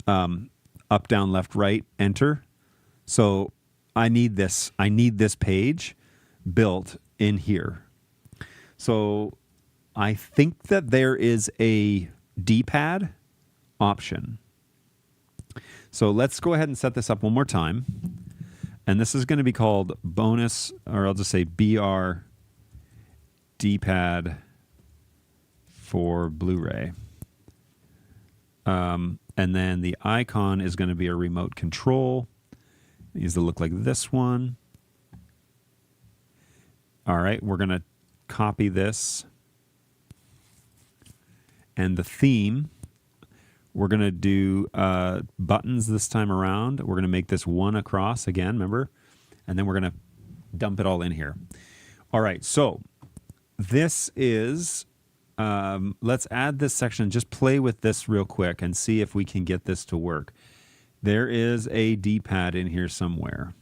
Up, down, left, right, enter. So I need this page built in here. So I think that there is a D-pad option. So let's go ahead and set this up one more time. And this is going to be called bonus, or I'll just say BR D-pad for Blu-ray. And then the icon is going to be a remote control. It needs to look like this one. All right, we're going to copy this. And the theme, we're going to do buttons this time around. We're going to make this one across again, remember? And then we're going to dump it all in here. All right, so this is... let's add this section. Just play with this real quick and see if we can get this to work. There is a D-pad in here somewhere.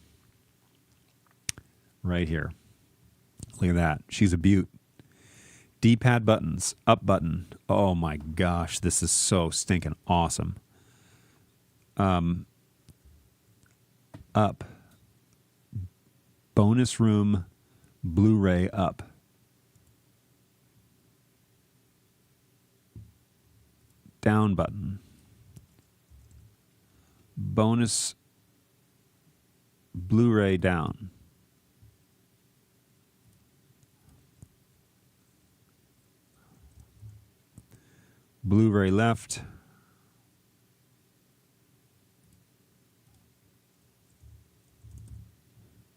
Right here. Look at that. She's a beaut. D-pad buttons. Up button. Oh my gosh, this is so stinking awesome. Up. Bonus room. Blu-ray up. Down button. Bonus Blu-ray down. Blu-ray left.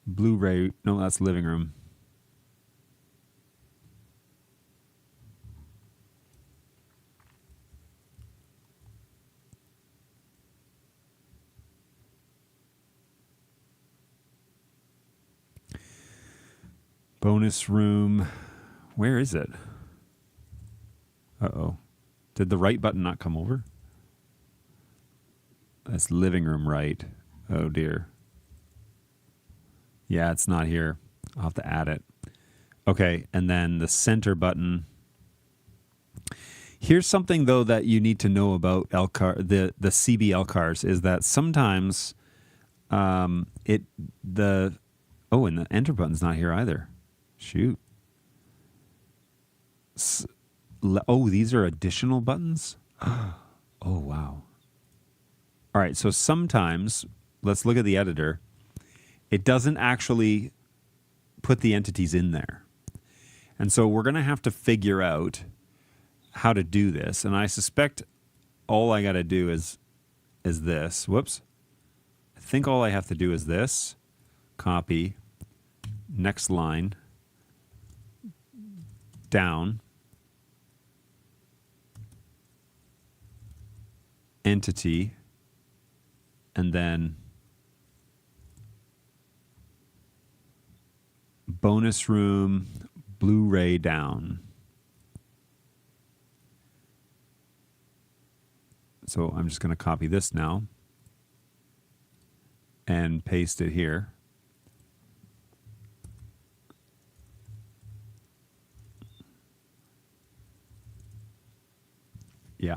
Blu-ray, no, that's living room. Bonus room. Where is it? Uh-oh. Did the right button not come over? That's living room right. Oh, dear. Yeah, it's not here. I'll have to add it. Okay, and then the center button. Here's something, though, that you need to know about LCAR, the CB LCARs, is that sometimes and the enter button's not here either. Shoot. These are additional buttons? Oh, wow. All right, so sometimes, let's look at the editor. It doesn't actually put the entities in there. And so we're going to have to figure out how to do this. And I suspect all I got to do is this. Whoops. I think all I have to do is this. Copy. Next line. Down. Entity. And then bonus room, Blu-ray down. So I'm just going to copy this now and paste it here. Yeah.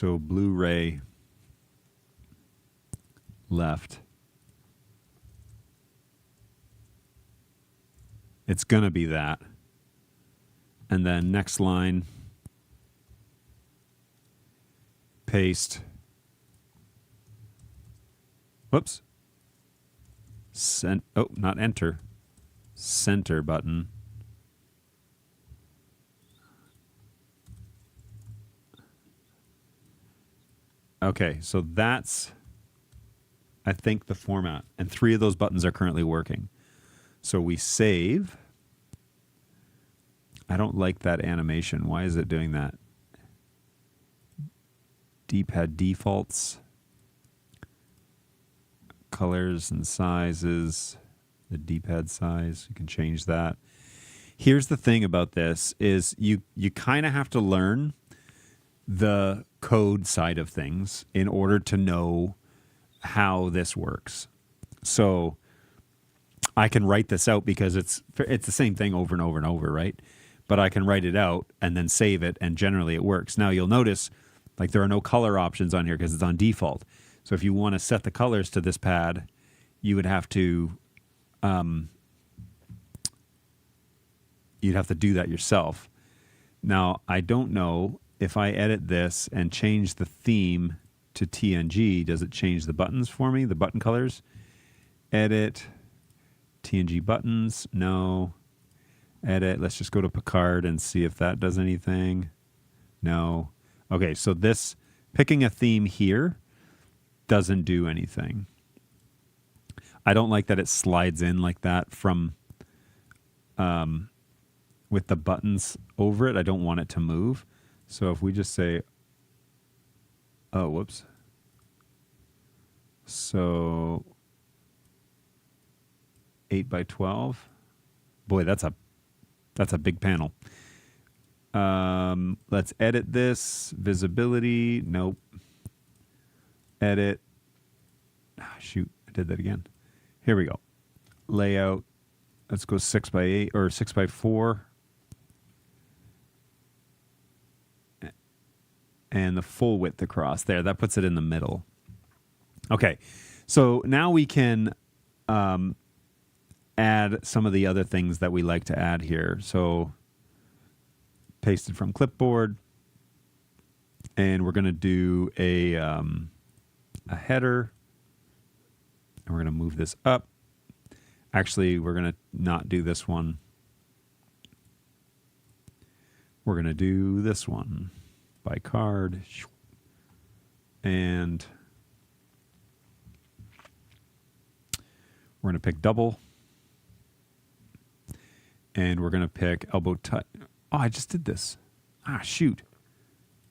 So Blu-ray left. It's going to be that. And then next line, paste. Whoops. Not enter. Center button. Okay, so that's, I think, the format. And 3 of those buttons are currently working. So we save. I don't like that animation. Why is it doing that? D-pad defaults. Colors and sizes. The D-pad size. You can change that. Here's the thing about this is you kind of have to learn the code side of things in order to know how this works. So I can write this out because it's the same thing over and over and over, right? But I can write it out and then save it, and generally it works. Now you'll notice like there are no color options on here because it's on default. So if you want to set the colors to this pad, you would have to you'd have to do that yourself. Now I don't know if I edit this and change the theme to TNG, does it change the buttons for me, the button colors? Edit, TNG buttons, no. Edit, let's just go to Picard and see if that does anything. No. Okay, so this, picking a theme here doesn't do anything. I don't like that it slides in like that from, with the buttons over it. I don't want it to move. So if we just say, oh, whoops. So 8 by 12. Boy, that's a big panel. Let's edit this. Visibility. Nope. Edit. Shoot, I did that again. Here we go. Layout. Let's go 6 by 8 or 6 by 4. And the full width across there. That puts it in the middle. Okay, so now we can add some of the other things that we like to add here. So pasted from clipboard. And we're going to do a header. And we're going to move this up. Actually, we're going to not do this one. We're going to do this one. By card, and we're going to pick double, and we're going to pick elbow touch. Oh, I just did this. Shoot.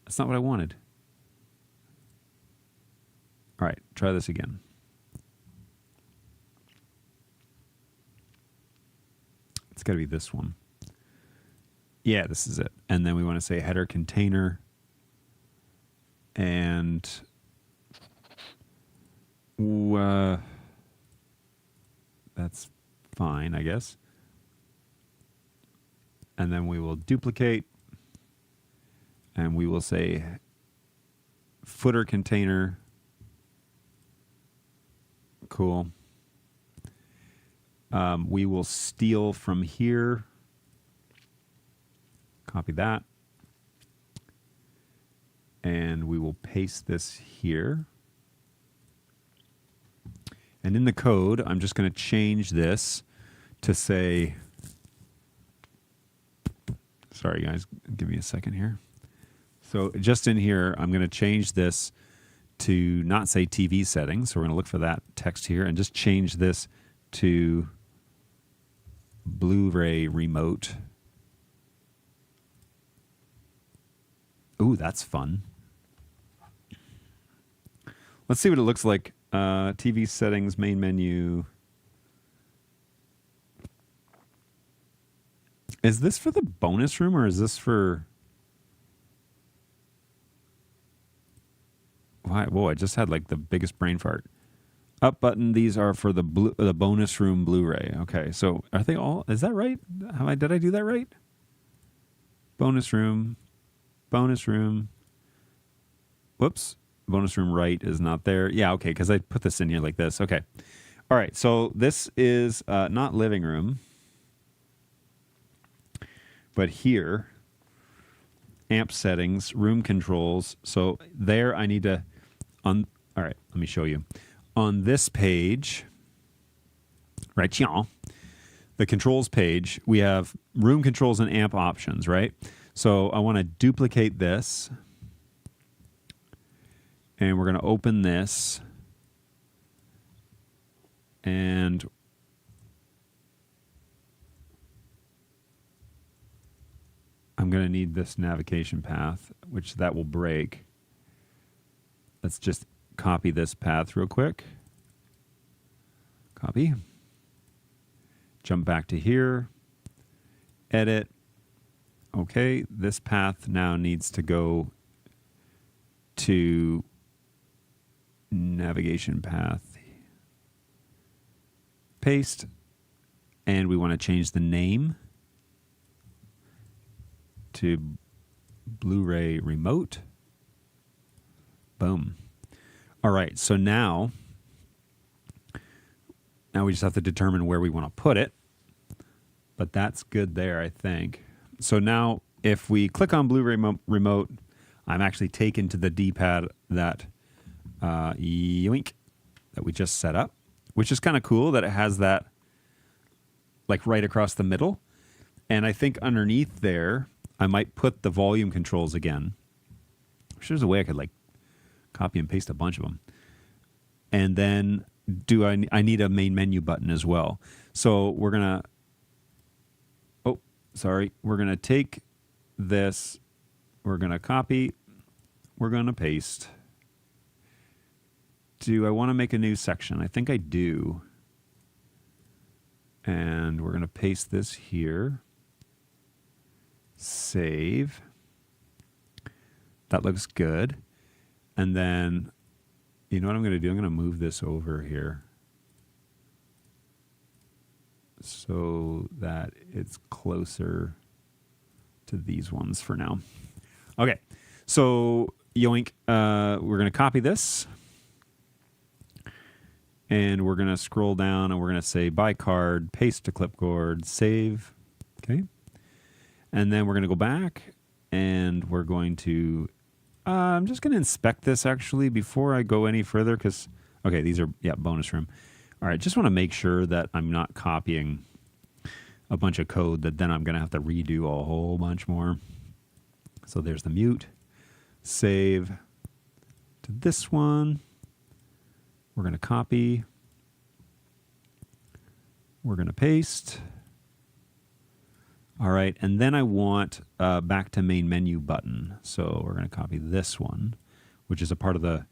That's not what I wanted. All right, try this again. It's got to be this one. Yeah, this is it. And then we want to say header container. And that's fine, I guess. And then we will duplicate. And we will say footer container. Cool. We will steal from here. Copy that. And we will paste this here. And in the code, I'm just going to change this to say, sorry guys, give me a second here. So just in here, I'm going to change this to not say TV settings. So we're going to look for that text here and just change this to Blu-ray remote. Ooh, that's fun. Let's see what it looks like. TV settings, main menu. Is this for the bonus room or is this for... Whoa, I just had like the biggest brain fart. Up button, these are for the bonus room Blu-ray. Okay, so are they all... Is that right? Did I do that right? Bonus room. Bonus room. whoops, bonus room right is not there. Yeah, okay, because I put this in here like this. Okay. All right, so this is not living room, but here, amp settings, room controls. So there I need to, all right, let me show you. On this page, right, the controls page, we have room controls and amp options, right? So I want to duplicate this, and we're going to open this, and I'm going to need this navigation path, which that will break. Let's just copy this path real quick. Copy. Jump back to here. Edit. Okay, this path now needs to go to navigation path. Paste. And we want to change the name to Blu-ray Remote. Boom. All right, so now we just have to determine where we want to put it. But that's good there, I think. So now if we click on Blu-ray Remote, I'm actually taken to the D-pad that yoink, that we just set up, which is kind of cool that it has that like right across the middle. And I think underneath there, I might put the volume controls again. I'm sure there's a way I could like copy and paste a bunch of them. And then I need a main menu button as well. So we're going to, we're going to take this, we're going to copy, we're going to paste. Do I want to make a new section? I think I do. And we're going to paste this here. Save. That looks good. And then, you know what I'm going to do? I'm going to move this over here so that it's closer to these ones for now. Okay, so yoink, we're going to copy this. And we're going to scroll down and we're going to say buy card, paste to clipboard, save. Okay. And then we're going to go back and we're going to, I'm just going to inspect this actually before I go any further because, okay, these are, bonus room. All right, just want to make sure that I'm not copying a bunch of code that then I'm going to have to redo a whole bunch more. So there's the mute. Save to this one. We're going to copy. We're going to paste. All right, and then I want back to main menu button. So we're going to copy this one, which is a part of the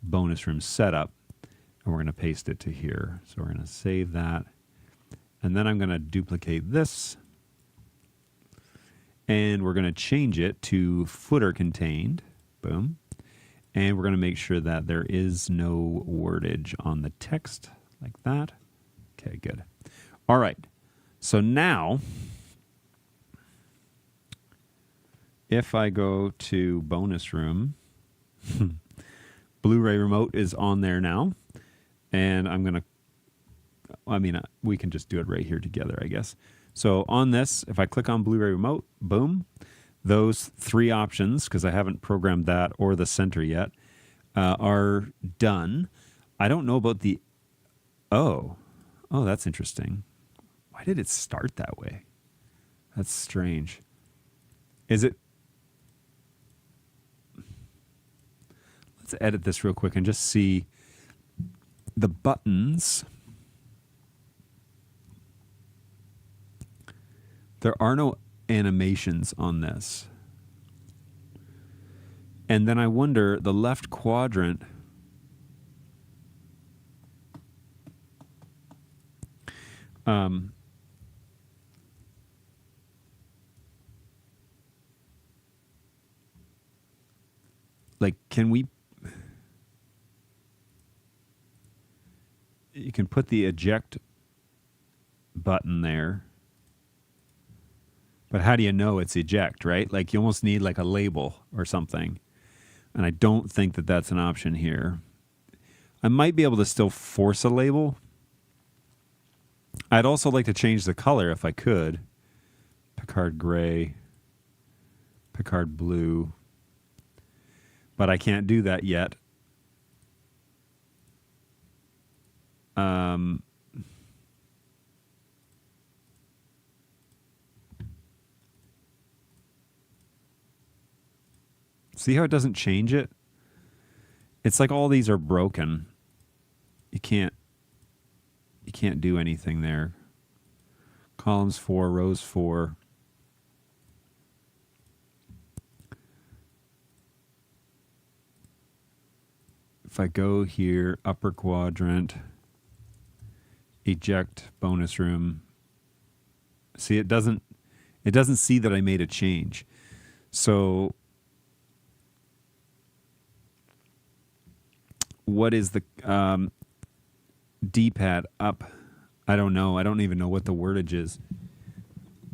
bonus room setup, and we're going to paste it to here. So we're going to save that, and then I'm going to duplicate this, and we're going to change it to footer contained. Boom. And we're going to make sure that there is no wordage on the text like that. Okay, good. All right. So now, if I go to bonus room, Blu-ray Remote is on there now. And I'm going to, we can just do it right here together, I guess. So on this, if I click on Blu-ray Remote, boom. Those three options, because I haven't programmed that or the center yet, are done. I don't know about the... Oh, that's interesting. Why did it start that way? That's strange. Is it... Let's edit this real quick and just see the buttons. There are no animations on this. And then I wonder, the left quadrant, like, can we, you can put the eject button there. But how do you know it's eject, right? Like you almost need like a label or something. And I don't think that that's an option here. I might be able to still force a label. I'd also like to change the color if I could. Picard gray, Picard blue. But I can't do that yet. See how it doesn't change it? It's like all these are broken. You can't do anything there. Columns 4, rows 4. If I go here, upper quadrant, eject bonus room. See, it doesn't see that I made a change. So what is the D-pad up? I don't know. I don't even know what the wordage is.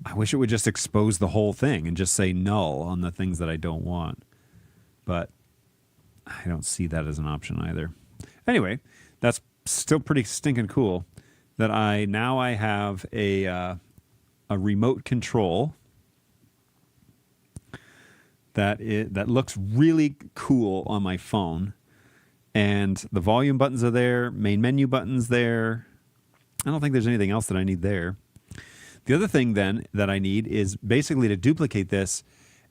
I wish it would just expose the whole thing and just say null on the things that I don't want. But I don't see that as an option either. Anyway, that's still pretty stinking cool that I have a remote control that looks really cool on my phone. And the volume buttons are there, main menu buttons there. I don't think there's anything else that I need there. The other thing then that I need is basically to duplicate this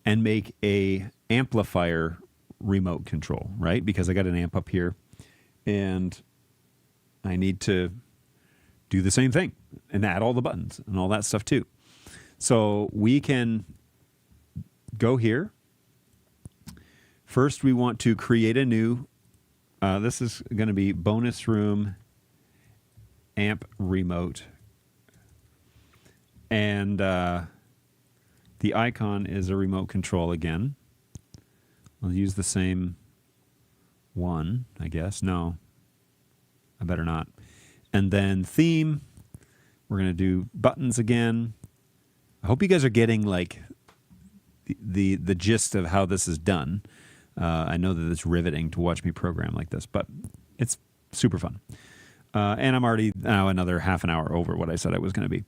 and make a amplifier remote control, right? Because I got an amp up here and I need to do the same thing and add all the buttons and all that stuff too. So we can go here. First, we want to create a new this is going to be bonus room amp remote. And the icon is a remote control again. I'll use the same one, I guess. No, I better not. And then theme, we're going to do buttons again. I hope you guys are getting like the gist of how this is done. I know that it's riveting to watch me program like this, but it's super fun. And I'm already now another half an hour over what I said I was going to be.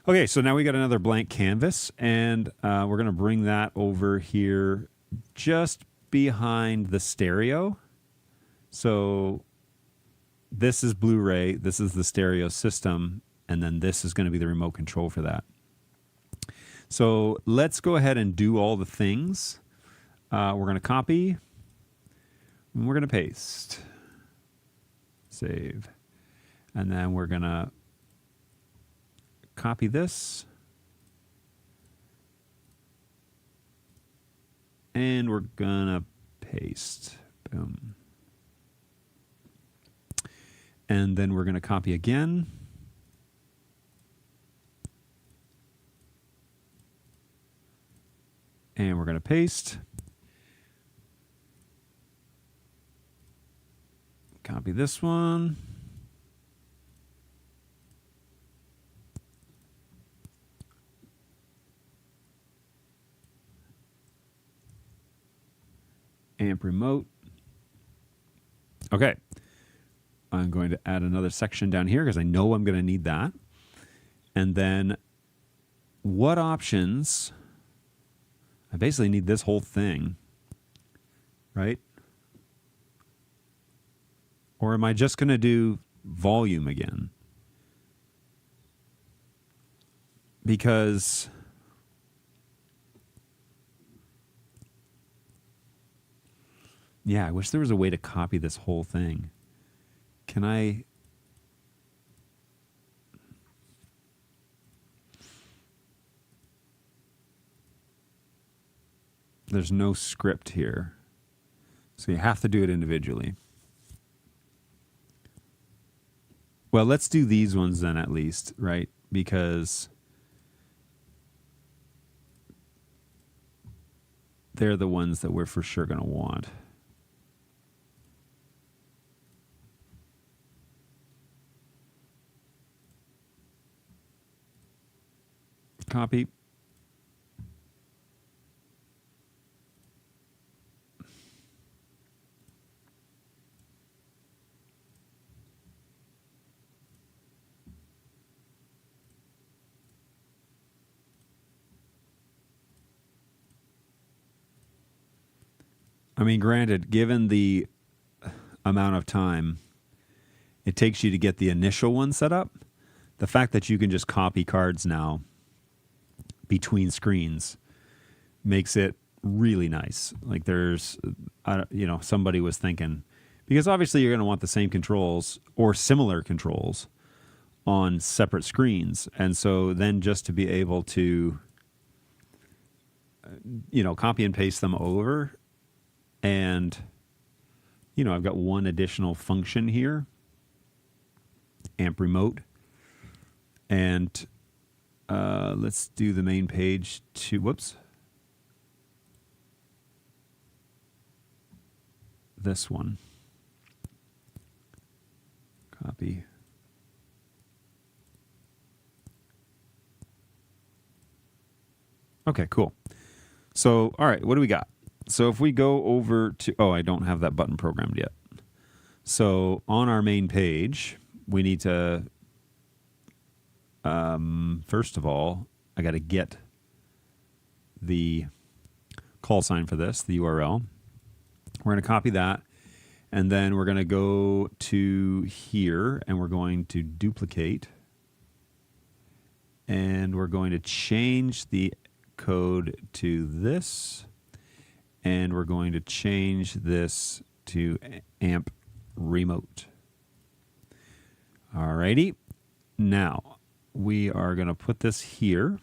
Okay, so now we got another blank canvas, and we're going to bring that over here just behind the stereo. So this is Blu-ray, this is the stereo system, and then this is going to be the remote control for that. So let's go ahead and do all the things. We're going to copy, and we're going to paste, save, and then we're going to copy this, and we're going to paste, boom. And then we're going to copy again. And we're going to paste. Copy this one. Amp remote. Okay. I'm going to add another section down here because I know I'm going to need that. And then what options? I basically need this whole thing, right? Or am I just going to do volume again? Because yeah, I wish there was a way to copy this whole thing. Can I? There's no script here. So you have to do it individually. Well, let's do these ones then at least, right? Because they're the ones that we're for sure going to want. Copy. I mean, granted, given the amount of time it takes you to get the initial one set up, the fact that you can just copy cards now between screens makes it really nice. Like there's, somebody was thinking, because obviously you're going to want the same controls or similar controls on separate screens. And so then just to be able to, copy and paste them over, and, I've got one additional function here, amp remote. And let's do the main page this one. Copy. Okay, cool. So, all right, what do we got? So if we go over to, I don't have that button programmed yet. So on our main page, we need to, first of all, I got to get the call sign for this, the URL. We're going to copy that, and then we're going to go to here, and we're going to duplicate, and we're going to change the code to this, and we're going to change this to amp remote. Alrighty. Now, we are going to put this here,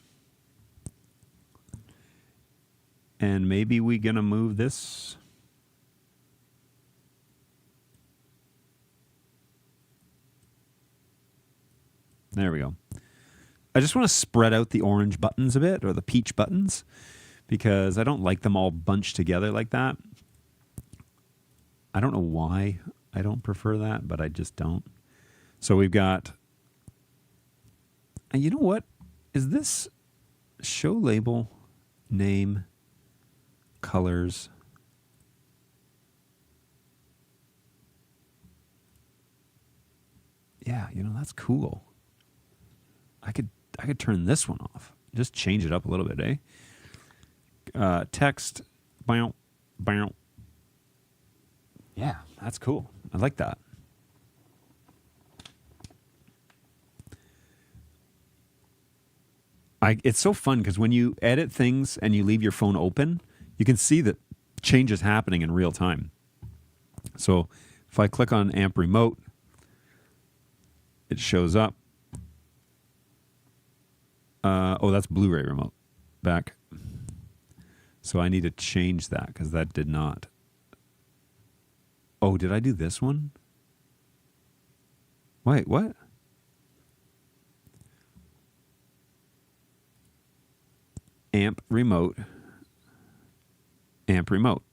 and maybe we're going to move this. There we go. I just want to spread out the orange buttons a bit, or the peach buttons, because I don't like them all bunched together like that. I don't know why I don't prefer that, but I just don't. So we've got, and you know what? Is this show label, name, colors? Yeah, that's cool. I could turn this one off. Just change it up a little bit, eh? Text, bow, bow. Yeah, that's cool. I like that. It's so fun because when you edit things and you leave your phone open, you can see that changes happening in real time. So if I click on amp remote, it shows up. That's Blu-ray remote. Back. So I need to change that because that did not. Oh, did I do this one? Wait, what? Amp remote. Amp remote.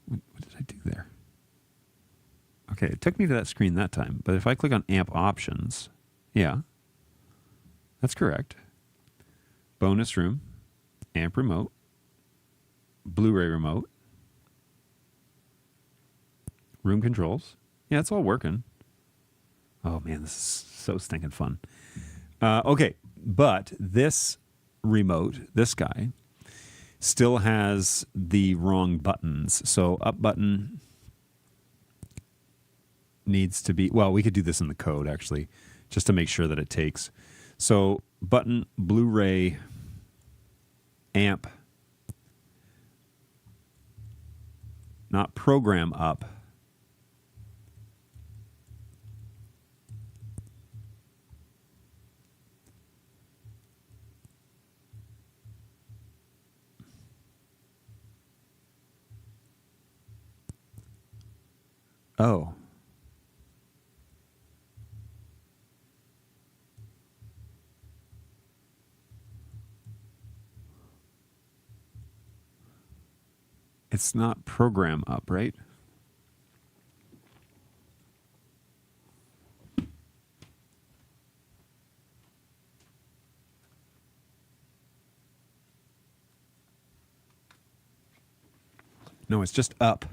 What did I do there? Okay, it took me to that screen that time. But if I click on amp options, yeah, that's correct. Bonus room, amp remote, Blu-ray remote, room controls. Yeah, it's all working. Oh man, this is so stinking fun. Okay, but this remote, this guy, still has the wrong buttons. So up button needs to be, well, we could do this in the code actually, just to make sure that it takes. So button, Blu-ray, amp, not program up. Oh. It's not program up, right? No, it's just up.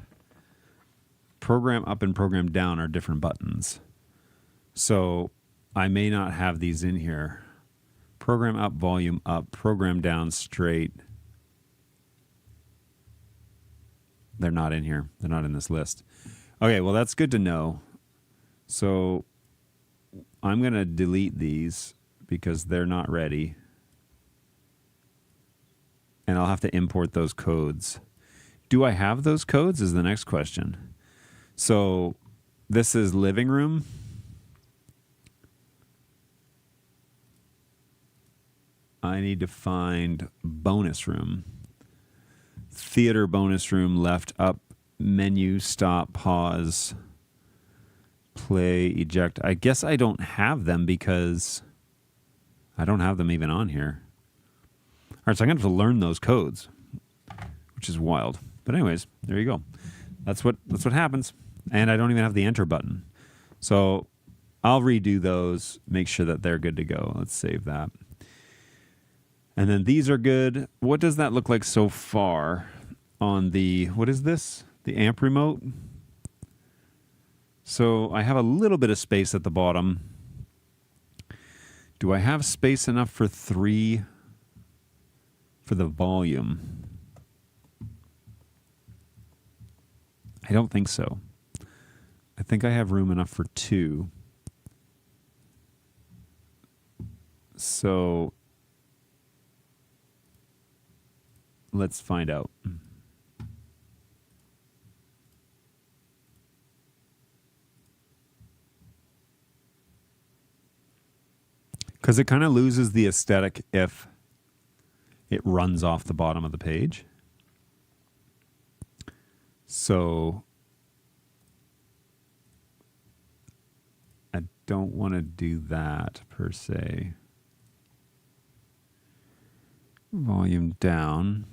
Program up and program down are different buttons. So I may not have these in here. Program up, volume up, program down straight. they're not in here. They're not in this list. Okay, well, that's good to know. So I'm going to delete these because they're not ready. And I'll have to import those codes. Do I have those codes is the next question. So this is living room. I need to find bonus room. Theater bonus room, left up, menu, stop, pause, play, eject. I guess I don't have them because I don't have them even on here. All right, so I'm going to have to learn those codes, which is wild. But anyways, there you go. That's what happens. And I don't even have the enter button. So I'll redo those, make sure that they're good to go. Let's save that. And then these are good. What does that look like so far on the, what is this? The amp remote? So I have a little bit of space at the bottom. Do I have space enough for 3 for the volume? I don't think so. I think I have room enough for 2. So let's find out. Because it kind of loses the aesthetic if it runs off the bottom of the page. So I don't want to do that per se. Volume down.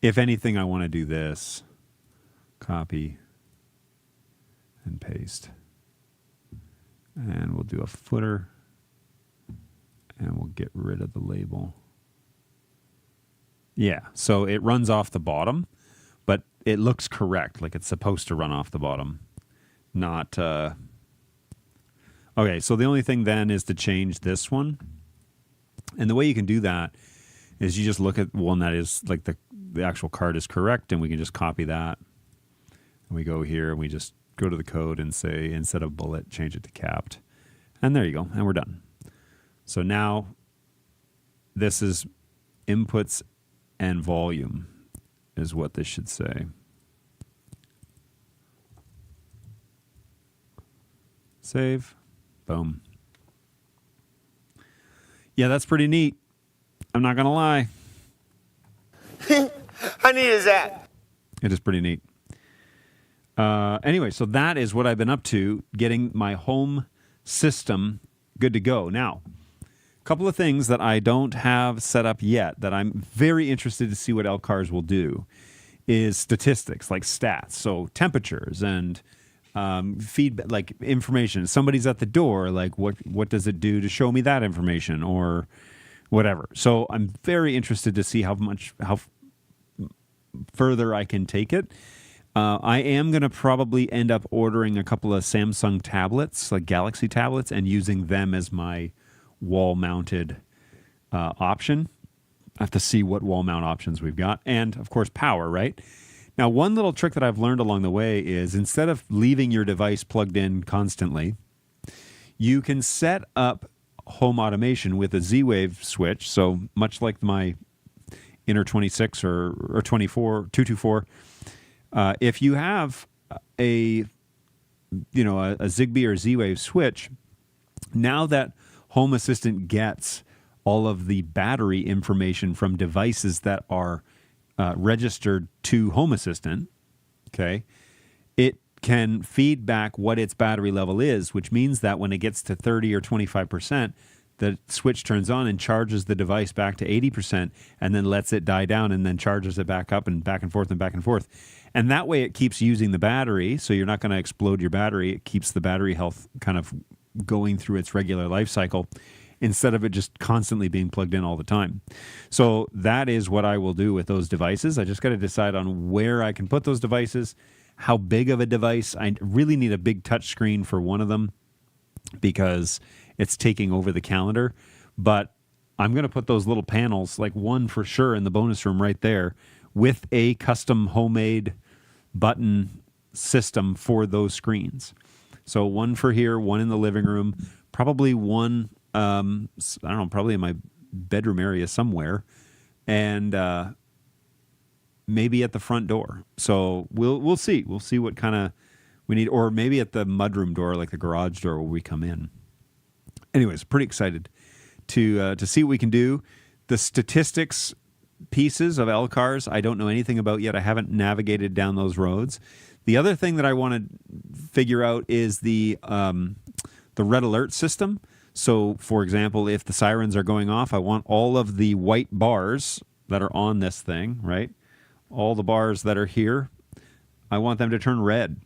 If anything, I want to do this. Copy and paste. And we'll do a footer. And we'll get rid of the label. Yeah, so it runs off the bottom, but it looks correct, like it's supposed to run off the bottom. Not... Okay, so the only thing then is to change this one. And the way you can do that is you just look at one that is, like the actual card is correct, and we can just copy that. And we go here, and we just go to the code and say, instead of bullet, change it to capped. And there you go, and we're done. So now this is inputs and volume is what this should say. Save. Boom. Yeah, that's pretty neat. I'm not going to lie. How neat is that? It is pretty neat. Anyway, so that is what I've been up to, getting my home system good to go. Now, couple of things that I don't have set up yet that I'm very interested to see what LCARS will do is statistics, like stats. So temperatures and feedback, like information. Somebody's at the door, like what does it do to show me that information or whatever. So I'm very interested to see how further I can take it. I am going to probably end up ordering a couple of Samsung tablets, like Galaxy tablets, and using them as my wall-mounted option. I have to see what wall mount options we've got. And, of course, power, right? Now, one little trick that I've learned along the way is instead of leaving your device plugged in constantly, you can set up home automation with a Z-Wave switch. So much like my Inner 26 or 24, 224, if you have a Zigbee or Z-Wave switch, now that Home Assistant gets all of the battery information from devices that are registered to Home Assistant, okay, it can feed back what its battery level is, which means that when it gets to 30 or 25%, the switch turns on and charges the device back to 80% and then lets it die down and then charges it back up and back and forth and back and forth. And that way it keeps using the battery, so you're not going to explode your battery. It keeps the battery health kind of going through its regular life cycle instead of it just constantly being plugged in all the time. So that is what I will do with those devices. I just got to decide on where I can put those devices, how big of a device. I really need a big touch screen for one of them because it's taking over the calendar. But I'm going to put those little panels, like one for sure in the bonus room right there, with a custom homemade button system for those screens. So one for here, one in the living room, probably one, I don't know, probably in my bedroom area somewhere, and maybe at the front door. So we'll see. We'll see what kind of we need, or maybe at the mudroom door, like the garage door where we come in. Anyways, pretty excited to see what we can do. The statistics pieces of LCARS, I don't know anything about yet. I haven't navigated down those roads. The other thing that I want to figure out is the red alert system. So, for example, if the sirens are going off, I want all of the white bars that are on this thing, right? All the bars that are here, I want them to turn red.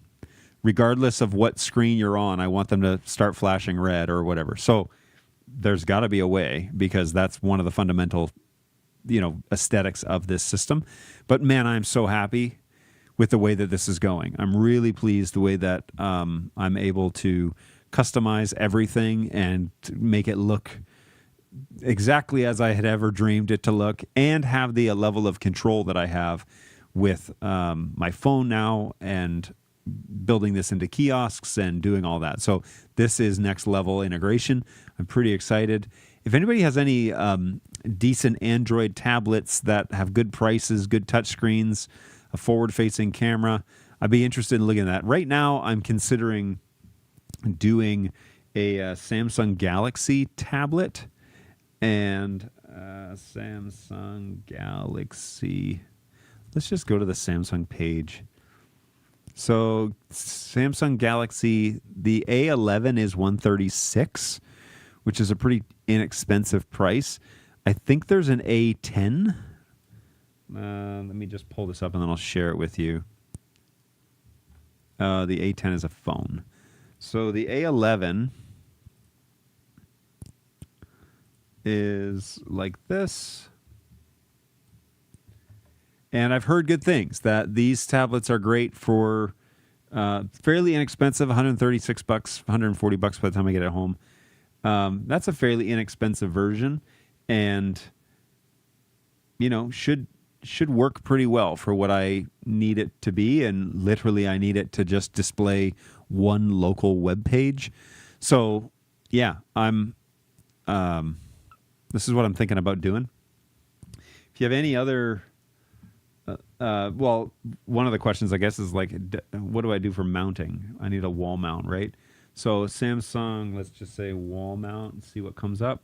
Regardless of what screen you're on, I want them to start flashing red or whatever. So there's got to be a way, because that's one of the fundamental, aesthetics of this system. But man, I'm so happy with the way that this is going. I'm really pleased the way that I'm able to customize everything and to make it look exactly as I had ever dreamed it to look, and have the level of control that I have with my phone now, and building this into kiosks and doing all that. So this is next level integration. I'm pretty excited. If anybody has any decent Android tablets that have good prices, good touchscreens, a forward-facing camera, I'd be interested in looking at that. Right now, I'm considering doing a Samsung Galaxy tablet, and Samsung Galaxy. Let's just go to the Samsung page. So Samsung Galaxy, the A11 is $136, which is a pretty inexpensive price. I think there's an A10. Let me just pull this up and then I'll share it with you. The A10 is a phone. So the A11 is like this. And I've heard good things, that these tablets are great for fairly inexpensive, $136, $140 by the time I get it home. That's a fairly inexpensive version, and should work pretty well for what I need it to be. And literally, I need it to just display one local web page. So yeah, this is what I'm thinking about doing. If you have any other one of the questions, I guess, is like, what do I do for mounting? I need a wall mount, right? So Samsung, let's just say wall mount and see what comes up.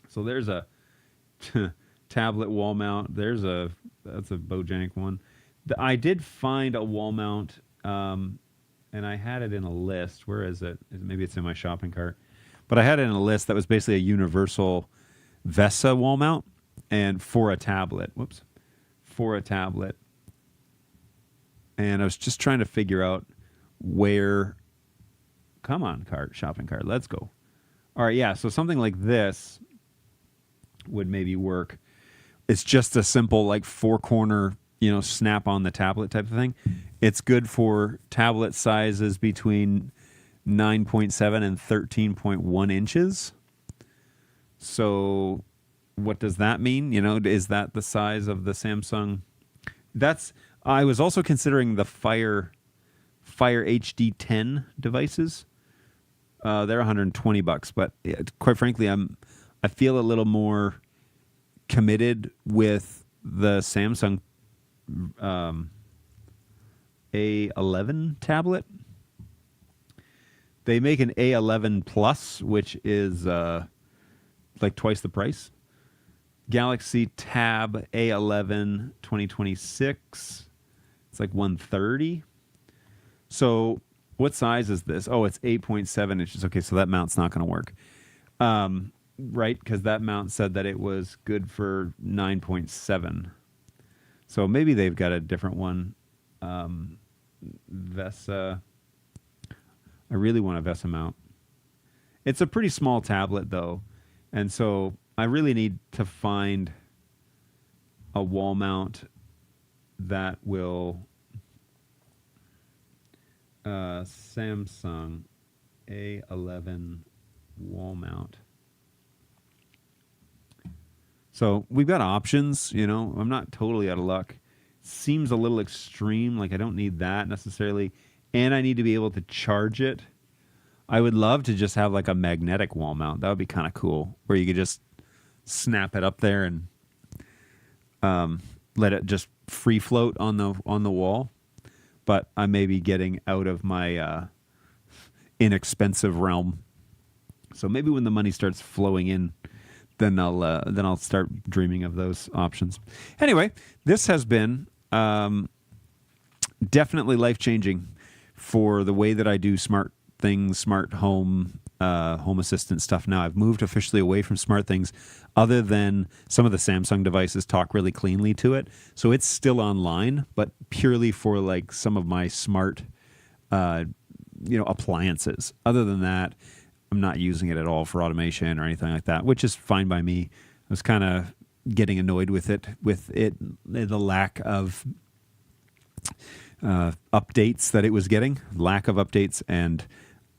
So there's a tablet wall mount. That's a Bojangles one. I did find a wall mount, and I had it in a list. Where is it? Maybe it's in my shopping cart. But I had it in a list that was basically a universal VESA wall mount, and for a tablet. And I was just trying to figure out where. Come on, shopping cart, let's go. All right, yeah, so something like this would maybe work. It's just a simple, like, four-corner, snap on the tablet type of thing. It's good for tablet sizes between 9.7 and 13.1 inches. So what does that mean? Is that the size of the Samsung? I was also considering the Fire HD 10 devices. They're $120, but quite frankly, I feel a little more committed with the Samsung A11 tablet. They make an A11 Plus, which is like twice the price. Galaxy Tab A11 2026. It's like $130. So what size is this? Oh, it's 8.7 inches. Okay, so that mount's not going to work. Right, because that mount said that it was good for 9.7. So maybe they've got a different one. VESA. I really want a VESA mount. It's a pretty small tablet, though. And so I really need to find a wall mount that will... Samsung A11 wall mount. So we've got options, you know. I'm not totally out of luck. Seems a little extreme, like I don't need that necessarily. And I need to be able to charge it. I would love to just have like a magnetic wall mount. That would be kind of cool, where you could just snap it up there and let it just free float on the wall. But I may be getting out of my inexpensive realm. So maybe when the money starts flowing in, then I'll start dreaming of those options. Anyway, this has been definitely life changing for the way that I do smart things, smart home, home assistant stuff. Now I've moved officially away from smart things, other than some of the Samsung devices talk really cleanly to it. So it's still online, but purely for like some of my smart, appliances. Other than that, I'm not using it at all for automation or anything like that, which is fine by me. I was kind of getting annoyed with it, the lack of updates that it was getting, lack of updates, and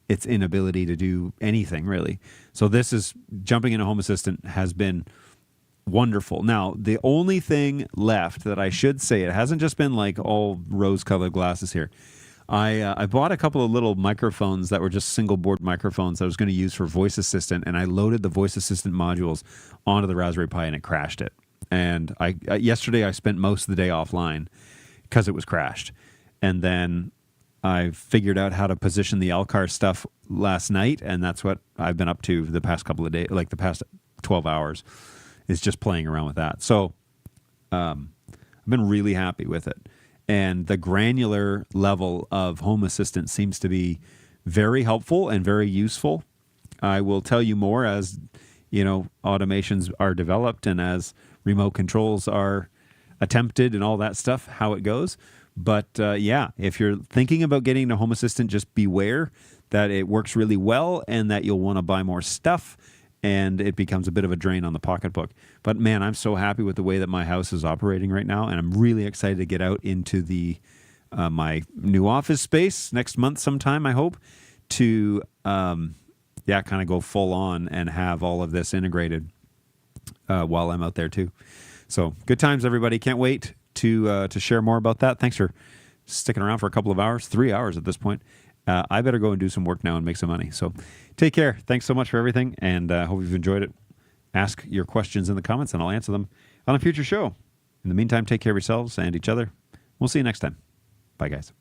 its inability to do anything really. So this is jumping into Home Assistant has been wonderful. Now, the only thing left that I should say, it hasn't just been like all rose-colored glasses here. I bought a couple of little microphones that were just single board microphones I was going to use for Voice Assistant, and I loaded the Voice Assistant modules onto the Raspberry Pi and it crashed it. And yesterday I spent most of the day offline because it was crashed. And then I figured out how to position the LCAR stuff last night, and that's what I've been up to the past couple of days, like the past 12 hours, is just playing around with that. So I've been really happy with it. And the granular level of Home Assistant seems to be very helpful and very useful. I will tell you more as, automations are developed and as remote controls are attempted and all that stuff, how it goes. But if you're thinking about getting a Home Assistant, just beware that it works really well and that you'll want to buy more stuff and it becomes a bit of a drain on the pocketbook. But man, I'm so happy with the way that my house is operating right now, and I'm really excited to get out into the my new office space next month sometime, I hope, to kind of go full on and have all of this integrated while I'm out there too. So good times, everybody. Can't wait to share more about that. Thanks for sticking around for a couple of hours, 3 hours at this point. I better go and do some work now and make some money. So take care. Thanks so much for everything, and hope you've enjoyed it. Ask your questions in the comments, and I'll answer them on a future show. In the meantime, take care of yourselves and each other. We'll see you next time. Bye, guys.